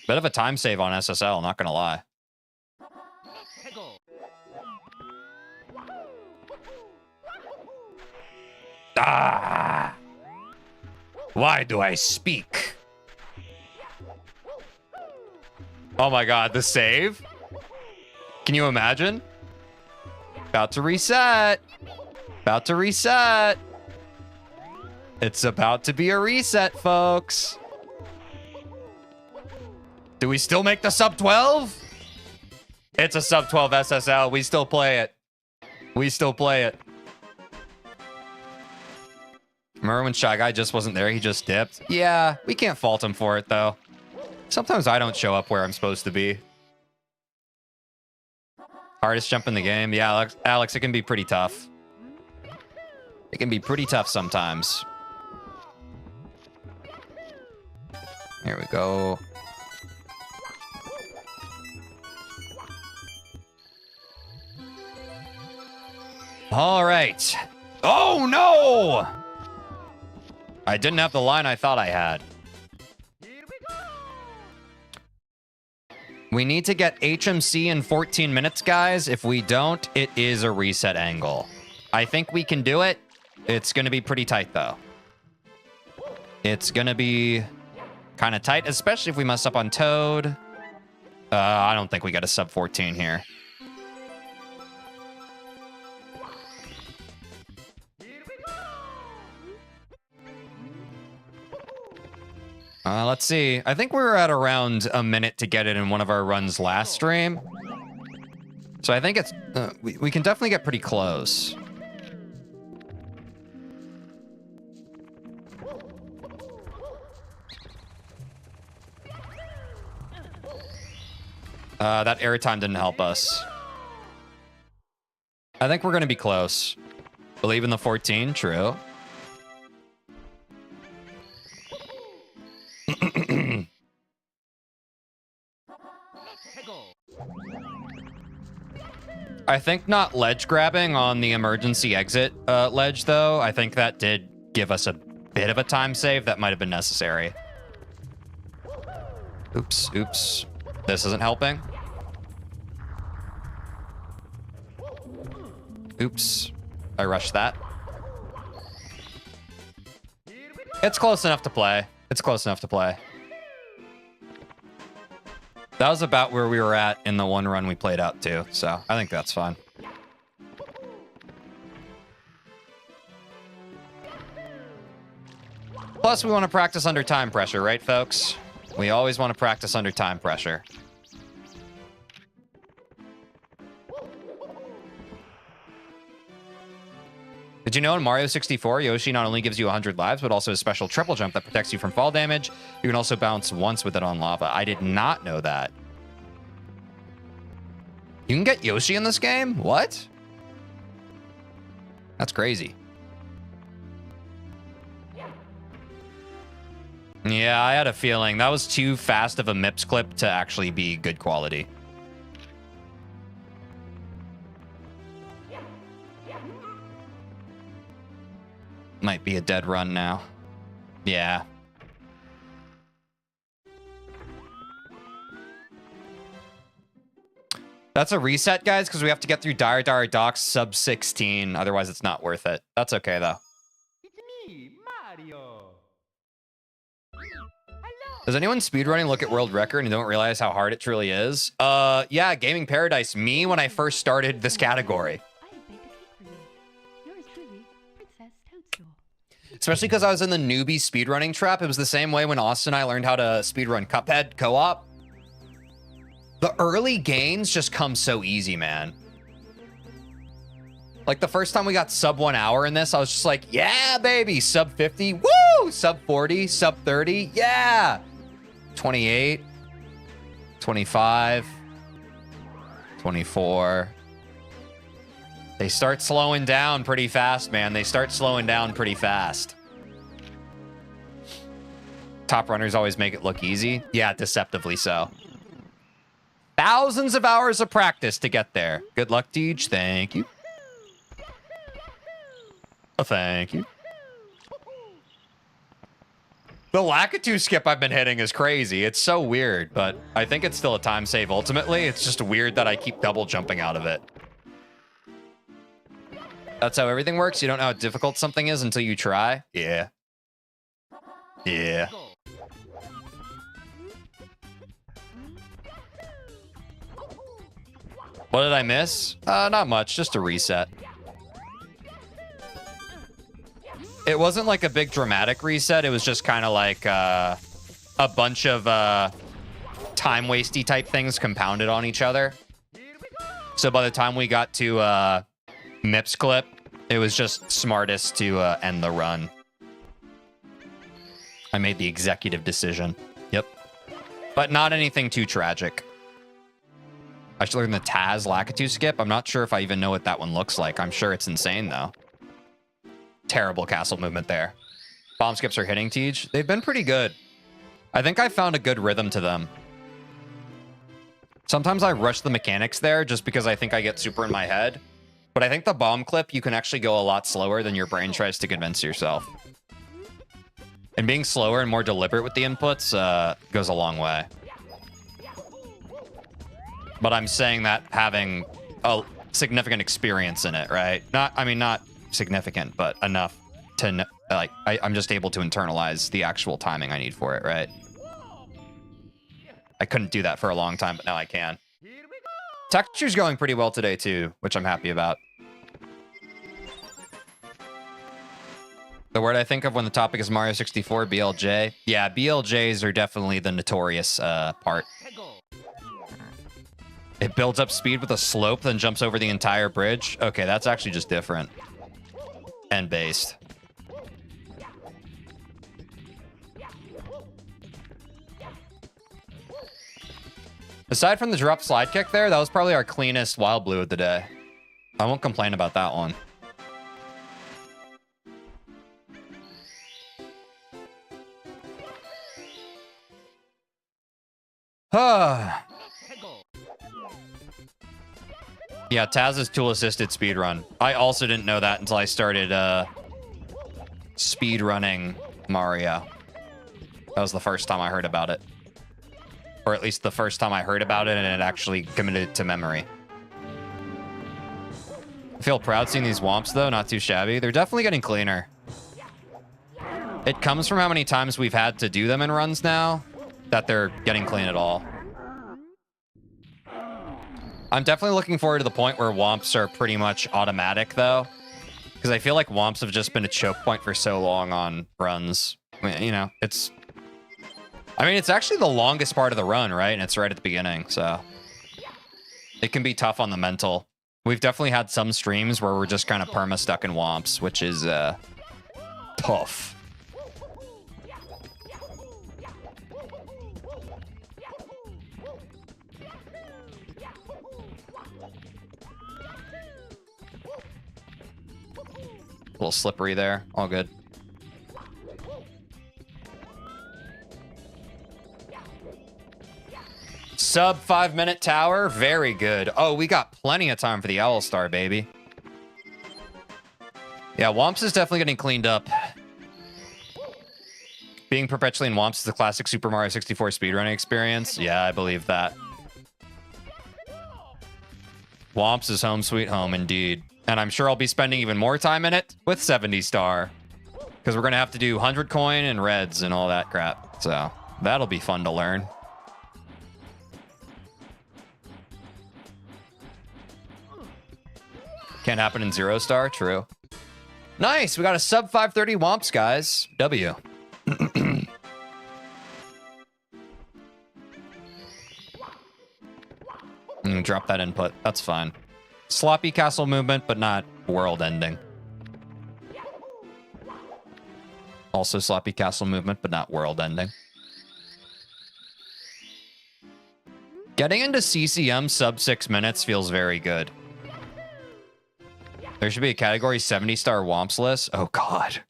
Bit of a time save on SSL, not gonna lie. Ah! Why do I speak? Oh my God, the save? Can you imagine? About to reset. About to reset. It's about to be a reset, folks. Do we still make the sub 12? It's a sub 12 SSL. We still play it. We still play it. Remember when Shy Guy just wasn't there? He just dipped. Yeah, we can't fault him for it, though. Sometimes I don't show up where I'm supposed to be. Hardest jump in the game. Yeah, Alex, it can be pretty tough. It can be pretty tough sometimes. Here we go. All right. Oh, no! I didn't have the line I thought I had. We need to get HMC in 14 minutes, guys. If we don't, it is a reset angle. I think we can do it. It's going to be pretty tight, though. It's going to be kind of tight, especially if we mess up on Toad. I don't think we got a sub 14 here. Let's see. I think we were at around a minute to get it in one of our runs last stream. So I think it's we can definitely get pretty close. That airtime didn't help us. I think we're going to be close. Believe in the 14, true. I think not ledge grabbing on the emergency exit ledge, though. I think that did give us a bit of a time save that might have been necessary. Oops, oops. This isn't helping. Oops. I rushed that. It's close enough to play. It's close enough to play. That was about where we were at in the one run we played out too, so I think that's fine. Plus, we want to practice under time pressure, right, folks? We always want to practice under time pressure. Did you know in Mario 64, Yoshi not only gives you 100 lives, but also a special triple jump that protects you from fall damage? You can also bounce once with it on lava. I did not know that. You can get Yoshi in this game? What? That's crazy. Yeah, I had a feeling. That was too fast of a MIPS clip to actually be good quality. Might be a dead run now. Yeah. That's a reset, guys, because we have to get through Dire Dire Docks sub 16. Otherwise, it's not worth it. That's okay, though. It's me, Mario. Does anyone speedrunning look at world record and don't realize how hard it truly is? Yeah, Gaming Paradise. Me when I first started this category. Especially because I was in the newbie speedrunning trap. It was the same way when Austin and I learned how to speedrun Cuphead co-op. The early gains just come so easy, man. Like the first time we got sub 1 hour in this, I was just like, yeah, baby, sub 50, woo! Sub 40, sub 30, yeah! 28, 25, 24. They start slowing down pretty fast, man. They start slowing down pretty fast. Top runners always make it look easy. Yeah, deceptively so. Thousands of hours of practice to get there. Good luck, Teej. Thank you. Thank you. The Lakitu skip I've been hitting is crazy. It's so weird, but I think it's still a time save ultimately. It's just weird that I keep double jumping out of it. That's how everything works. You don't know how difficult something is until you try. Yeah. Yeah. What did I miss? Not much. Just a reset. It wasn't like a big dramatic reset. It was just kind of like a bunch of time wasty type things compounded on each other. So by the time we got to MIPS clip, it was just smartest to end the run. I made the executive decision. Yep. But not anything too tragic. I should learn the Taz Lakitu skip. I'm not sure if I even know what that one looks like. I'm sure it's insane, though. Terrible castle movement there. Bomb skips are hitting, Teej. They've been pretty good. I think I found a good rhythm to them. Sometimes I rush the mechanics there just because I think I get super in my head. But I think the bomb clip, you can actually go a lot slower than your brain tries to convince yourself. And being slower and more deliberate with the inputs goes a long way. but I'm saying that having a significant experience in it, right? Not significant, but enough to like I'm just able to internalize the actual timing I need for it, right? I couldn't do that for a long time, but now I can. Texture's going pretty well today too, which I'm happy about. The word I think of when the topic is Mario 64, BLJ. Yeah, BLJs are definitely the notorious part. It builds up speed with a slope, then jumps over the entire bridge. Okay, that's actually just different. And based. Aside from the drop slide kick there, that was probably our cleanest wild blue of the day. I won't complain about that one. Yeah, Taz's tool-assisted speedrun. I also didn't know that until I started speedrunning Mario. That was the first time I heard about it. Or at least the first time I heard about it and it actually committed it to memory. I feel proud seeing these womps, though. Not too shabby. They're definitely getting cleaner. It comes from how many times we've had to do them in runs now that they're getting clean at all. I'm definitely looking forward to the point where womps are pretty much automatic, though. Because I feel like womps have just been a choke point for so long on runs. I mean, you know, it's actually the longest part of the run, right? And it's right at the beginning, so it can be tough on the mental. We've definitely had some streams where we're just kind of perma-stuck in womps, which is tough. A little slippery there. All good. Sub 5-minute tower. Very good. Oh, we got plenty of time for the Owl Star, baby. Yeah, Womps is definitely getting cleaned up. Being perpetually in Womps is the classic Super Mario 64 speedrunning experience. Yeah, I believe that. Womps is home sweet home, indeed. And I'm sure I'll be spending even more time in it with 70 Star. Because we're going to have to do 100 coin and reds and all that crap. So that'll be fun to learn. Can't happen in 0 Star, true. Nice, we got a sub 530 Womps, guys. W. Drop that input, that's fine. Sloppy castle movement, but not world ending. Also sloppy castle movement, but not world ending. Getting into CCM sub 6 minutes feels very good. There should be a category 70 Star Womps list. Oh, God.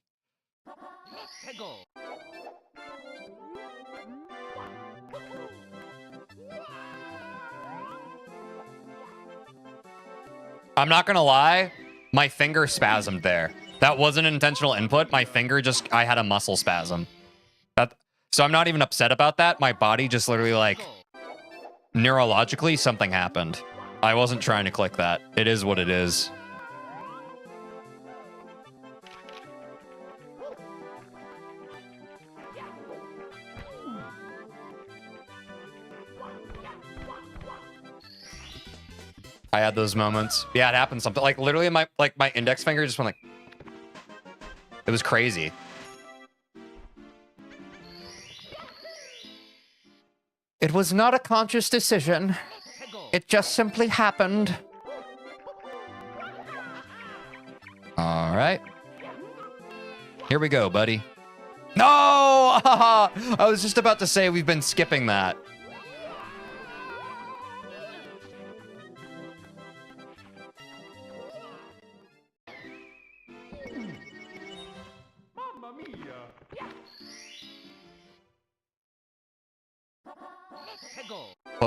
I'm not going to lie. My finger spasmed there. That wasn't an intentional input. My finger just, I had a muscle spasm. So I'm not even upset about that. My body just literally like, neurologically, something happened. I wasn't trying to click that. It is what it is. I had those moments. Yeah, it happened something. Like literally my index finger just went like, it was crazy. It was not a conscious decision. It just simply happened. All right. Here we go, buddy. No! I was just about to say we've been skipping that.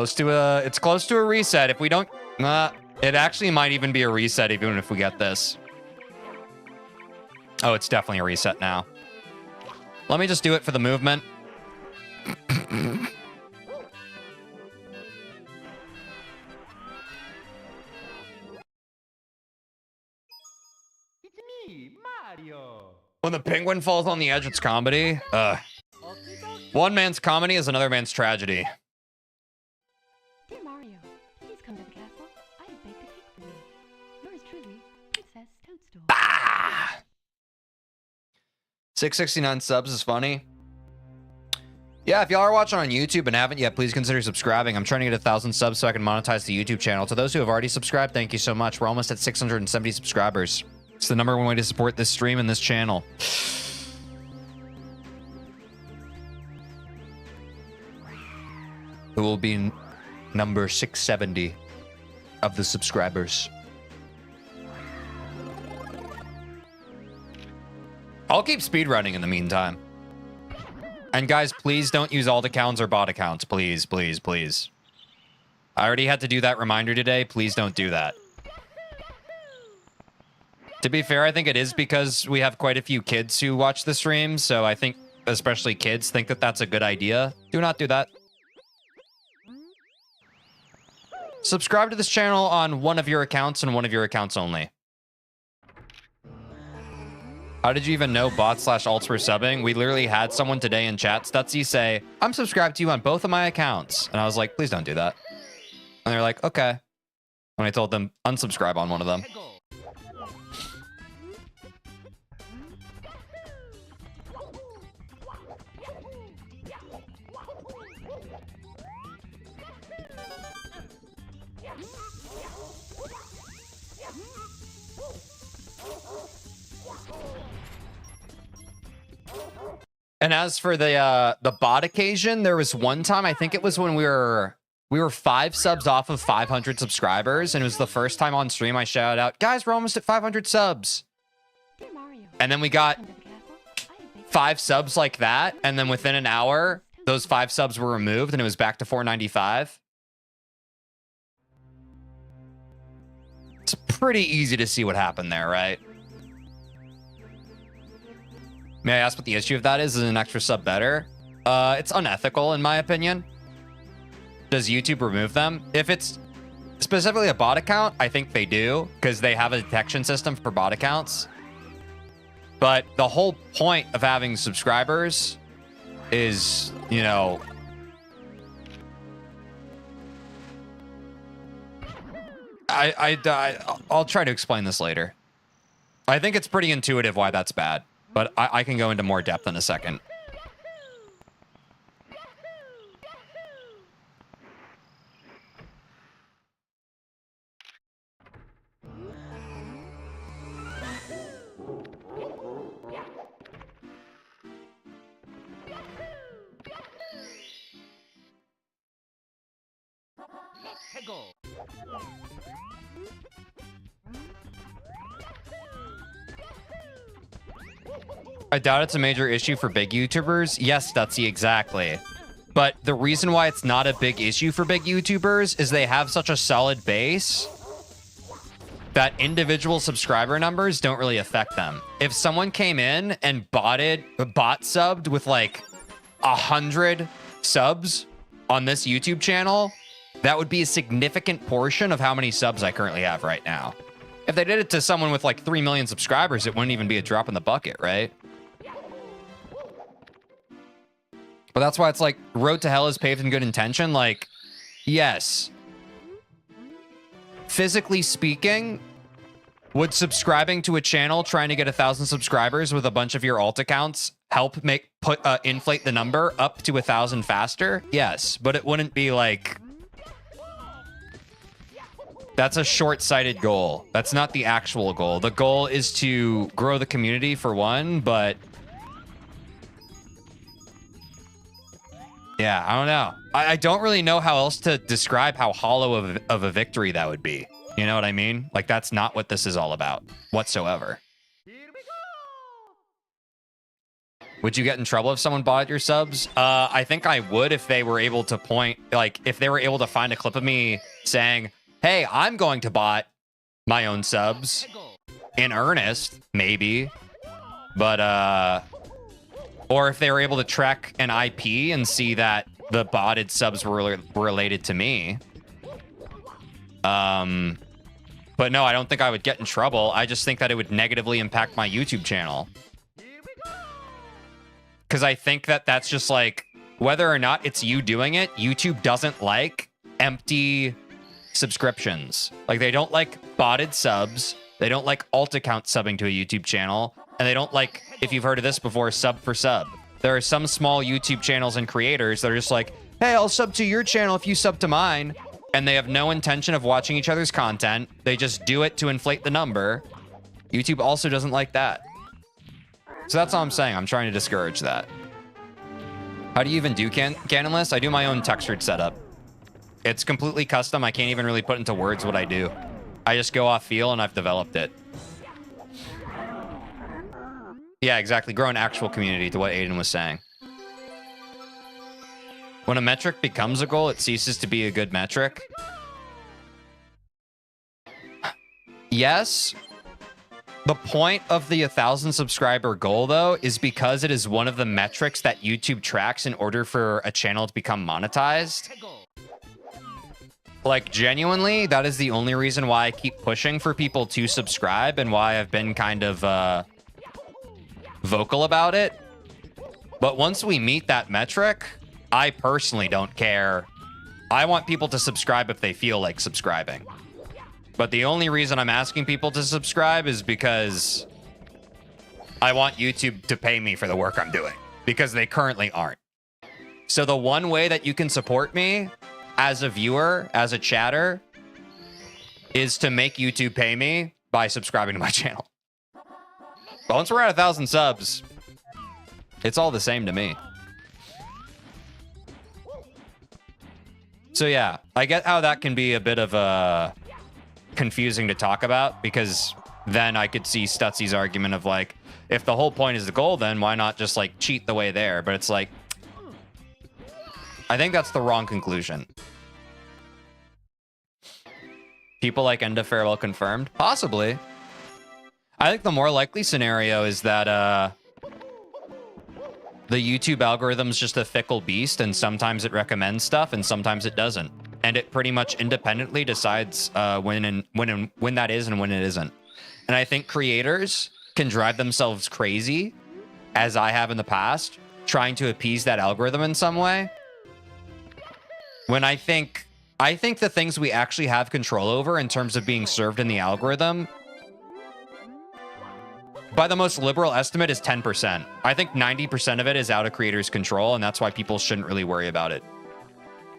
It's close to a reset. If we don't, it actually might even be a reset even if we get this. Oh, it's definitely a reset now. Let me just do it for the movement. penguin falls on the edge, it's comedy. One man's comedy is another man's tragedy. Dear Mario, please come to the castle. I have baked a cake for you. Yours truly, Princess Toadstool. Ah! 669 subs is funny. Yeah, if y'all are watching on YouTube and haven't yet, please consider subscribing. I'm trying to get 1,000 subs so I can monetize the YouTube channel. To those who have already subscribed, thank you so much. We're almost at 670 subscribers. It's the #1 way to support this stream and this channel. It will be number 670 of the subscribers. I'll keep speedrunning in the meantime. And guys, please don't use alt accounts or bot accounts. Please, please, please. I already had to do that reminder today. Please don't do that. To be fair, I think it is because we have quite a few kids who watch the stream. So I think especially kids think that that's a good idea. Do not do that. Subscribe to this channel on one of your accounts and one of your accounts only. How did you even know bots/alts were subbing? We literally had someone today in chat, Stutsy, say, I'm subscribed to you on both of my accounts. And I was like, please don't do that. And they're like, okay. And I told them, unsubscribe on one of them. And as for the bot occasion, there was one time, I think it was when we were 5 subs off of 500 subscribers, and it was the first time on stream I shouted out, guys, we're almost at 500 subs. And then we got 5 subs like that, and then within an hour, those 5 subs were removed, and it was back to 495. It's pretty easy to see what happened there, right? May I ask what the issue of that is? Is an extra sub better? It's unethical, in my opinion. Does YouTube remove them? If it's specifically a bot account, I think they do, because they have a detection system for bot accounts. But the whole point of having subscribers is, you know... I'll try to explain this later. I think it's pretty intuitive why that's bad. But I can go into more depth in a second. I doubt it's a major issue for big YouTubers. Yes, Stutsy, exactly. But the reason why it's not a big issue for big YouTubers is they have such a solid base that individual subscriber numbers don't really affect them. If someone came in and bot subbed with like 100 subs on this YouTube channel, that would be a significant portion of how many subs I currently have right now. If they did it to someone with like 3 million subscribers, it wouldn't even be a drop in the bucket, right? But that's why it's like, road to hell is paved in good intention. Like, yes. Physically speaking, would subscribing to a channel trying to get 1,000 subscribers with a bunch of your alt accounts help inflate the number up to 1,000 faster? Yes, but it wouldn't be like... That's a short-sighted goal. That's not the actual goal. The goal is to grow the community for one, but... Yeah, I don't know. I don't really know how else to describe how hollow of a victory that would be. You know what I mean? Like, that's not what this is all about whatsoever. Would you get in trouble if someone bought your subs? I think I would if they were able to if they were able to find a clip of me saying, hey, I'm going to bot my own subs in earnest, maybe. But, or if they were able to track an IP and see that the botted subs were related to me. But no, I don't think I would get in trouble. I just think that it would negatively impact my YouTube channel. Because I think that that's just like, whether or not it's you doing it, YouTube doesn't like empty subscriptions. Like, they don't like botted subs. They don't like alt account subbing to a YouTube channel. And they don't like, if you've heard of this before, sub for sub. There are some small YouTube channels and creators that are just like, hey, I'll sub to your channel if you sub to mine. And they have no intention of watching each other's content. They just do it to inflate the number. YouTube also doesn't like that. So that's all I'm saying. I'm trying to discourage that. How do you even do canon lists? I do my own textured setup. It's completely custom. I can't even really put into words what I do. I just go off feel and I've developed it. Yeah, exactly. Grow an actual community to what Aiden was saying. When a metric becomes a goal, it ceases to be a good metric. Yes. The point of the 1,000 subscriber goal, though, is because it is one of the metrics that YouTube tracks in order for a channel to become monetized. Like, genuinely, that is the only reason why I keep pushing for people to subscribe and why I've been kind of vocal about it. But once we meet that metric, I personally don't care. I want people to subscribe if they feel like subscribing. But the only reason I'm asking people to subscribe is because I want YouTube to pay me for the work I'm doing, because they currently aren't. So the one way that you can support me as a viewer, as a chatter, is to make YouTube pay me by subscribing to my channel. But once we're at 1,000 subs, it's all the same to me. So yeah, I get how that can be a bit of a confusing to talk about, because then I could see Stutzy's argument of like, if the whole point is the goal, then why not just like cheat the way there? But it's like, I think that's the wrong conclusion. People like End of Farewell confirmed? Possibly. I think the more likely scenario is that the YouTube algorithm's just a fickle beast, and sometimes it recommends stuff and sometimes it doesn't. And it pretty much independently decides when that is and when it isn't. And I think creators can drive themselves crazy, as I have in the past, trying to appease that algorithm in some way. When I think the things we actually have control over in terms of being served in the algorithm, by the most liberal estimate, is 10%. I think 90% of it is out of creators' control, and that's why people shouldn't really worry about it.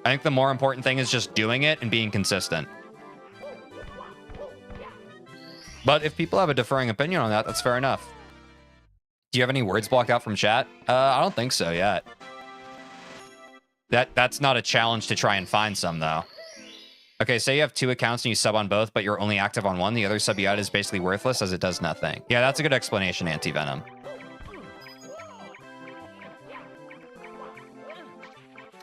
I think the more important thing is just doing it and being consistent. But if people have a differing opinion on that, that's fair enough. Do you have any words blocked out from chat? I don't think so yet. That's not a challenge to try and find some, though. Okay, say you have 2 accounts and you sub on both, but you're only active on one. The other sub you add is basically worthless as it does nothing. Yeah, that's a good explanation, Anti-Venom.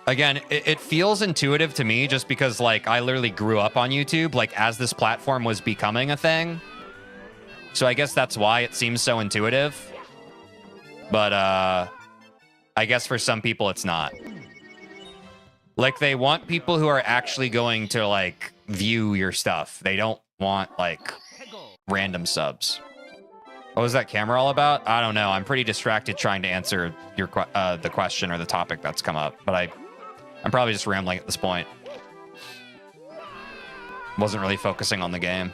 Again, it feels intuitive to me just because, like, I literally grew up on YouTube, like, as this platform was becoming a thing. So I guess that's why it seems so intuitive. But, I guess for some people it's not. Like, they want people who are actually going to, like, view your stuff. They don't want, like, random subs. What was that camera all about? I don't know. I'm pretty distracted trying to answer your the question or the topic that's come up. But I'm probably just rambling at this point. Wasn't really focusing on the game.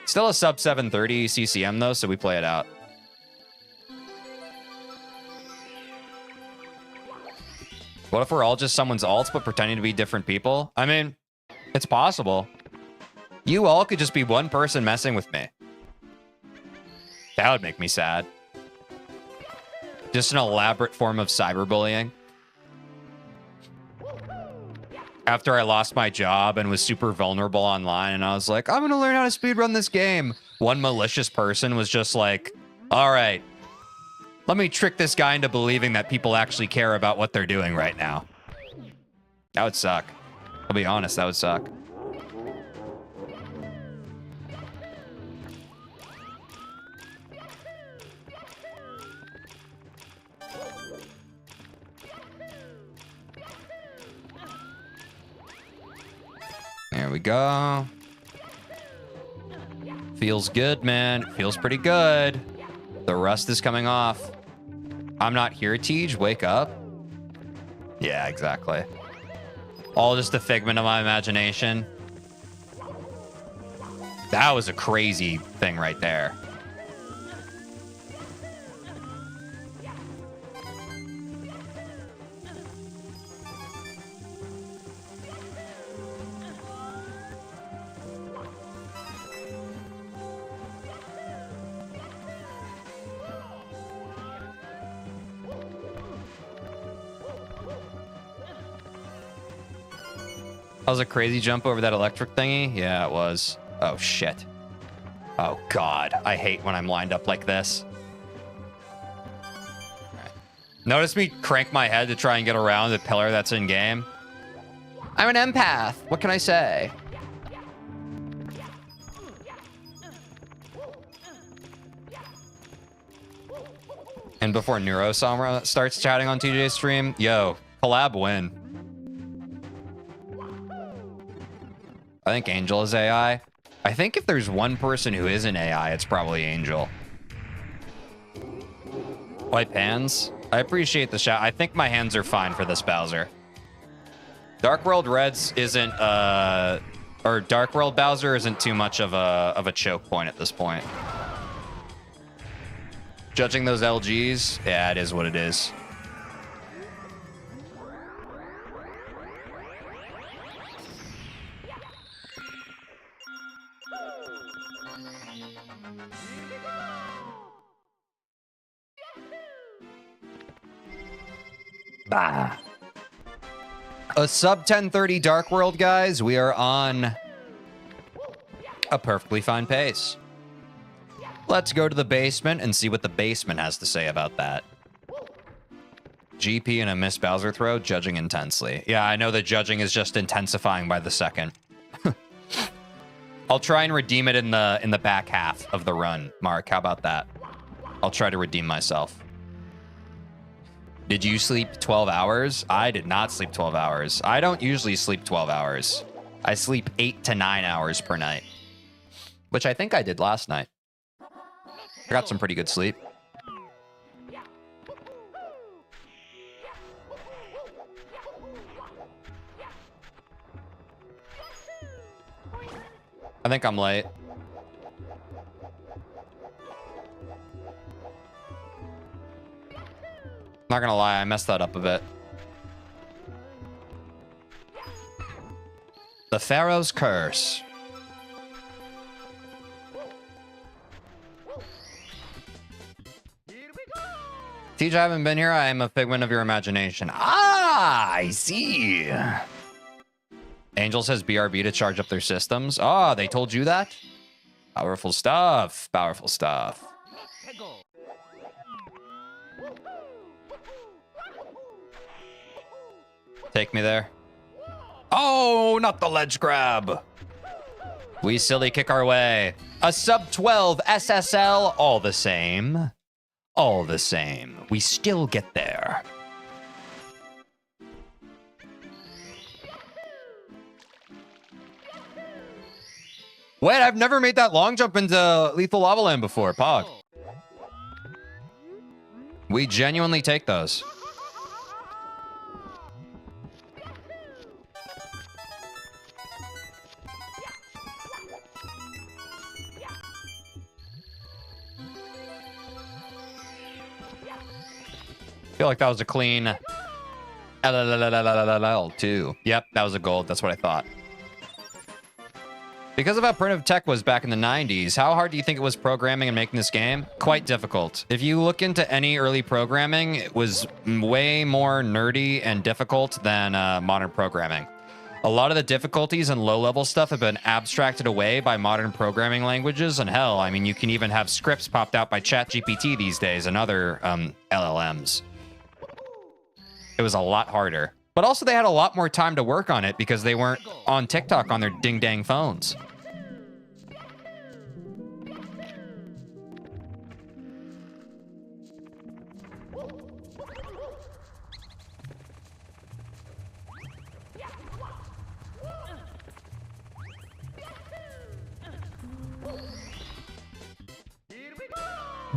Still a sub 730 CCM, though, so we play it out. What if we're all just someone's alts, but pretending to be different people? I mean, it's possible. You all could just be one person messing with me. That would make me sad. Just an elaborate form of cyberbullying. After I lost my job and was super vulnerable online, and I was like, I'm gonna learn how to speedrun this game. One malicious person was just like, all right, let me trick this guy into believing that people actually care about what they're doing right now. That would suck. I'll be honest, that would suck. There we go. Feels good, man. It feels pretty good. The rust is coming off. I'm not here, Tej. Wake up. Yeah, exactly. All just a figment of my imagination. That was a crazy thing right there. That was a crazy jump over that electric thingy. Yeah, it was. Oh, shit. Oh, God. I hate when I'm lined up like this. Right. Notice me crank my head to try and get around the pillar that's in game. I'm an empath. What can I say? And before Neurosama starts chatting on TJ's stream, yo, collab win. I think Angel is AI. I think if there's one person who isn't AI, it's probably Angel. Wipe hands. I appreciate the shout. I think my hands are fine for this Bowser. Dark World Reds isn't, or Dark World Bowser isn't too much of a choke point at this point. Judging those LGs, yeah, it is what it is. Bah. A sub 1030 Dark World, guys. We are on a perfectly fine pace. Let's go to the basement and see what the basement has to say about that. GP and a Miss Bowser throw, judging intensely. Yeah, I know the judging is just intensifying by the second. I'll try and redeem it in the back half of the run, Mark. How about that? I'll try to redeem myself. Did you sleep 12 hours? I did not sleep 12 hours. I don't usually sleep 12 hours. I sleep 8 to 9 hours per night, which I think I did last night. I got some pretty good sleep. I think I'm late. Not gonna lie, I messed that up a bit. The Pharaoh's Curse. Tej, I haven't been here. I am a figment of your imagination. Ah, I see. Angel says BRB to charge up their systems. Oh, they told you that? Powerful stuff. Powerful stuff. Take me there. Oh, not the ledge grab. We silly kick our way. A sub 12 SSL, all the same. All the same. We still get there. Wait, I've never made that long jump into Lethal Lava Land before, Pog. We genuinely take those. I feel like that was a clean L2. Yep, that was a gold. That's what I thought. Because of how primitive tech was back in the 90s, how hard do you think it was programming and making this game? Quite difficult. If you look into any early programming, it was way more nerdy and difficult than modern programming. A lot of the difficulties and low-level stuff have been abstracted away by modern programming languages, and hell, I mean, you can even have scripts popped out by ChatGPT these days and other LLMs. It was a lot harder. But also they had a lot more time to work on it because they weren't on TikTok on their ding-dang phones.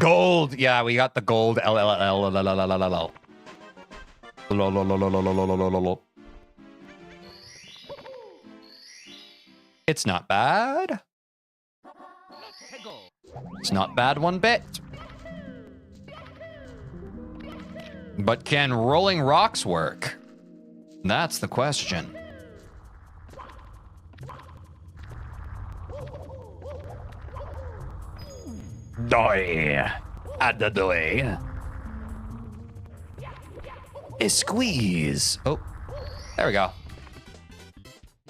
Gold. Yeah, we got the gold. It's not bad. It's not bad one bit. But can rolling rocks work? That's the question. Doy. Adadoy. A squeeze. Oh, there we go.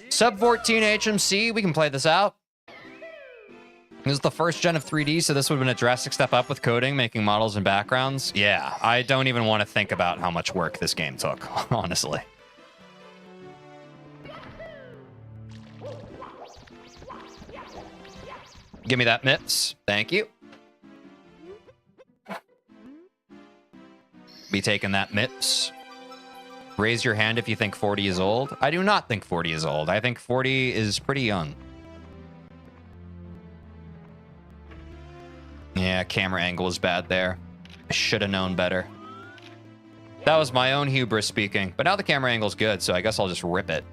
Sub 14 HMC. We can play this out. This is the first gen of 3D, so this would have been a drastic step up with coding, making models and backgrounds. Yeah, I don't even want to think about how much work this game took, honestly. Give me that MIPS. Thank you. Be taking that MIPS. Raise your hand if you think 40 is old. I do not think 40 is old. I think 40 is pretty young. Yeah, camera angle is bad there. I should have known better. That was my own hubris speaking. But now the camera angle's good, so I guess I'll just rip it.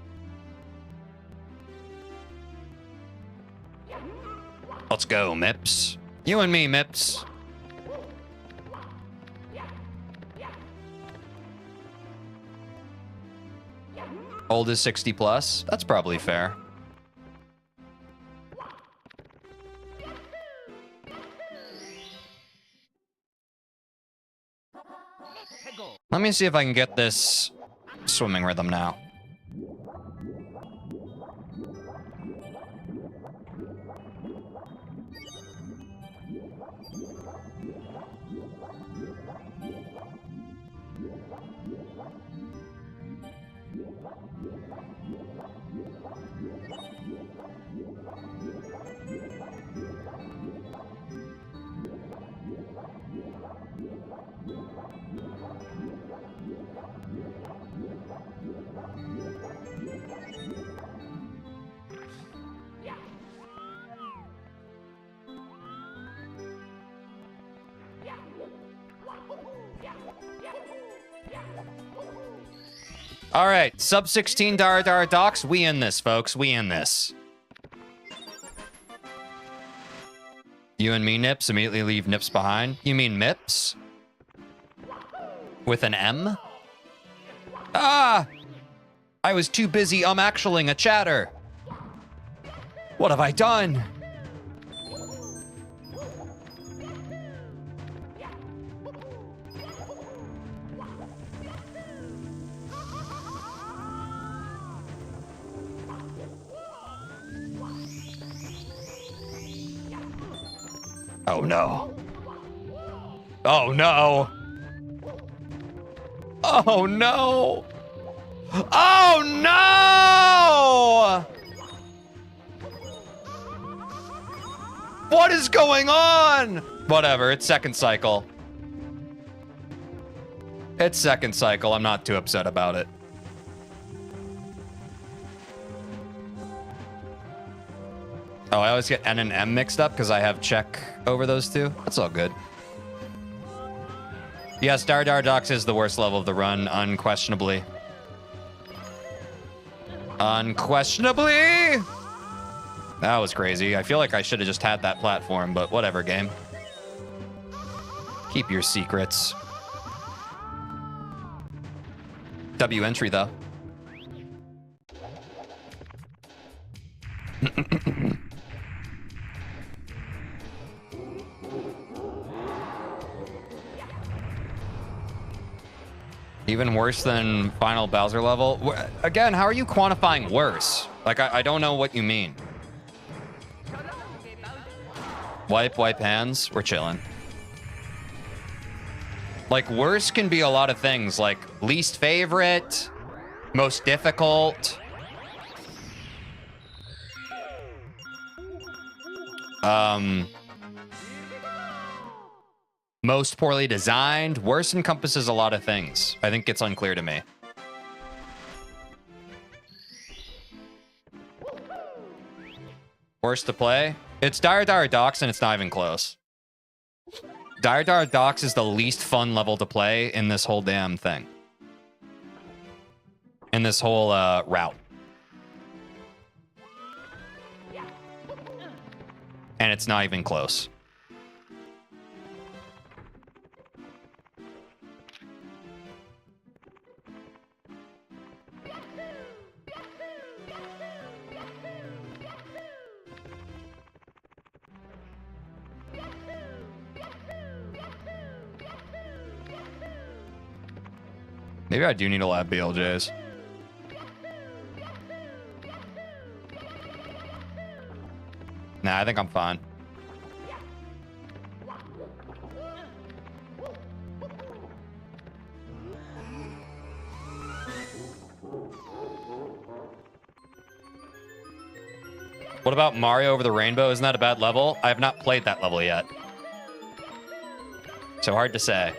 Let's go, MIPS. You and me, MIPS. Old is 60 plus. That's probably fair. Let me see if I can get this swimming rhythm now. All right, sub 16 Dara Dara Docs. We in this, folks. We in this. You and me, Nips, immediately leave Nips behind. You mean Mips? With an M? Ah! I was too busy actualing a chatter. What have I done? Oh no. Oh no. Oh no. Oh no! What is going on? Whatever, it's second cycle. It's second cycle. I'm not too upset about it. Oh, I always get N and M mixed up because I have check over those two. That's all good. Yes, Dar Dar Docs is the worst level of the run, unquestionably. Unquestionably! That was crazy. I feel like I should have just had that platform, but whatever, game. Keep your secrets. W entry, though. Even worse than final Bowser level? Again, how are you quantifying worse? Like, I don't know what you mean. Wipe hands. We're chilling. Like, worse can be a lot of things. Like, least favorite, most difficult. Most poorly designed. Worse encompasses a lot of things. I think it's unclear to me. Worst to play? It's Dire Dire Docs and it's not even close. Dire Dire Docks is the least fun level to play in this whole damn thing. In this whole route. And it's not even close. Maybe I do need a lab BLJs. Nah, I think I'm fine. What about Mario Over the Rainbow? Isn't that a bad level? I have not played that level yet. So hard to say.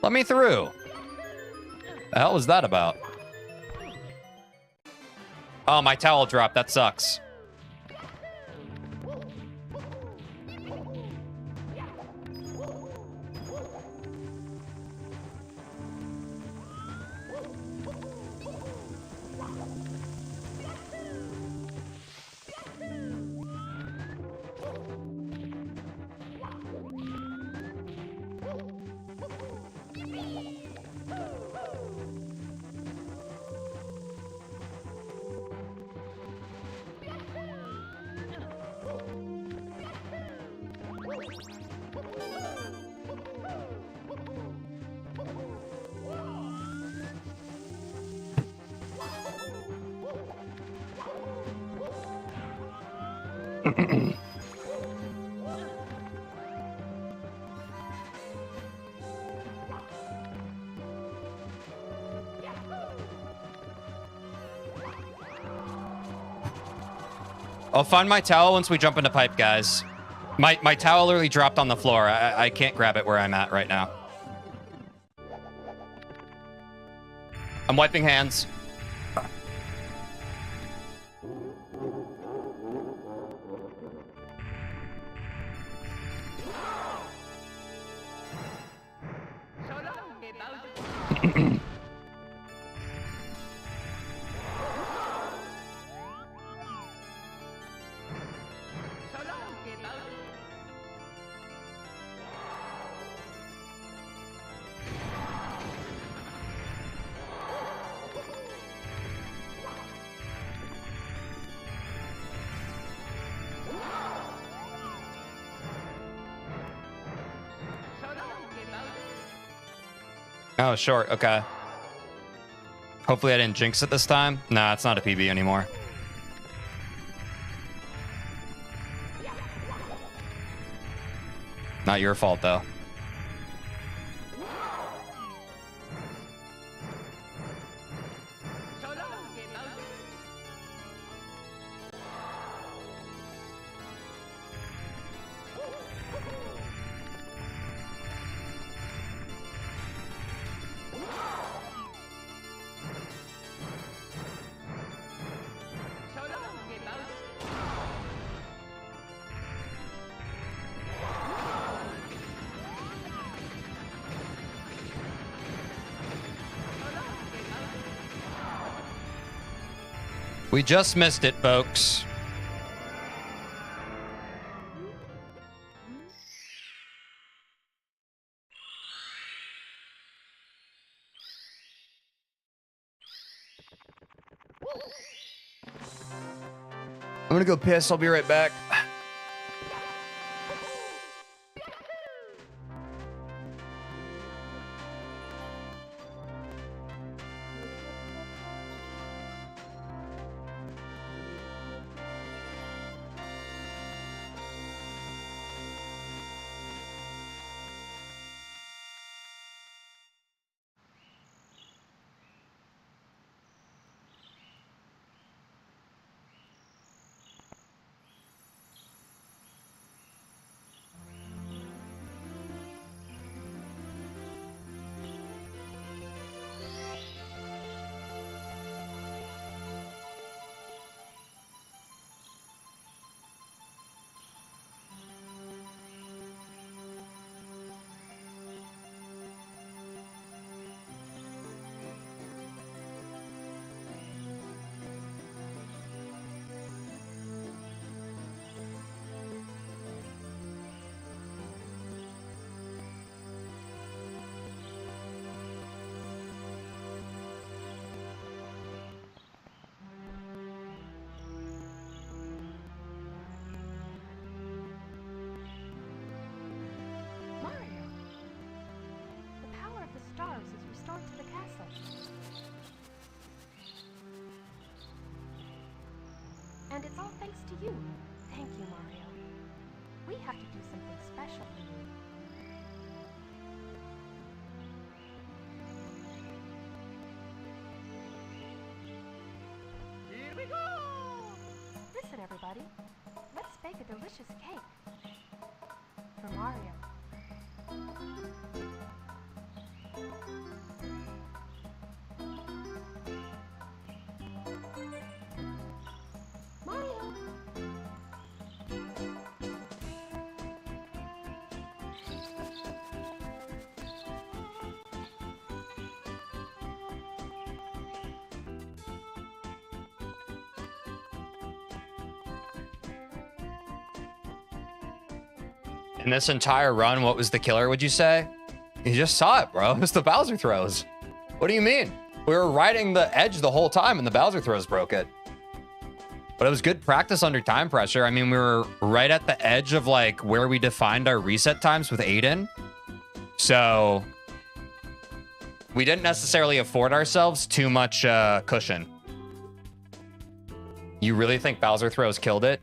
Let me through. The hell was that about? Oh, my towel dropped. That sucks. I'll find my towel once we jump into pipe, guys. My towel literally dropped on the floor. I can't grab it where I'm at right now. I'm wiping hands. Oh, short. Okay. Hopefully I didn't jinx it this time. Nah, it's not a PB anymore. Not your fault, though. We just missed it, folks. I'm gonna go piss. I'll be right back. on to the castle. And it's all thanks to you. Thank you, Mario. We have to do something special for you. Here we go! Listen, everybody. Let's bake a delicious cake. For Mario. Mario! In this entire run, what was the killer, would you say? You just saw it, bro. It was the Bowser throws. What do you mean? We were riding the edge the whole time and the Bowser throws broke it. But it was good practice under time pressure. I mean, we were right at the edge of like where we defined our reset times with Aiden. So we didn't necessarily afford ourselves too much cushion. You really think Bowser throws killed it?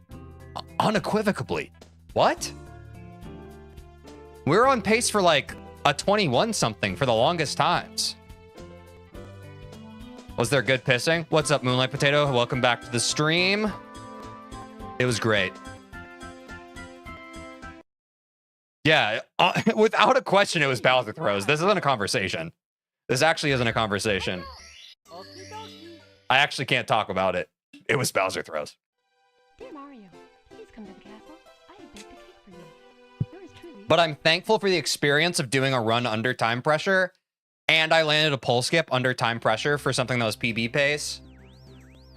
Unequivocally. What? We were on pace for like a 21 something for the longest times. Was there good pissing? What's up, Moonlight Potato? Welcome back to the stream. It was great. Yeah, without a question, it was Bowser throws. This isn't a conversation. This actually isn't a conversation. I actually can't talk about it. It was Bowser throws. Dear Mario, please come to the castle. I have baked a cake for you. Yours truly. But I'm thankful for the experience of doing a run under time pressure. And I landed a pole skip under time pressure for something that was PB pace.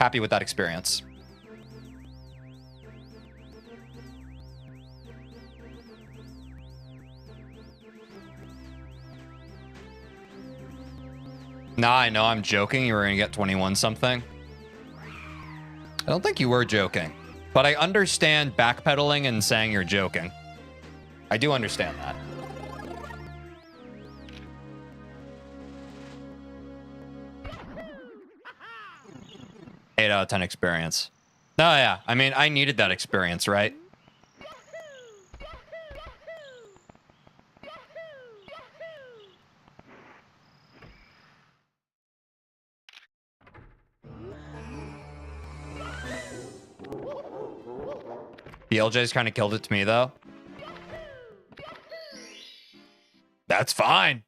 Happy with that experience. Nah, I know I'm joking. You were going to get 21 something. I don't think you were joking. But I understand backpedaling and saying you're joking. I do understand that. 8 out of 10 experience. Oh, yeah. I mean, I needed that experience, right? BLJ's kind of killed it to me, though. That's fine.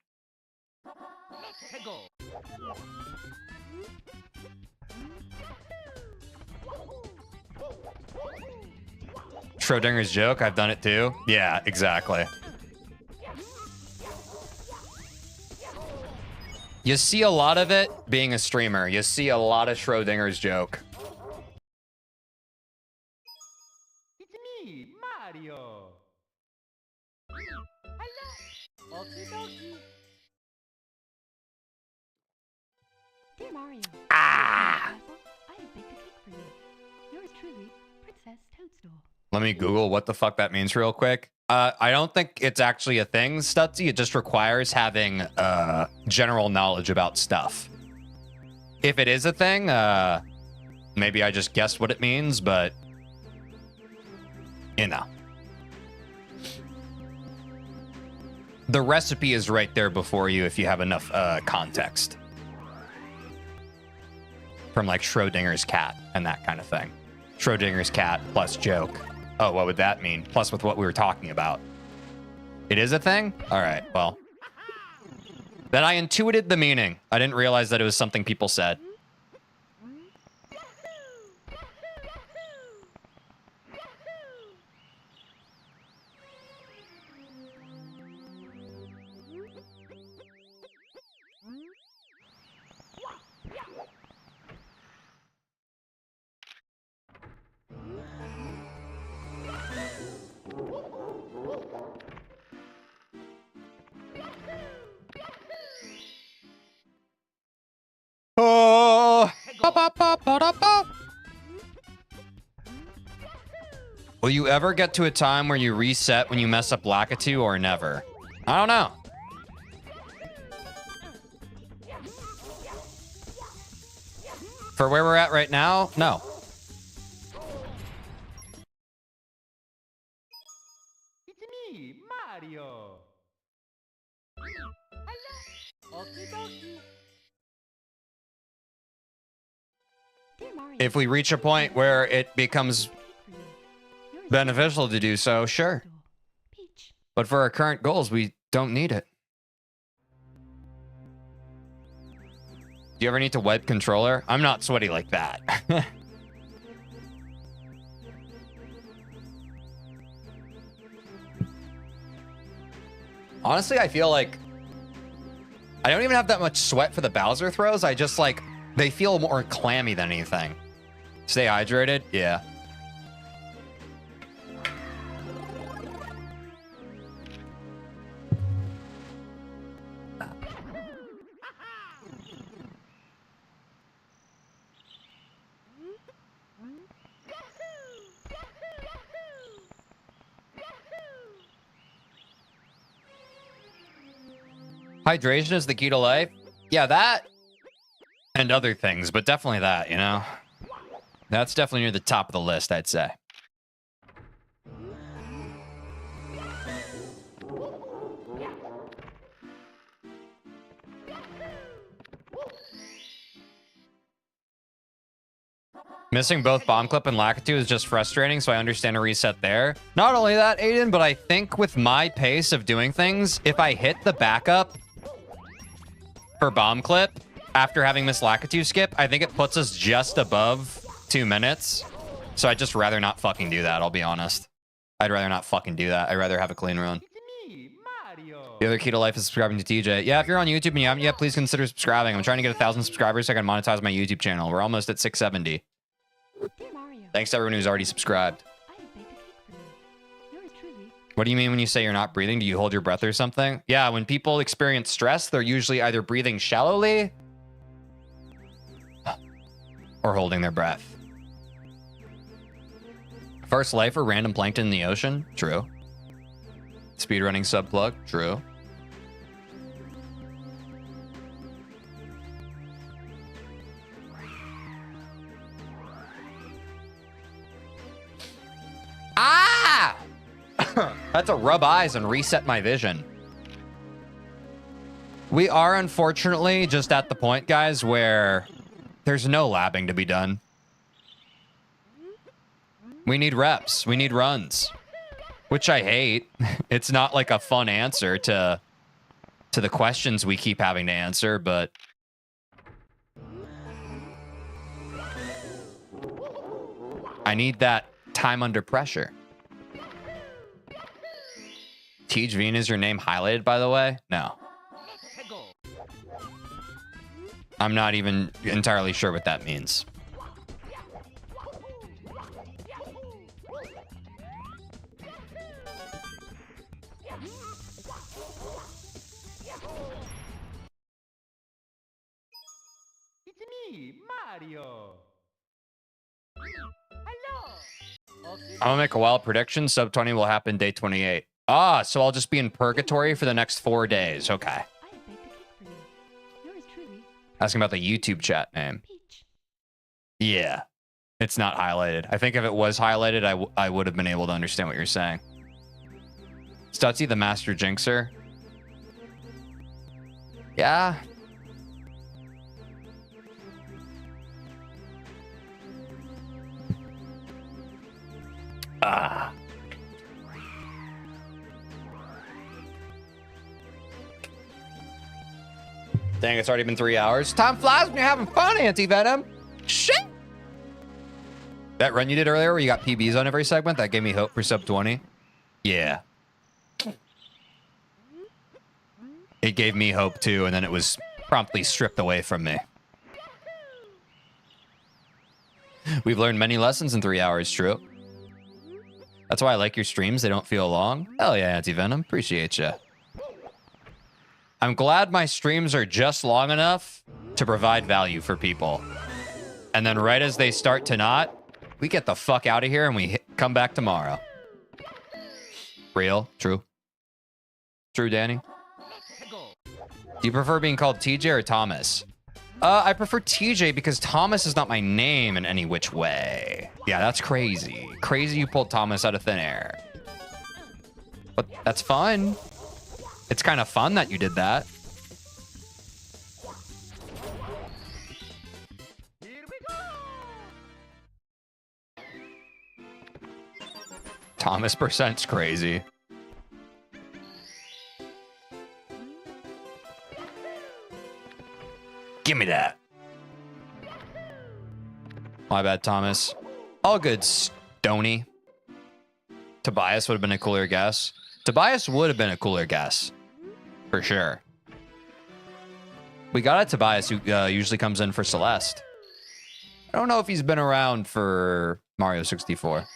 Schrodinger's joke. I've done it too. Yeah, exactly. You see a lot of it being a streamer. You see a lot of Schrodinger's joke. It's me, Mario. Hello. Okie dokie. Dear Mario. Ah! I have baked a cake for you. Yours truly, Princess Toadstool. Let me Google what the fuck that means real quick. I don't think it's actually a thing, Stutzy. It just requires having general knowledge about stuff. If it is a thing, maybe I just guessed what it means, but you know. The recipe is right there before you if you have enough context. From like Schrodinger's cat and that kind of thing. Schrodinger's cat plus joke. Oh, what would that mean? Plus with what we were talking about. It is a thing? All right, well. Then I intuited the meaning. I didn't realize that it was something people said. Oh. Will you ever get to a time where you reset when you mess up Lakitu or never? I don't know. For where we're at right now, no. It's me, Mario. Okie dokie. Dear Mario, If we reach a point where it becomes beneficial to do so, sure. Peach. But for our current goals, we don't need it. Do you ever need to web controller? I'm not sweaty like that. Honestly, I feel like I don't even have that much sweat for the Bowser throws. I just like, they feel more clammy than anything. Stay hydrated? Yeah. Hydration is the key to life. Yeah, that and other things, but definitely that, you know? That's definitely near the top of the list, I'd say. Missing both Bomb Clip and Lakitu is just frustrating, so I understand a reset there. Not only that, Aiden, but I think with my pace of doing things, if I hit the backup for Bomb Clip after having Miss Lakitu skip, I think it puts us just above 2 minutes. So I'd just rather not fucking do that, I'll be honest. I'd rather not fucking do that. I'd rather have a clean run. It's me, Mario. The other key to life is subscribing to TJ. Yeah, if you're on YouTube and you haven't yet, please consider subscribing. I'm trying to get 1,000 subscribers so I can monetize my YouTube channel. We're almost at 670. Dear Mario, Thanks to everyone who's already subscribed. I have baked a cake for you. Yours truly. What do you mean when you say you're not breathing? Do you hold your breath or something? Yeah, when people experience stress, they're usually either breathing shallowly or holding their breath. First life or random plankton in the ocean? True. Speedrunning subplug? True. Ah! That's a rub eyes and reset my vision. We are unfortunately just at the point, guys, where there's no labbing to be done. We need reps. We need runs. Which I hate. It's not like a fun answer to the questions we keep having to answer, but I need that time under pressure. TeejVeen is your name highlighted, by the way? No. I'm not even entirely sure what that means. It's me, Mario. Hello. Okie I'm gonna make a wild prediction. Sub 20 will happen day 28. Ah, so I'll just be in purgatory for the next 4 days. Okay. I have baked a cake for you. Yours truly, Asking about the YouTube chat name. Peach. Yeah. It's not highlighted. I think if it was highlighted, I would have been able to understand what you're saying. Stutzy the Master Jinxer. Yeah. Ah. Dang, it's already been 3 hours. Time flies when you're having fun, Anti-Venom. Shit. That run you did earlier where you got PBs on every segment, that gave me hope for sub 20. Yeah. It gave me hope too, and then it was promptly stripped away from me. We've learned many lessons in 3 hours, true. That's why I like your streams. They don't feel long. Hell yeah, Anti-Venom. Appreciate you. I'm glad my streams are just long enough to provide value for people. And then right as they start to not, we get the fuck out of here and we come back tomorrow. Real? True. True, Danny. Do you prefer being called TJ or Thomas? I prefer TJ because Thomas is not my name in any which way. Yeah, that's crazy. Crazy you pulled Thomas out of thin air. But that's fun. It's kind of fun that you did that. Here we go. Thomas percent's crazy. Give me that. My bad, Thomas. All good, Stony. Tobias would have been a cooler guess. Tobias would have been a cooler guess. For sure. We got a Tobias who usually comes in for Celeste. I don't know if he's been around for Mario 64.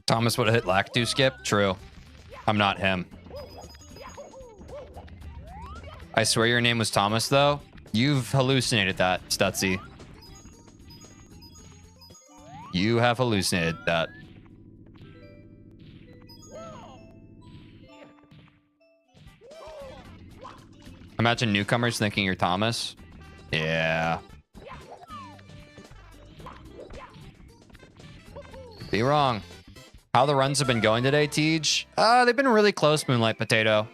Thomas would have hit Lactu skip. True. I'm not him. I swear your name was Thomas, though. You've hallucinated that, Stutzy. You have hallucinated that. Imagine newcomers thinking you're Thomas. Yeah. Be wrong. How the runs have been going today, Tej? They've been really close, Moonlight Potato.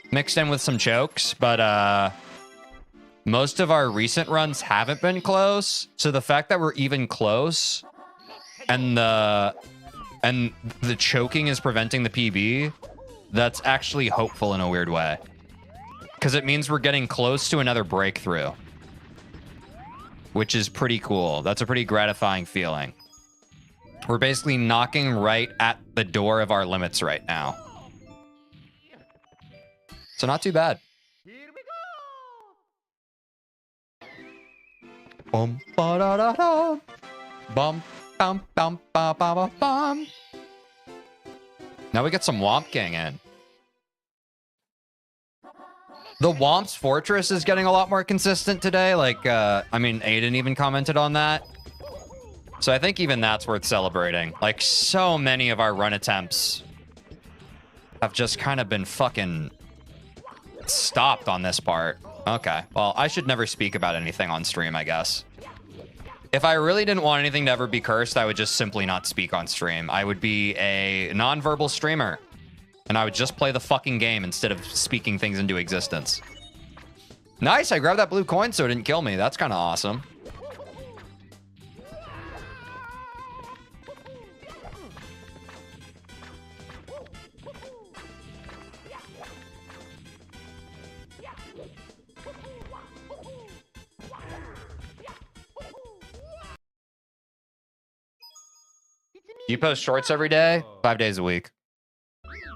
Mixed in with some chokes, but most of our recent runs haven't been close. So the fact that we're even close and the choking is preventing the PB, that's actually hopeful in a weird way. Because it means we're getting close to another breakthrough, which is pretty cool. That's a pretty gratifying feeling. We're basically knocking right at the door of our limits right now. So not too bad. Here we go. Bum ba da da da. Bum bum bum ba ba ba bum. Now we get some Womp Gang in. The Womp's Fortress is getting a lot more consistent today. Like, I mean, Aiden even commented on that. So I think even that's worth celebrating. Like, so many of our run attempts have just kind of been fucking stopped on this part. Okay, well, I should never speak about anything on stream, I guess. If I really didn't want anything to ever be cursed, I would just simply not speak on stream. I would be a non-verbal streamer. And I would just play the fucking game instead of speaking things into existence. Nice, I grabbed that blue coin so it didn't kill me. That's kind of awesome. You post shorts every day? 5 days a week.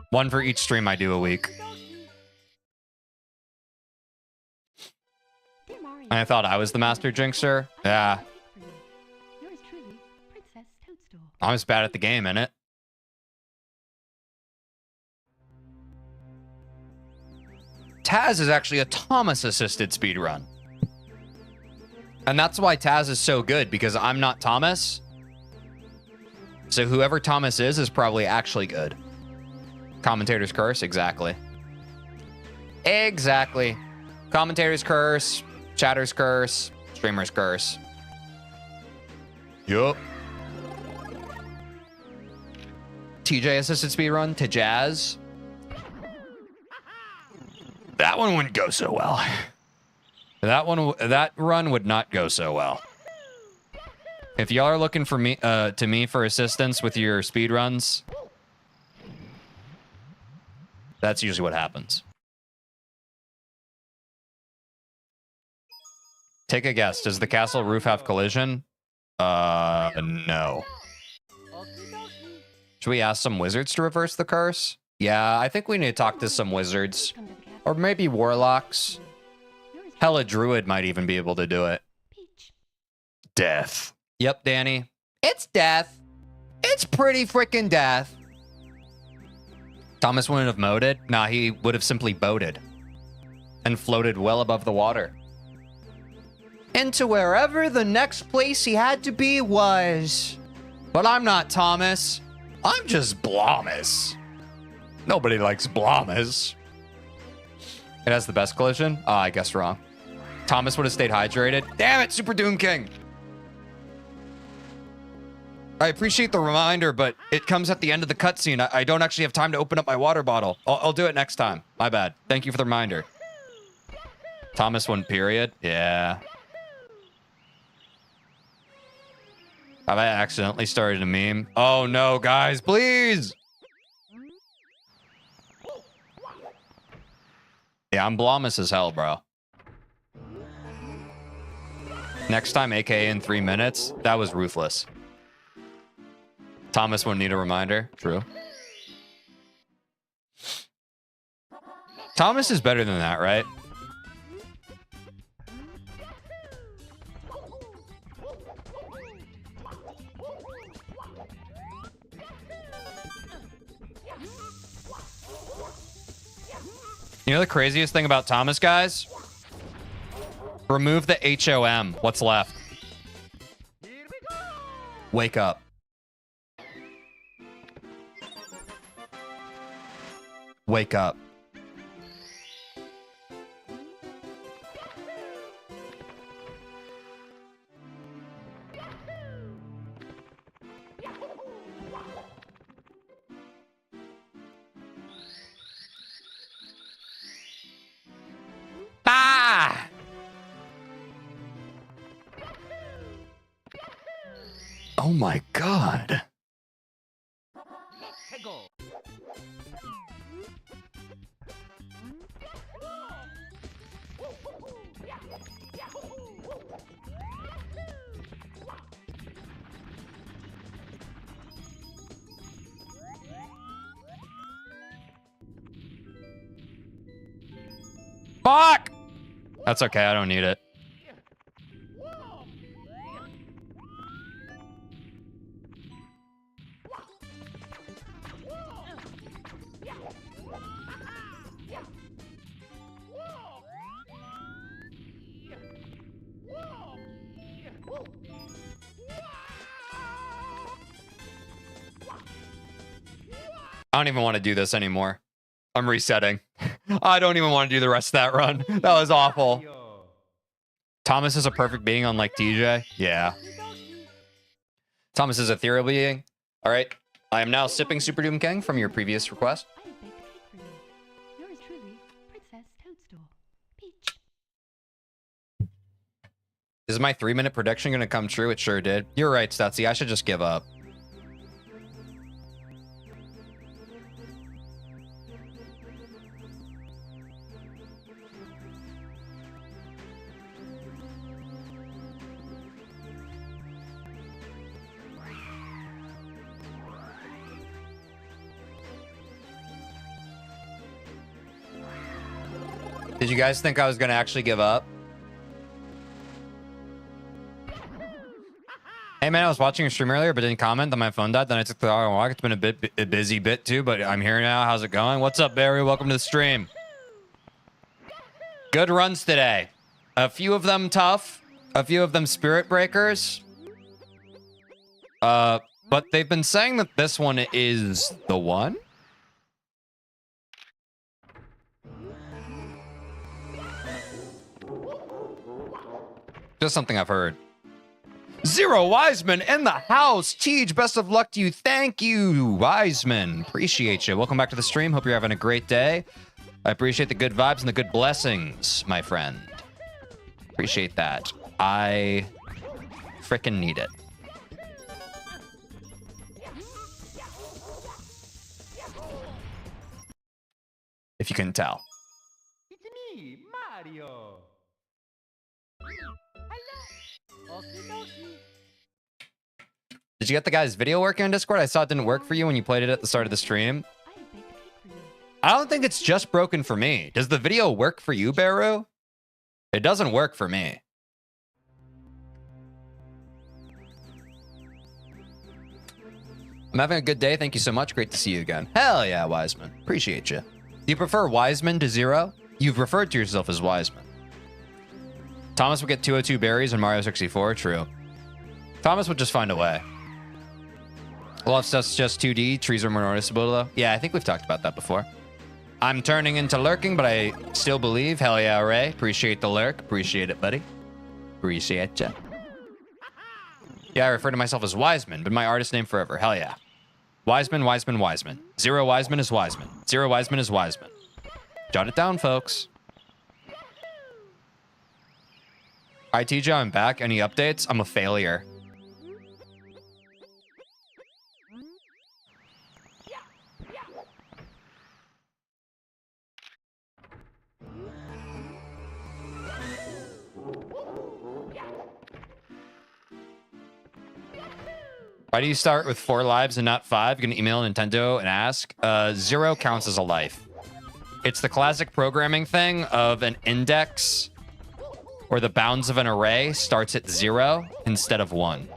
One for each stream I do a week. And I thought I was the master jinxer. Yeah. Yours truly, Princess Toadstool. I'm just bad at the game, innit? Taz is actually a Thomas-assisted speedrun. And that's why Taz is so good, because I'm not Thomas. So whoever Thomas is probably actually good. Commentator's curse, exactly. Exactly. Commentator's curse, chatter's curse, streamer's curse. Yup. TJ assisted speedrun to Jazz. That one wouldn't go so well. That run would not go so well. If y'all are looking for me for assistance with your speedruns, that's usually what happens. Take a guess. Does the castle roof have collision? No. Should we ask some wizards to reverse the curse? Yeah, I think we need to talk to some wizards. Or maybe warlocks. Hell, a druid might even be able to do it. Death. Yep, Danny. It's death. It's pretty freaking death. Thomas wouldn't have moated. Nah, he would have simply boated. And floated well above the water. Into wherever the next place he had to be was. But I'm not Thomas. I'm just Blomus. Nobody likes Blomus. It has the best collision? Oh, I guess wrong. Thomas would have stayed hydrated. Damn it, Super Doom King. I appreciate the reminder, but it comes at the end of the cutscene. I don't actually have time to open up my water bottle. I'll do it next time. My bad. Thank you for the reminder. Thomas won, period. Yeah. Have I accidentally started a meme? Oh no, guys, please. Yeah, I'm blomus as hell, bro. Next time, AKA in 3 minutes. That was ruthless. Thomas wouldn't need a reminder. True. Thomas is better than that, right? You know the craziest thing about Thomas, guys? Remove the HOM. What's left? Wake up. Wake up. Ah! Oh my God. Fuck! That's okay, I don't need it. I don't even want to do this anymore. I'm resetting. I don't even want to do the rest of that run. That was awful. Thomas is a perfect being unlike TJ. Yeah. Thomas is a ethereal being. All right. I am now sipping Super Doom King from your previous request. I have baked a cake for you. Yours truly, Princess Toadstool. Peach. Is my 3-minute prediction going to come true? It sure did. You're right, Stutzy. I should just give up. Did you guys think I was going to actually give up? Hey man, I was watching your stream earlier, but didn't comment. Then my phone died. Then I took the dog on a walk. It's been a busy bit too, but I'm here now. How's it going? What's up, Barry? Welcome to the stream. Good runs today. A few of them tough. A few of them spirit breakers. But they've been saying that this one is the one. Just something I've heard. Zero Wiseman in the house. Teej, best of luck to you. Thank you, Wiseman. Appreciate you. Welcome back to the stream. Hope you're having a great day. I appreciate the good vibes and the good blessings, my friend. Appreciate that. I frickin' need it. If you can tell. It's me, Mario. Did you get the guy's video working on Discord? I saw it didn't work for you when you played it at the start of the stream. I have baked a cake for you. I don't think it's just broken for me. Does the video work for you, Baru? It doesn't work for me. I'm having a good day. Thank you so much. Great to see you again. Hell yeah, Wiseman. Appreciate you. Do you prefer Wiseman to Zero? You've referred to yourself as Wiseman. Thomas would get 202 berries in Mario 64. True. Thomas would just find a way. Well, if that's just 2D, trees are more noticeable though. Yeah, I think we've talked about that before. I'm turning into lurking, but I still believe. Hell yeah, Ray. Appreciate the lurk. Appreciate it, buddy. Appreciate ya. Yeah, I refer to myself as Wiseman, but my artist name forever. Hell yeah. Wiseman, Wiseman, Wiseman. Zero Wiseman is Wiseman. Zero Wiseman is Wiseman. Jot it down, folks. All right, TJ, I'm back. Any updates? I'm a failure. Why do you start with 4 lives and not 5? You can email Nintendo and ask. 0 counts as a life. It's the classic programming thing of an index or the bounds of an array starts at 0 instead of 1.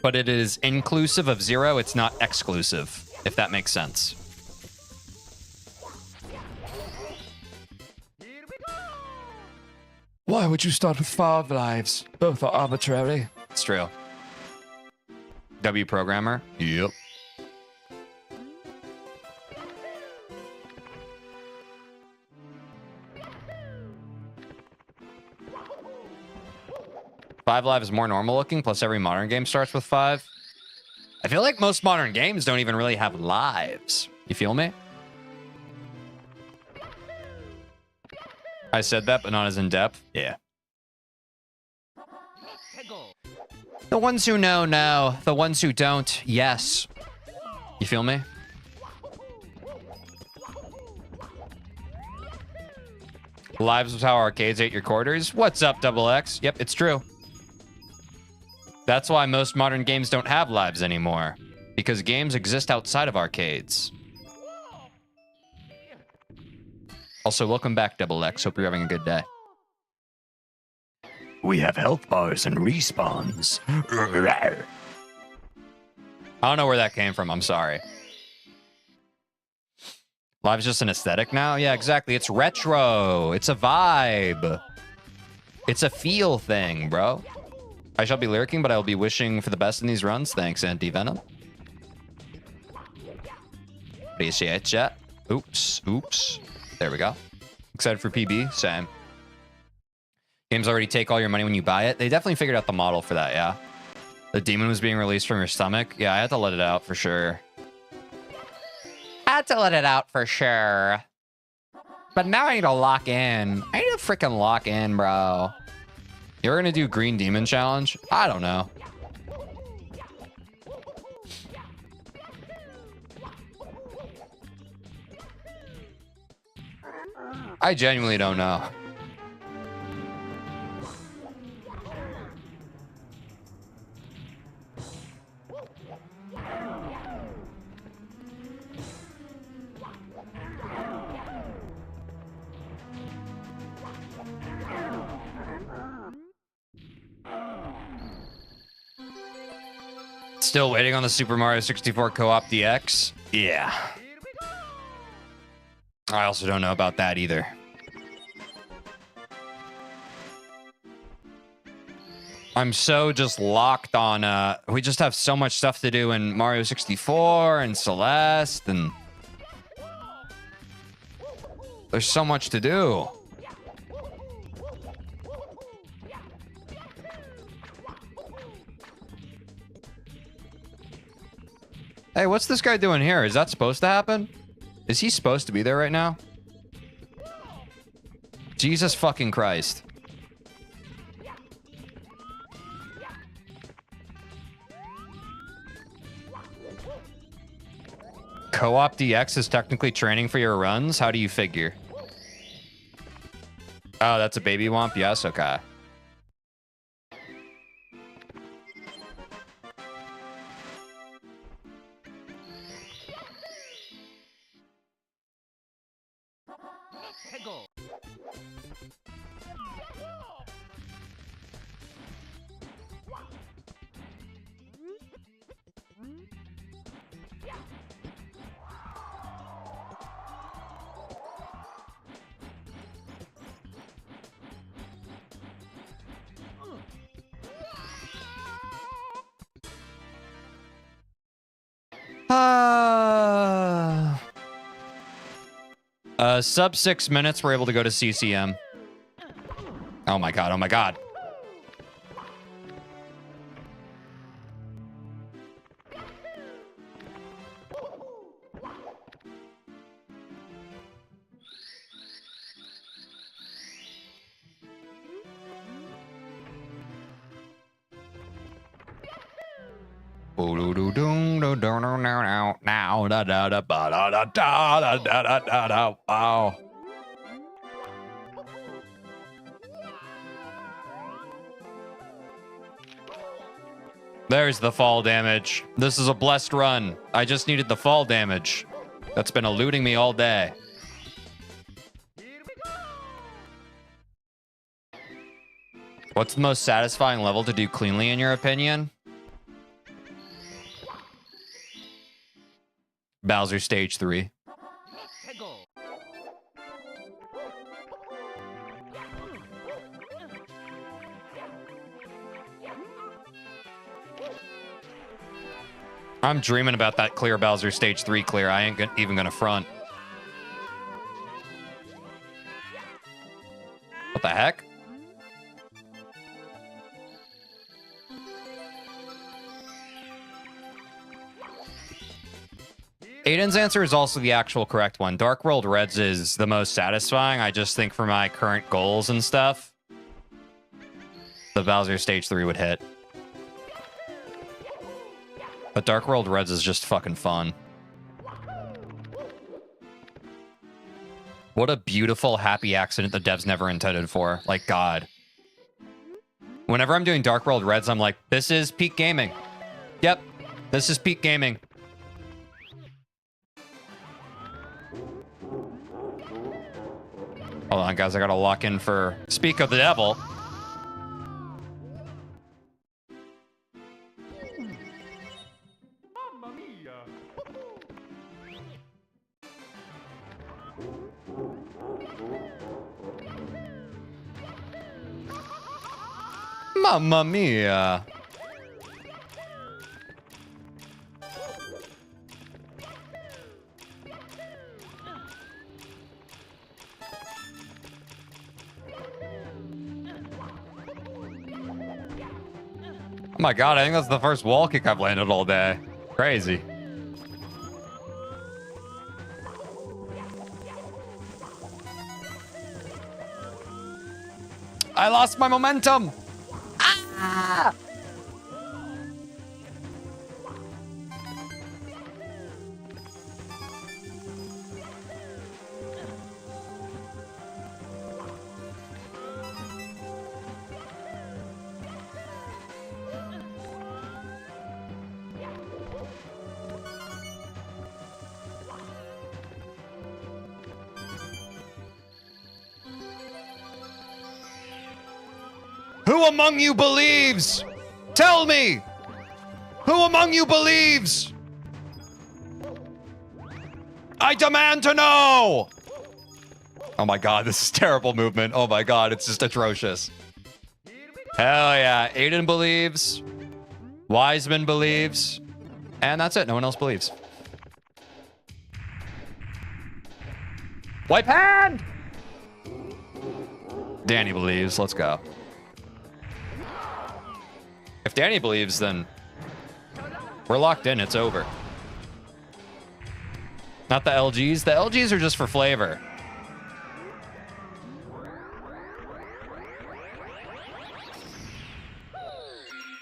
But it is inclusive of 0. It's not exclusive, if that makes sense. Why would you start with 5 lives? Both are arbitrary. It's true. W programmer. Yep. Five lives is more normal looking, plus every modern game starts with 5. I feel like most modern games don't even really have lives. You feel me? I said that, but not as in-depth. Yeah. The ones who know, know. The ones who don't, yes. You feel me? Lives is how arcades ate your quarters. What's up, Double X? Yep, it's true. That's why most modern games don't have lives anymore. Because games exist outside of arcades. Also, welcome back, Double X. Hope you're having a good day. We have health bars and respawns. I don't know where that came from. I'm sorry. Live's just an aesthetic now? Yeah, exactly. It's retro. It's a vibe. It's a feel thing, bro. I shall be lurking, but I will be wishing for the best in these runs. Thanks, Anti-Venom. Appreciate ya. Oops. Oops. There we go. Excited for PB? Same. Games already take all your money when you buy it. They definitely figured out the model for that, yeah. The demon was being released from your stomach. Yeah, I had to let it out for sure. Had to let it out for sure. But now I need to lock in. I need to freaking lock in, bro. You're gonna do Green Demon Challenge? I don't know. I genuinely don't know. Still waiting on the Super Mario 64 Co-op DX? Yeah. I also don't know about that either. I'm so just locked on, we just have so much stuff to do in Mario 64 and Celeste, and there's so much to do. Hey, what's this guy doing here? Is that supposed to happen? Is he supposed to be there right now? Jesus fucking Christ. Co-op DX is technically training for your runs? How do you figure? Oh, that's a baby womp? Yes, okay. Sub 6 minutes, we're able to go to CCM. Oh my god, oh my god. Wow. There's the fall damage. This is a blessed run. I just needed the fall damage. That's been eluding me all day. What's the most satisfying level to do cleanly, in your opinion? Bowser Stage 3. I'm dreaming about that clear Bowser Stage 3 clear. I ain't even gonna front. What the heck? Aiden's answer is also the actual correct one. Dark World Reds is the most satisfying. I just think for my current goals and stuff, the Bowser Stage 3 would hit. But Dark World Reds is just fucking fun. What a beautiful, happy accident the devs never intended for. Like, God. Whenever I'm doing Dark World Reds, I'm like, this is peak gaming. Yep, this is peak gaming. Hold on, guys. I gotta lock in for Speak of the Devil. Mamma mia! Mamma mia. Oh my god, I think that's the first wall kick I've landed all day. Crazy. I lost my momentum. Ah! Who among you believes? Tell me! Who among you believes? I demand to know! Oh my god, this is terrible movement. Oh my god, it's just atrocious. Hell yeah. Aiden believes. Wiseman believes. And that's it. No one else believes. Wipe hand! Danny believes. Let's go. If Danny believes, then we're locked in. It's over. Not the LGs. The LGs are just for flavor.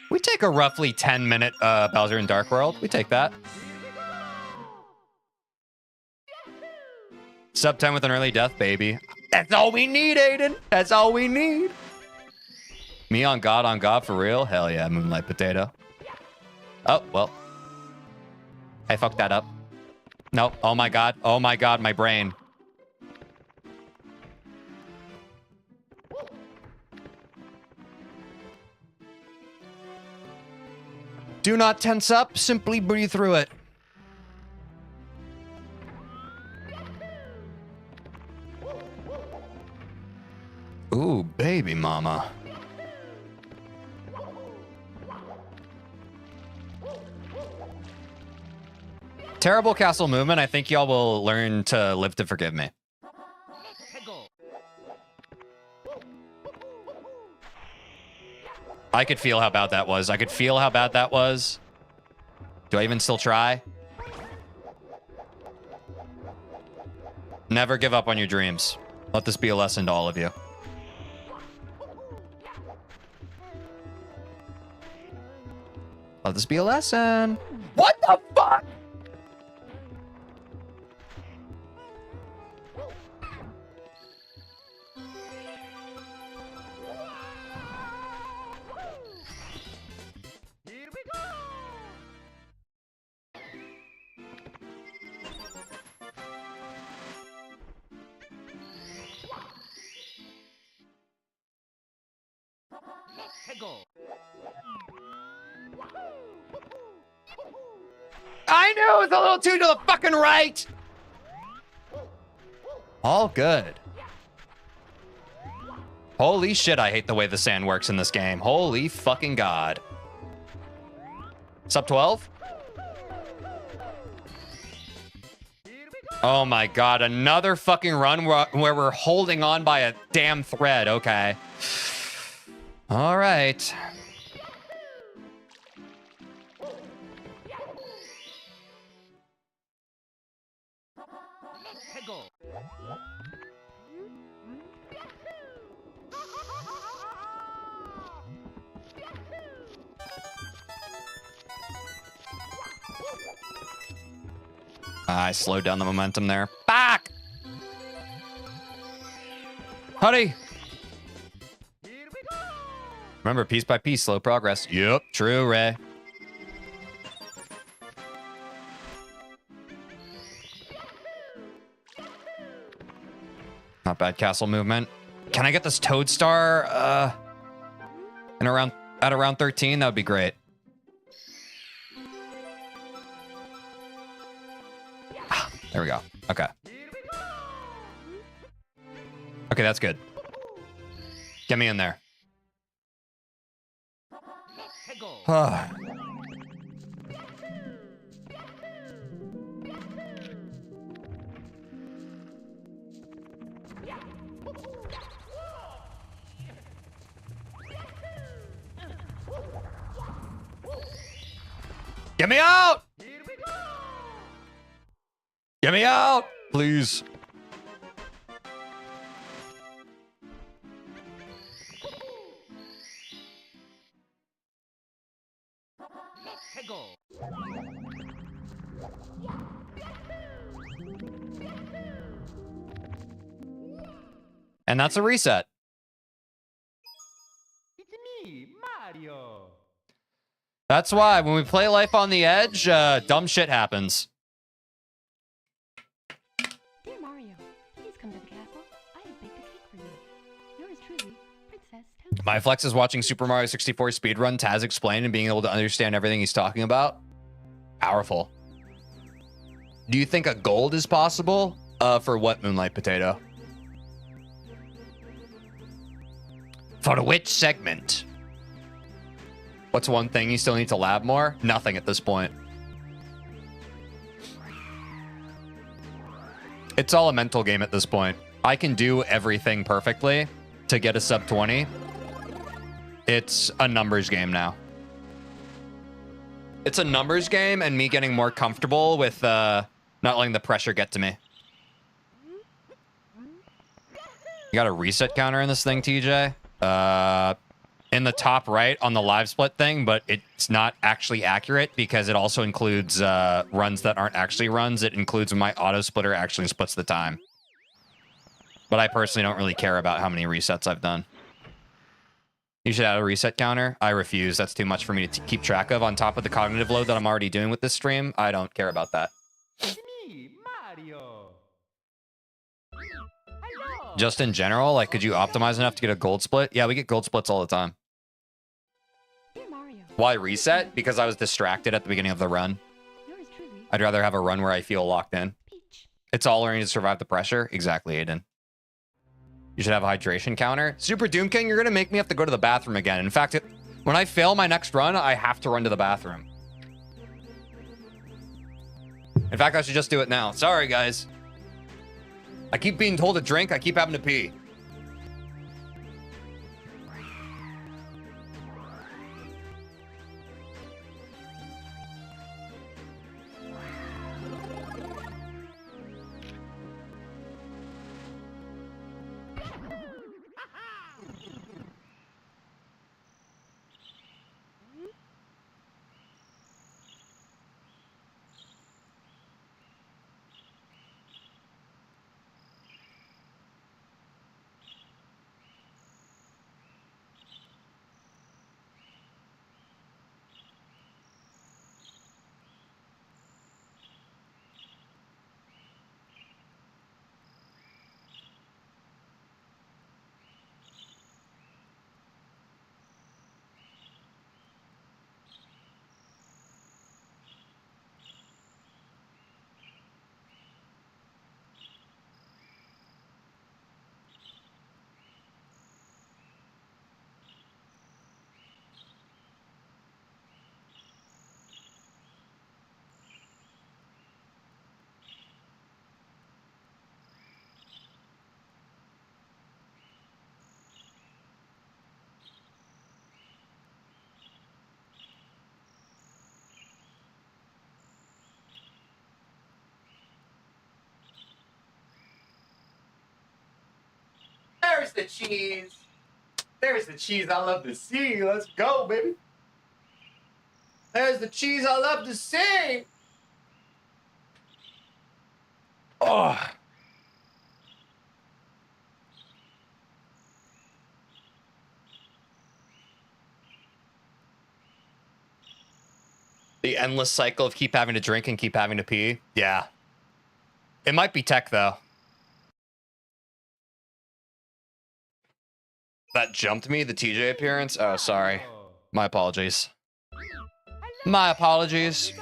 We take a roughly 10-minute Bowser in Dark World. We take that. Sub 10 with an early death, baby. That's all we need, Aiden. That's all we need. Me on God for real? Hell yeah, Moonlight Potato. Oh, well. I fucked that up. Nope. Oh my god. Oh my god, my brain. Do not tense up. Simply breathe through it. Ooh, baby mama. Terrible castle movement. I think y'all will learn to live to forgive me. I could feel how bad that was. I could feel how bad that was. Do I even still try? Never give up on your dreams. Let this be a lesson to all of you. Let this be a lesson. What the fuck? Here we go! Let's go! I knew it was a little too to the fucking right. All good. Holy shit, I hate the way the sand works in this game. Holy fucking god. Sub 12? Oh my god, another fucking run where we're holding on by a damn thread. Okay. All right. Let's go! I slowed down the momentum there. Back! Honey! Here we go! Remember, piece by piece, slow progress. Yep, true, Ray. Not bad castle movement. Can I get this Toad Star at around 13? That would be great. Ah, there we go. Okay. Okay, that's good. Get me in there. Let's go! Ah. Get me out! Here we go! Get me out! Please. Let's go! And that's a reset. It's me, Mario! That's why when we play Life on the Edge, dumb shit happens. Dear Mario, please come to the castle. I have baked a cake for you. Yours truly, Princess Toad. My flex is watching Super Mario 64 speedrun, Taz explain, and being able to understand everything he's talking about. Powerful. Do you think a gold is possible? For what, Moonlight Potato? For which segment? What's one thing you still need to lab more? Nothing at this point. It's all a mental game at this point. I can do everything perfectly to get a sub 20. It's a numbers game now. It's a numbers game and me getting more comfortable with not letting the pressure get to me. You got a reset counter in this thing, TJ? In the top right on the live split thing, but it's not actually accurate because it also includes runs that aren't actually runs. It includes when my auto splitter actually splits the time. But I personally don't really care about how many resets I've done. You should add a reset counter. I refuse. That's too much for me to keep track of on top of the cognitive load that I'm already doing with this stream. I don't care about that. It's me, Mario! Hello! Just in general, like, could you optimize enough to get a gold split? Yeah, we get gold splits all the time. Dear Mario, Why reset? Because I was distracted at the beginning of the run. yours truly, I'd rather have a run where I feel locked in. Peach. It's all learning to survive the pressure. Exactly, Aiden. You should have a hydration counter. Super Doom King, you're going to make me have to go to the bathroom again. In fact, when I fail my next run, I have to run to the bathroom. In fact, I should just do it now. Sorry, guys. I keep being told to drink. I keep having to pee. There's the cheese. There's the cheese I love to see. Let's go, baby. There's the cheese I love to see. Oh. The endless cycle of keep having to drink and keep having to pee. Yeah. It might be tech, though. That jumped me, the TJ appearance? Oh, sorry. My apologies. My apologies.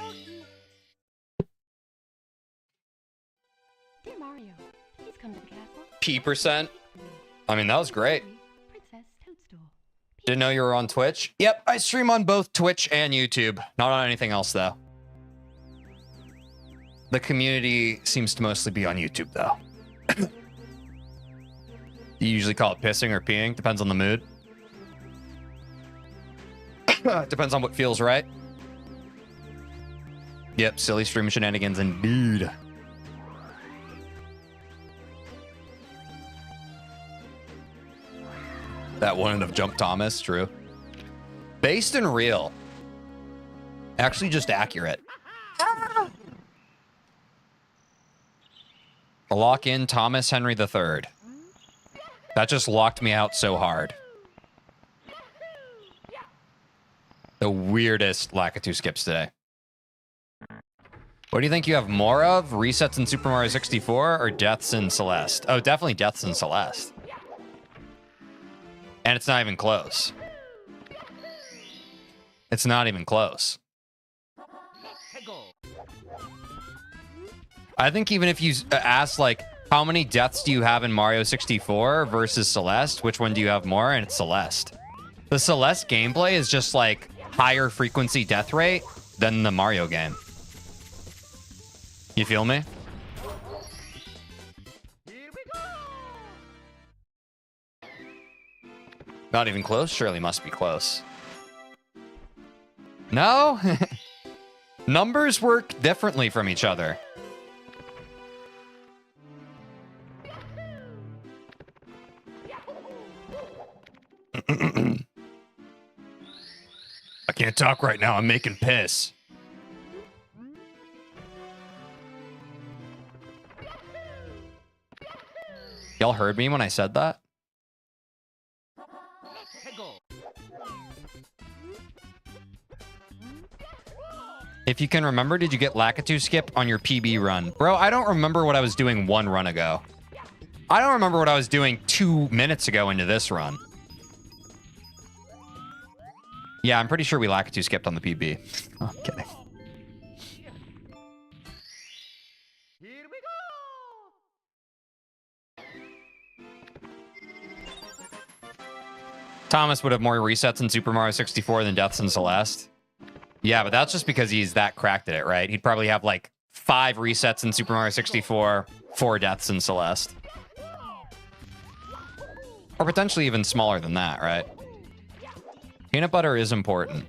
Dear Mario, please come to the castle. P%. I mean, that was great. Princess Toadstool. Didn't know you were on Twitch? Yep, I stream on both Twitch and YouTube. Not on anything else, though. The community seems to mostly be on YouTube, though. You usually call it pissing or peeing. Depends on the mood. Depends on what feels right. Yep, silly stream shenanigans indeed. That wouldn't have jumped Thomas, true. Based and real. Actually just accurate. Lock in Thomas Henry III. That just locked me out so hard. The weirdest Lakitu skips today. What do you think you have more of? Resets in Super Mario 64 or deaths in Celeste? Oh, definitely deaths in Celeste. And it's not even close. It's not even close. I think even if you ask, like, how many deaths do you have in Mario 64 versus Celeste? Which one do you have more? And it's Celeste. The Celeste gameplay is just, like, higher frequency death rate than the Mario game. You feel me? Not even close? Surely must be close. No? Numbers work differently from each other. I can't talk right now. I'm making piss. Y'all heard me when I said that? If you can remember, did you get Lakitu skip on your PB run? Bro, I don't remember what I was doing one run ago. I don't remember what I was doing 2 minutes ago into this run. Yeah, I'm pretty sure we Lakitu skipped on the PB. Oh, I'm kidding. Here we go! Thomas would have more resets in Super Mario 64 than deaths in Celeste. Yeah, but that's just because he's that cracked at it, right? He'd probably have like 5 resets in Super Mario 64, 4 deaths in Celeste. Or potentially even smaller than that, right? Peanut butter is important.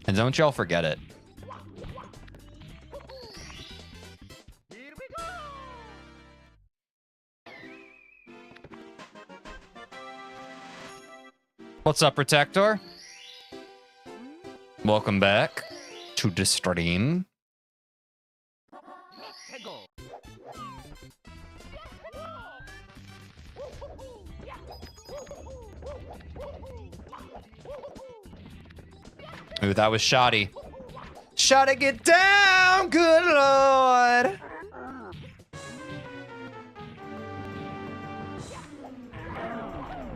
And don't y'all forget it. Here we go! What's up, Protector? Welcome back to the stream. Ooh, that was shoddy. Shoddy, get down, good lord.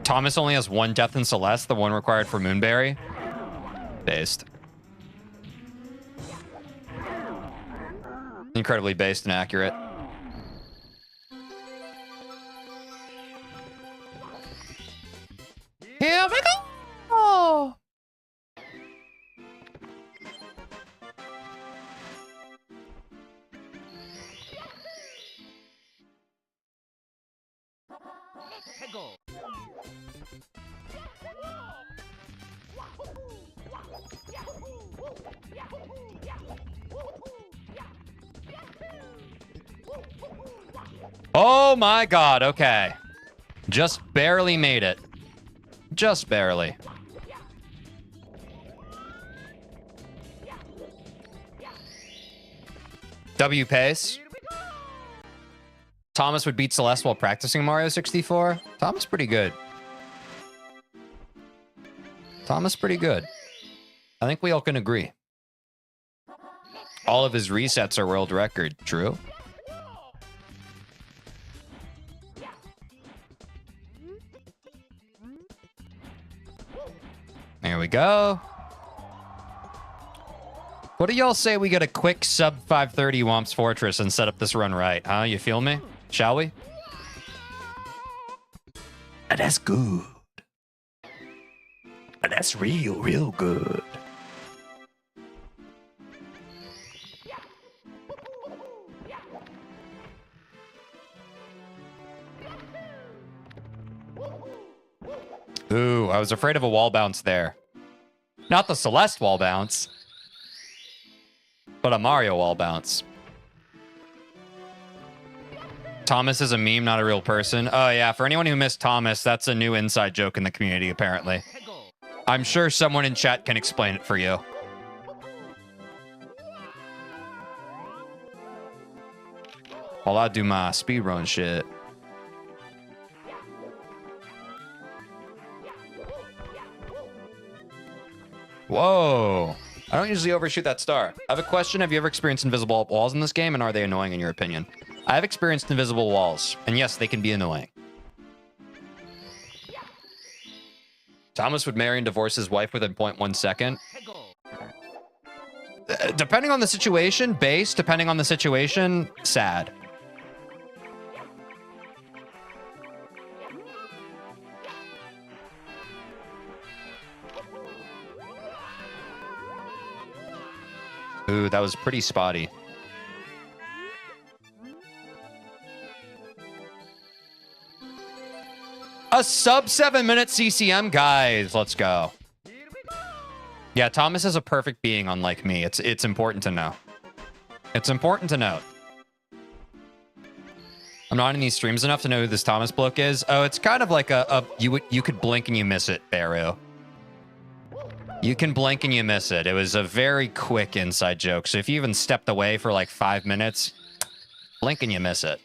Thomas only has 1 death in Celeste, the one required for Moonberry. Based. Incredibly based and accurate. Here we go! Oh. Oh my god, okay. Just barely made it. Just barely. W pace. Thomas would beat Celeste while practicing Mario 64. Thomas pretty good. Thomas pretty good. I think we all can agree. All of his resets are world record. True. There we go. What do y'all say we get a quick sub 530 Whomp's Fortress and set up this run right, huh? You feel me? Shall we? That's good. That's real good. Ooh, I was afraid of a wall bounce there. Not the Celeste wall bounce, but a Mario wall bounce. Thomas is a meme, not a real person. Oh yeah, for anyone who missed Thomas, that's a new inside joke in the community, apparently. I'm sure someone in chat can explain it for you. While I do my speedrun shit. Whoa. I don't usually overshoot that star. I have a question. Have you ever experienced invisible walls in this game, and are they annoying in your opinion? I have experienced invisible walls, and yes, they can be annoying. Thomas would marry and divorce his wife within 0.1 second. Depending on the situation, base. Depending on the situation, sad. Ooh, that was pretty spotty. A sub 7-minute CCM, guys. Let's go. Yeah, Thomas is a perfect being, unlike me. It's important to know. It's important to note. I'm not in these streams enough to know who this Thomas bloke is. Oh, it's kind of like you could blink and you miss it, Baru. You can blink and you miss it. It was a very quick inside joke. So if you even stepped away for like 5 minutes, blink and you miss it.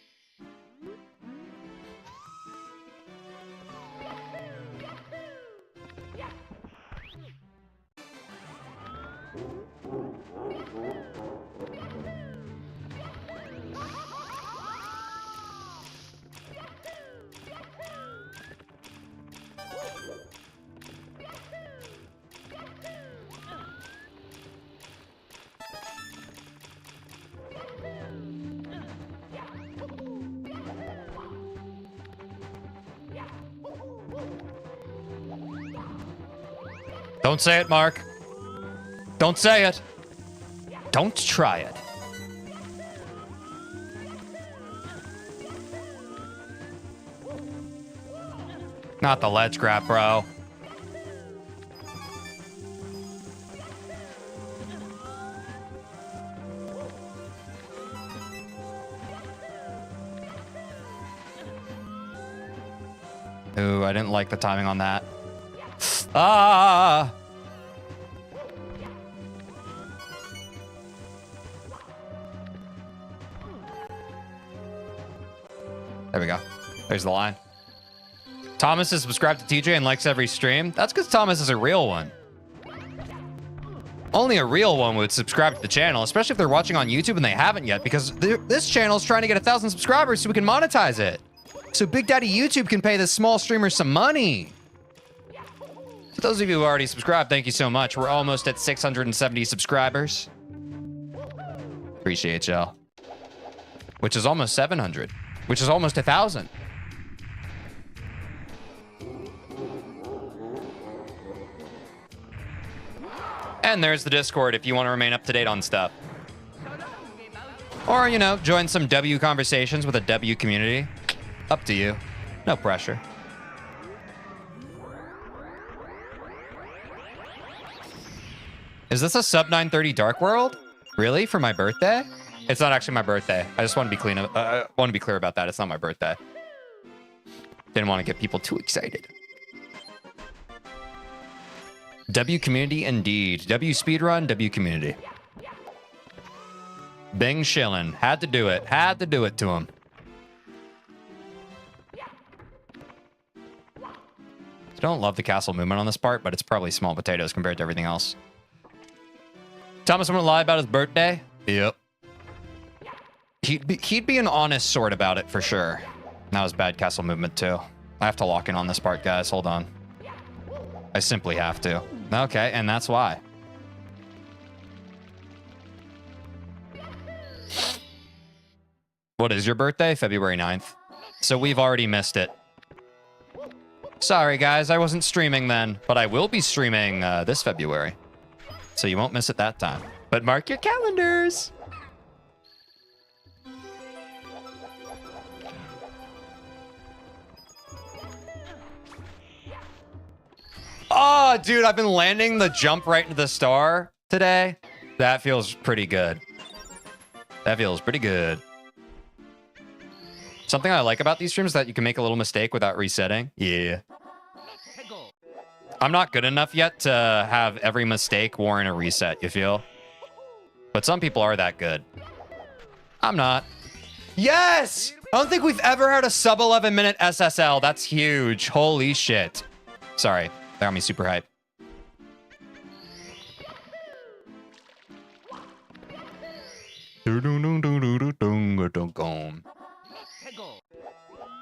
Don't say it, Mark. Don't say it. Don't try it. Not the ledge grab, bro. Ooh, I didn't like the timing on that. Ah! There we go. There's the line. Thomas is subscribed to TJ and likes every stream. That's because Thomas is a real one. Only a real one would subscribe to the channel, especially if they're watching on YouTube and they haven't yet, because this channel is trying to get 1,000 subscribers so we can monetize it. So Big Daddy YouTube can pay the small streamers some money. For those of you who already subscribed, thank you so much. We're almost at 670 subscribers. Appreciate y'all. Which is almost 700. Which is almost 1,000. And there's the Discord if you want to remain up to date on stuff. Or, you know, join some W conversations with a W community. Up to you. No pressure. Is this a sub 930 Dark World? Really? For my birthday? It's not actually my birthday. I just want to be clear about that. It's not my birthday. Didn't want to get people too excited. W community indeed. W speedrun, W community. Bing shillin'. Had to do it. Had to do it to him. Don't love the castle movement on this part, but it's probably small potatoes compared to everything else. Thomas wouldn't lie about his birthday? Yep. He'd be an honest sort about it for sure. That was bad castle movement too. I have to lock in on this part, guys. Hold on. I simply have to. Okay, and that's why. What is your birthday? February 9th. So we've already missed it. Sorry, guys. I wasn't streaming then, but I will be streaming this February. So you won't miss it that time. But mark your calendars. Oh, dude, I've been landing the jump right into the star today. That feels pretty good. That feels pretty good. Something I like about these streams is that you can make a little mistake without resetting. Yeah. I'm not good enough yet to have every mistake warrant a reset, you feel? But some people are that good. I'm not. Yes! I don't think we've ever had a sub 11 minute SSL. That's huge. Holy shit. Sorry. That got me super hype.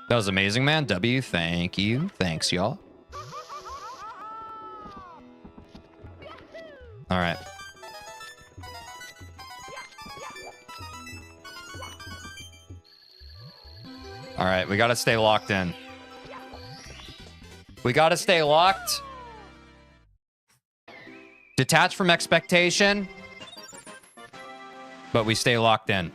That was amazing, man. W, thank you. Thanks, y'all. All right. All right, we gotta stay locked in. We gotta stay locked. Detach from expectation. But we stay locked in.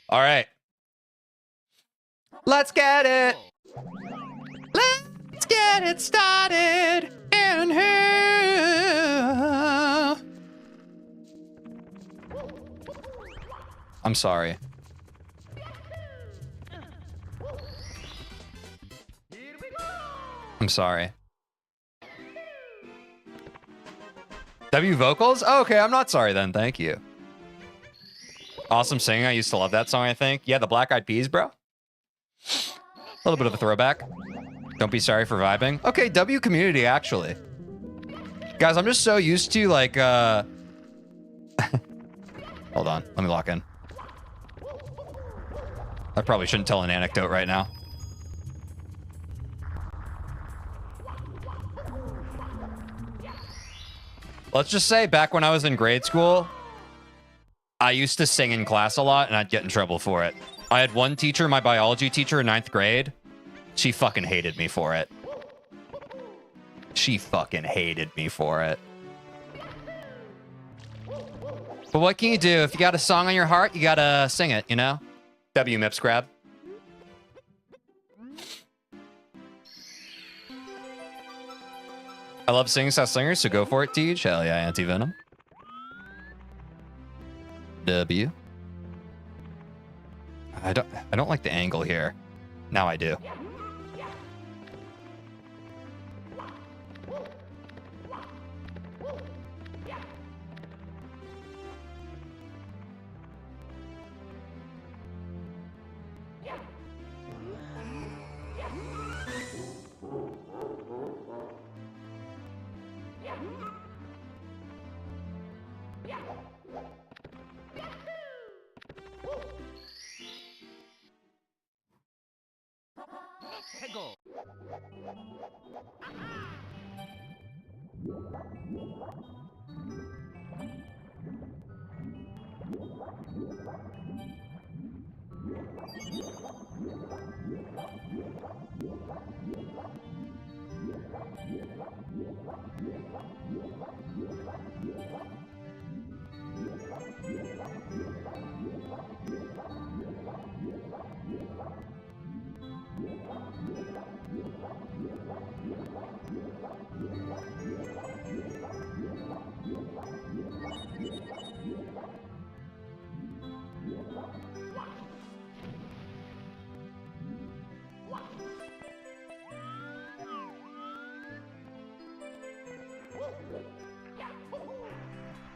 All right. Let's get it. Let's get it started in here. I'm sorry. I'm sorry. W vocals? Oh, okay, I'm not sorry then. Thank you. Awesome singing. I used to love that song, I think. Yeah, the Black Eyed Peas, bro. A little bit of a throwback. Don't be sorry for vibing. Okay, W community, actually. Guys, I'm just so used to, like, hold on. Let me lock in. I probably shouldn't tell an anecdote right now. Let's just say, back when I was in grade school, I used to sing in class a lot, and I'd get in trouble for it. I had one teacher, my biology teacher in 9th grade. She fucking hated me for it. She fucking hated me for it. But what can you do? If you got a song on your heart, you gotta sing it, you know? W Mips grab. I love singing South Singers, so go for it, Tej. Hell yeah, Anti-Venom. W. I don't like the angle here. Now I do.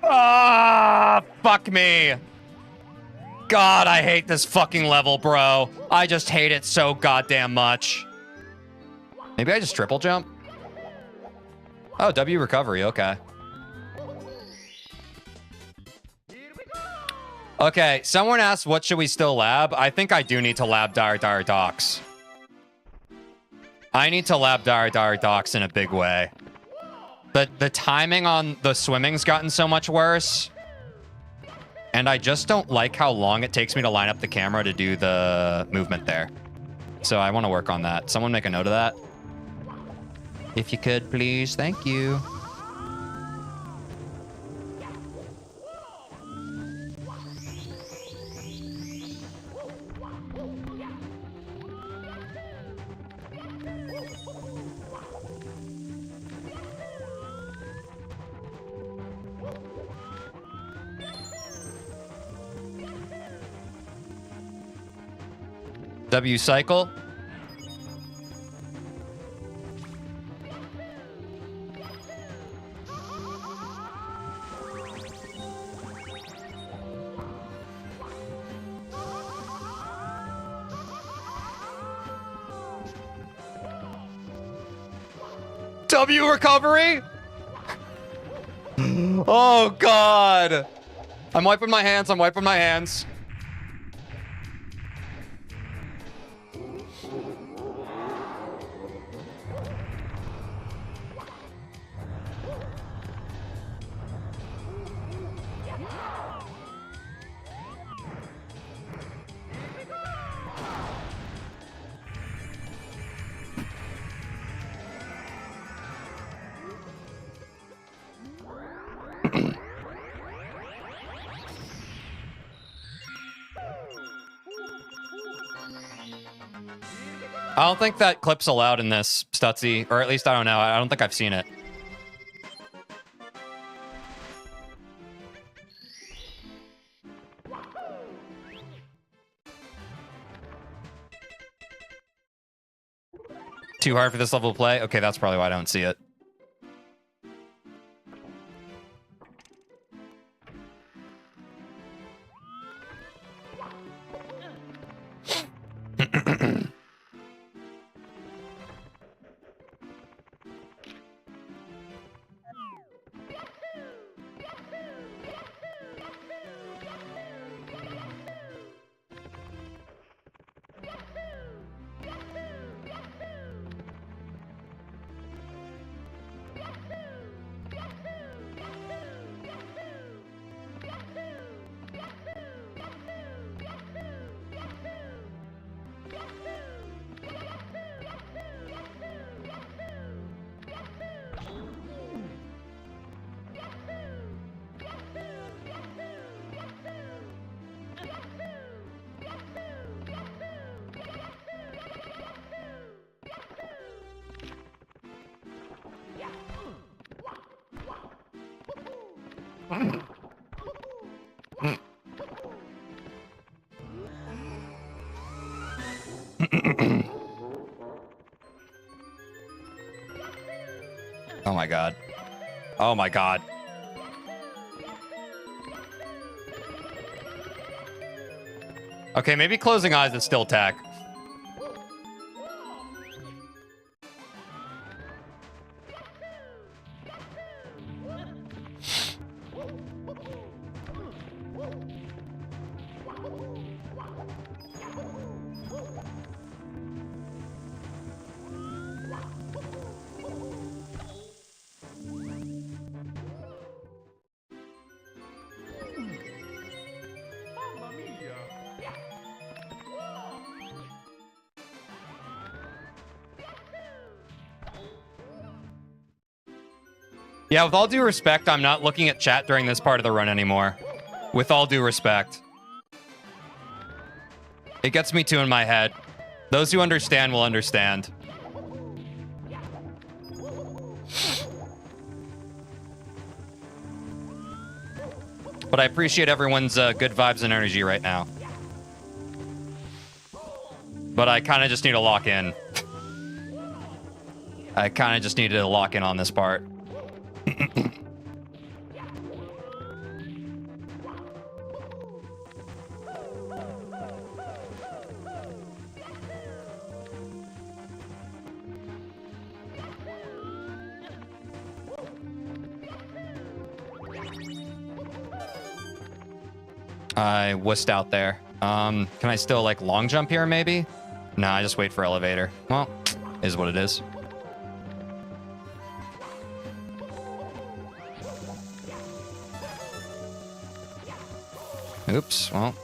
Ah, fuck me. God, I hate this fucking level, bro. I just hate it so goddamn much. Maybe I just triple jump? Oh, W recovery, okay. Okay, someone asked, what should we still lab? I think I do need to lab Dire Docks. I need to lab Dire Docks in a big way. The timing on the swimming's gotten so much worse. And I just don't like how long it takes me to line up the camera to do the movement there. So I want to work on that. Someone make a note of that. If you could, please. Thank you. W cycle. W recovery. Oh God. I'm wiping my hands. I'm wiping my hands. I don't think that clip's allowed in this, Stutzy. Or at least I don't know. I don't think I've seen it. Too hard for this level of play? Okay, that's probably why I don't see it. Oh my God. Oh my God. Okay, maybe closing eyes is still tech. Yeah, with all due respect, I'm not looking at chat during this part of the run anymore. With all due respect. It gets me too in my head. Those who understand will understand. But I appreciate everyone's good vibes and energy right now. But I kind of just need to lock in. I kind of just need to lock in on this part. I wussed out there. Can I still like long jump here maybe? Nah, I just wait for elevator. Well, is what it is. Oops, well.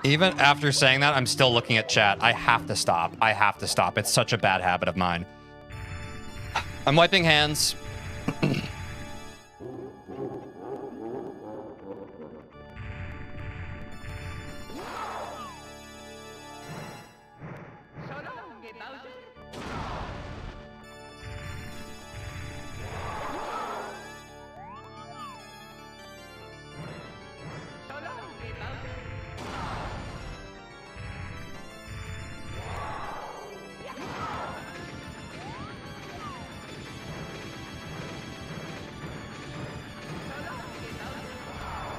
Even after saying that, I'm still looking at chat. I have to stop. I have to stop. It's such a bad habit of mine. I'm wiping hands.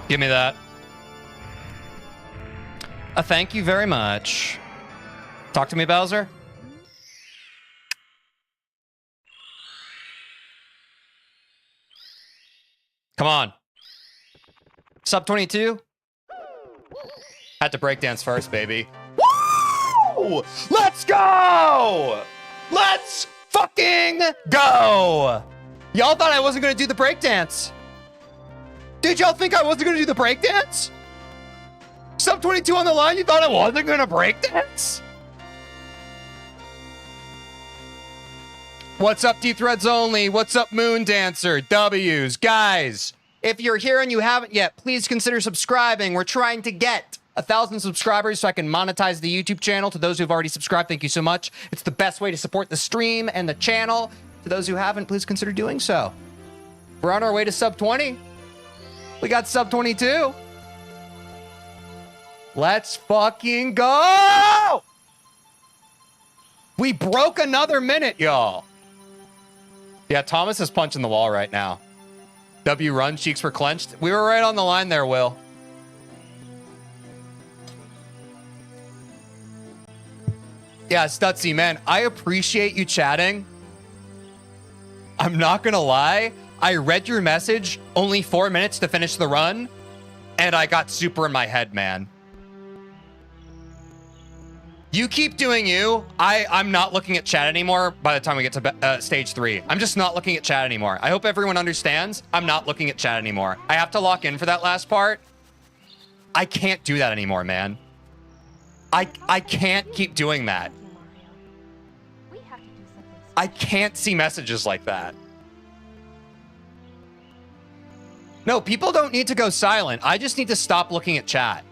Give me that. Thank you very much. Talk to me, Bowser. Come on. Sub 22? Had to breakdance first, baby. Woo! Let's go! Let's fucking go! Y'all thought I wasn't gonna do the breakdance. Did y'all think I wasn't gonna do the breakdance? Sub 22 on the line, you thought I wasn't gonna breakdance? What's up, D-Threads Only? What's up, Moon Dancer? W's. Guys, if you're here and you haven't yet, please consider subscribing. We're trying to get 1,000 subscribers so I can monetize the YouTube channel. To those who've already subscribed, thank you so much. It's the best way to support the stream and the channel. To those who haven't, please consider doing so. We're on our way to sub 20. We got sub 22. Let's fucking go! We broke another minute, y'all. Yeah, Thomas is punching the wall right now. W run, cheeks were clenched. We were right on the line there, Will. Yeah, Stutzy, man, I appreciate you chatting. I'm not gonna lie. I read your message, only 4 minutes to finish the run, and I got super in my head, man. You keep doing you. I'm not looking at chat anymore by the time we get to stage 3. I'm just not looking at chat anymore. I hope everyone understands. I'm not looking at chat anymore. I have to lock in for that last part. I can't do that anymore, man. I can't keep doing that. I can't see messages like that. No, people don't need to go silent. I just need to stop looking at chat.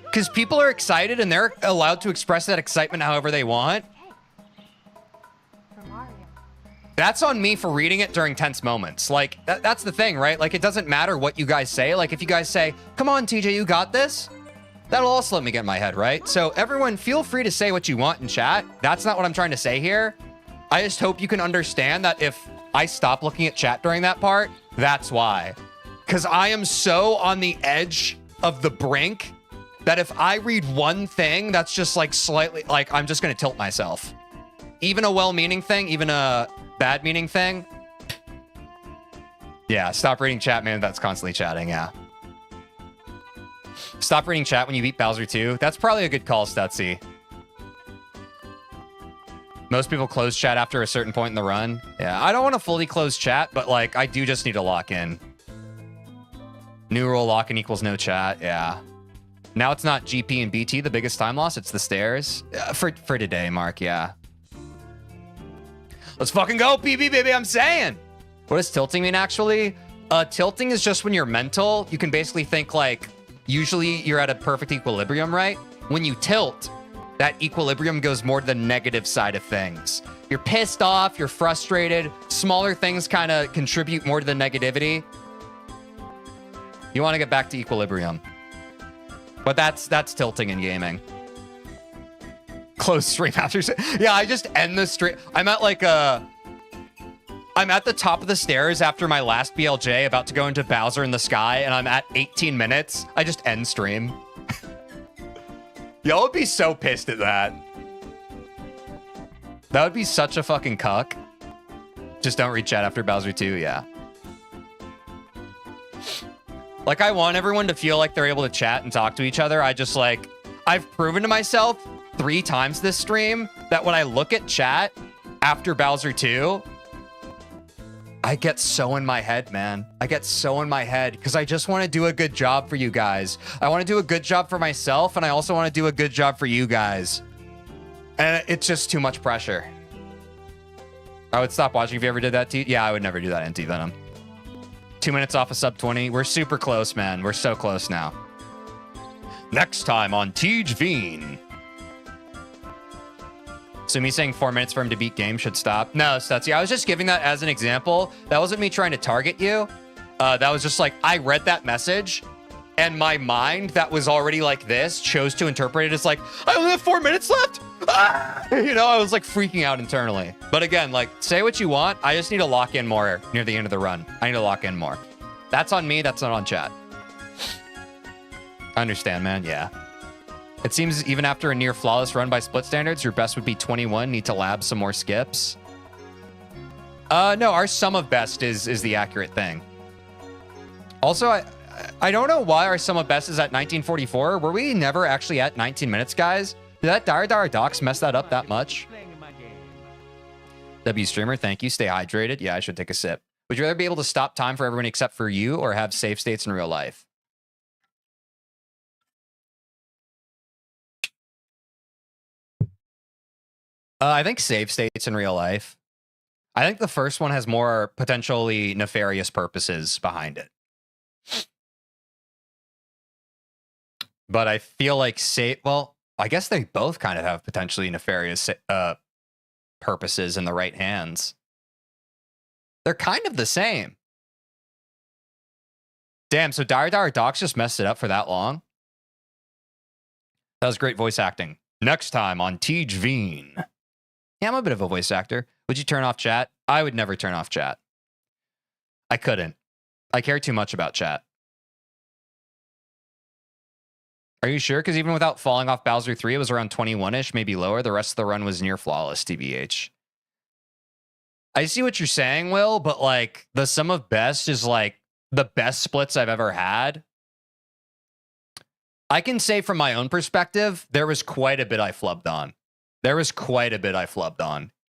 Because people are excited and they're allowed to express that excitement however they want. That's on me for reading it during tense moments. Like, that's the thing, right? Like, it doesn't matter what you guys say. Like, if you guys say, come on, TJ, you got this. That'll also let me get in my head, right? So everyone, feel free to say what you want in chat. That's not what I'm trying to say here. I just hope you can understand that if I stop looking at chat during that part, that's why. Because I am so on the edge of the brink that if I read one thing that's just like slightly, like I'm just going to tilt myself. Even a well-meaning thing, even a bad-meaning thing. Yeah, stop reading chat, man. That's constantly chatting, yeah. Stop reading chat when you beat Bowser 2. That's probably a good call, Stutzy. Most people close chat after a certain point in the run. Yeah, I don't want to fully close chat, but like I do just need to lock in. New rule, lock in equals no chat. Yeah. Now it's not GP and BT, the biggest time loss. It's the stairs. For today, Mark, yeah. Let's fucking go, PB, baby, I'm saying. What does tilting mean, actually? Tilting is just when you're mental. You can basically think like, usually you're at a perfect equilibrium, right? When you tilt, that equilibrium goes more to the negative side of things. You're pissed off, you're frustrated. Smaller things kind of contribute more to the negativity. You want to get back to equilibrium. But that's tilting in gaming. Close stream after. Yeah, I just end the stream. I'm at the top of the stairs after my last BLJ, about to go into Bowser in the Sky, and I'm at 18 minutes. I just end stream. Y'all would be so pissed at that. That would be such a fucking cuck. Just don't read chat after Bowser 2, yeah. Like, I want everyone to feel like they're able to chat and talk to each other. I've proven to myself 3 times this stream that when I look at chat after Bowser 2, I get so in my head, man. I get so in my head because I just want to do a good job for you guys. I want to do a good job for myself, and I also want to do a good job for you guys. And it's just too much pressure. I would stop watching if you ever did that to you. Yeah, I would never do that, NT Venom. 2 minutes off of sub 20. We're super close, man. We're so close now. Next time on TeejVeen. So me saying 4 minutes for him to beat game should stop. No, Stutzy, I was just giving that as an example. That wasn't me trying to target you. That was just like, I read that message and my mind that was already like this chose to interpret it as like, I only have 4 minutes left. Ah! You know, I was like freaking out internally. But again, like, say what you want. I just need to lock in more near the end of the run. I need to lock in more. That's on me. That's not on chat. I understand, man. Yeah. It seems even after a near flawless run by split standards, your best would be 21. Need to lab some more skips. No, our sum of best is the accurate thing. Also, I don't know why our sum of best is at 1944. Were we never actually at 19 minutes, guys? Did that Dire Docs mess that up that much? W Streamer, thank you. Stay hydrated. Yeah, I should take a sip. Would you rather be able to stop time for everyone except for you or have save states in real life? I think save states in real life. I think the first one has more potentially nefarious purposes behind it. But I feel like well, I guess they both kind of have potentially nefarious purposes in the right hands. They're kind of the same. Damn, so Dire Docs just messed it up for that long? That was great voice acting. Next time on TeejVeen. Yeah, I'm a bit of a voice actor. Would you turn off chat? I would never turn off chat. I couldn't. I care too much about chat. Are you sure? Because even without falling off Bowser 3, it was around 21-ish, maybe lower. The rest of the run was near flawless, TBH. I see what you're saying, Will, but like the sum of best is like the best splits I've ever had. I can say from my own perspective, there was quite a bit I flubbed on.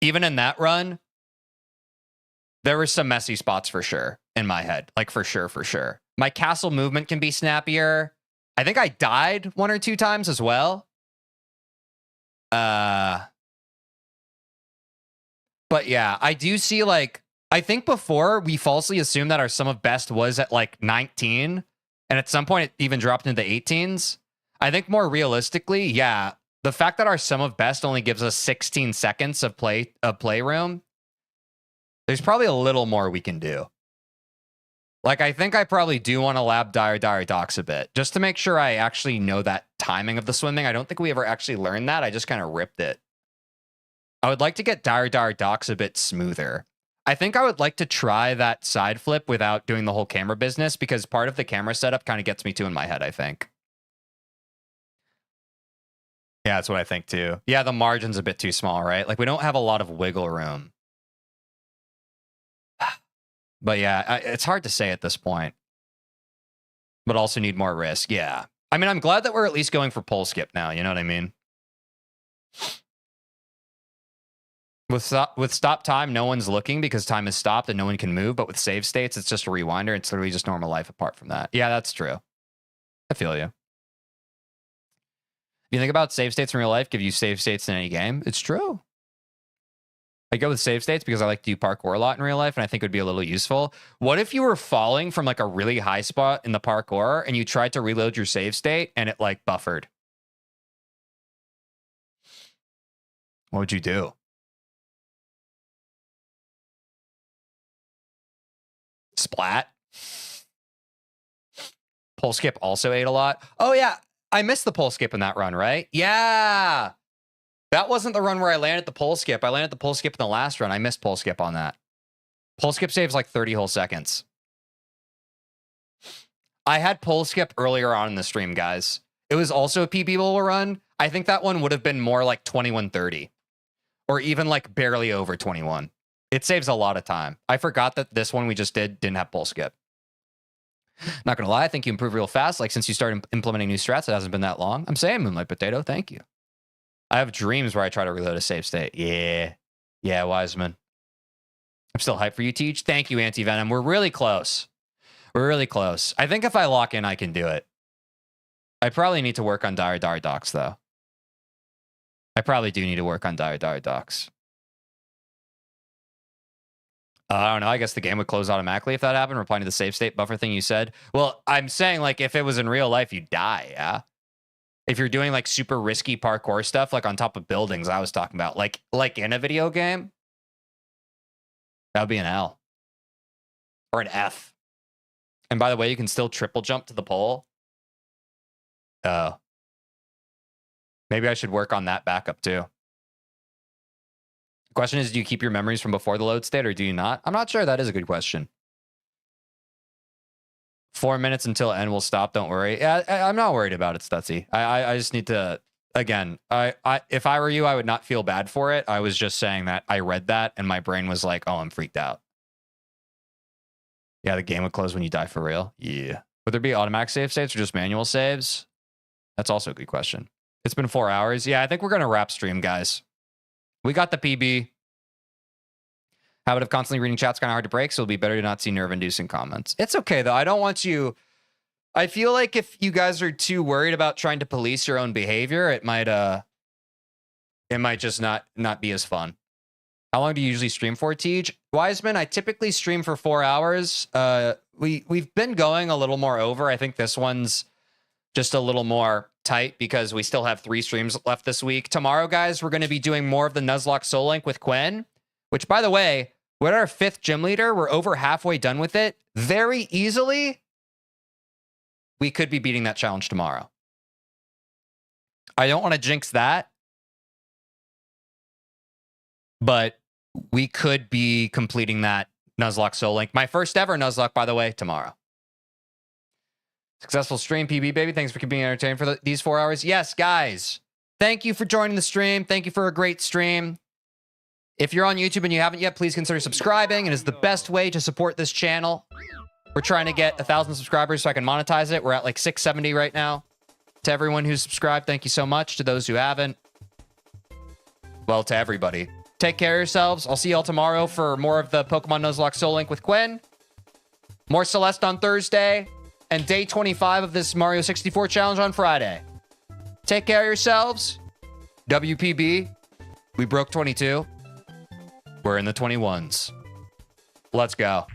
Even in that run, there were some messy spots for sure in my head. Like for sure. My castle movement can be snappier. I think I died 1 or 2 times as well. But yeah, I do see like, I think before we falsely assumed that our sum of best was at like 19. And at some point it even dropped into the 18s. I think more realistically, yeah, the fact that our sum of best only gives us 16 seconds of playroom, there's probably a little more we can do. Like, I think I probably do want to lab Dire Docs a bit, just to make sure I actually know that timing of the swimming. I don't think we ever actually learned that. I just kind of ripped it. I would like to get Dire Docs a bit smoother. I think I would like to try that side flip without doing the whole camera business, because part of the camera setup kind of gets me too in my head, I think. Yeah, that's what I think too. Yeah, the margin's a bit too small, right? Like, we don't have a lot of wiggle room. But yeah, it's hard to say at this point. But also need more risk. Yeah. I mean, I'm glad that we're at least going for pole skip now. You know what I mean? With stop time, no one's looking because time is stopped and no one can move. But with save states, it's just a rewinder. It's literally just normal life apart from that. Yeah, that's true. I feel you. You think about save states in real life, give you save states in any game. It's true. I go with save states because I like to do parkour a lot in real life, and I think it would be a little useful. What if you were falling from like a really high spot in the parkour and you tried to reload your save state and it like buffered? What would you do? Splat. Pole skip also ate a lot. Oh yeah, I missed the pole skip in that run, right? Yeah. That wasn't the run where I landed the pole skip. I landed the pole skip in the last run. I missed pole skip on that. Pole skip saves like 30 whole seconds. I had pole skip earlier on in the stream, guys. It was also a PB bowl run. I think that one would have been more like 21:30 or even like barely over 21. It saves a lot of time. I forgot that this one we just didn't have pole skip. Not gonna lie, I think you improve real fast. Like since you started implementing new strats, it hasn't been that long. I'm saying Moonlight Potato, thank you. I have dreams where I try to reload a save state. Yeah. Yeah, Wiseman. I'm still hyped for you, Teej. Thank you, Anti-Venom. We're really close. We're really close. I think if I lock in, I can do it. I probably need to work on Dire Docs, though. I probably do need to work on Dire Docs. I don't know. I guess the game would close automatically if that happened, replying to the save state buffer thing you said. Well, I'm saying, like, if it was in real life, you'd die, yeah? If you're doing, like, super risky parkour stuff, like, on top of buildings, I was talking about, like in a video game, that would be an L. Or an F. And by the way, you can still triple jump to the pole. Oh. Maybe I should work on that backup, too. The question is, do you keep your memories from before the load state or do you not? I'm not sure. That is a good question. 4 minutes until end will stop. Don't worry. Yeah, I'm not worried about it, Stutzy. I just need to, again, if I were you, I would not feel bad for it. I was just saying that I read that and my brain was like, oh, I'm freaked out. Yeah, the game would close when you die for real. Yeah. Would there be automatic save states or just manual saves? That's also a good question. It's been 4 hours. Yeah, I think we're going to wrap stream, guys. We got the PB. Habit of constantly reading chat's kind of hard to break, so it'll be better to not see nerve-inducing comments. It's okay, though. I don't want you... I feel like if you guys are too worried about trying to police your own behavior, it might just not be as fun. How long do you usually stream for, Teej? Wiseman, I typically stream for 4 hours. We've been going a little more over. I think this one's just a little more tight because we still have 3 streams left this week. Tomorrow, guys, we're going to be doing more of the Nuzlocke Soul Link with Quinn, which, by the way, we're at our 5th gym leader. We're over halfway done with it. Very easily, we could be beating that challenge tomorrow. I don't want to jinx that, but we could be completing that Nuzlocke Soul Link. My first ever Nuzlocke, by the way, tomorrow. Successful stream, PB, baby. Thanks for keeping me entertained for these 4 hours. Yes, guys. Thank you for joining the stream. Thank you for a great stream. If you're on YouTube and you haven't yet, please consider subscribing. It is the best way to support this channel. We're trying to get 1,000 subscribers so I can monetize it. We're at like 670 right now. To everyone who's subscribed, thank you so much. To those who haven't, well, to everybody. Take care of yourselves. I'll see y'all tomorrow for more of the Pokemon Nuzlocke Soul Link with Quinn. More Celeste on Thursday. And day 25 of this Mario 64 challenge on Friday. Take care of yourselves. WPB. We broke 22. We're in the 21s. Let's go.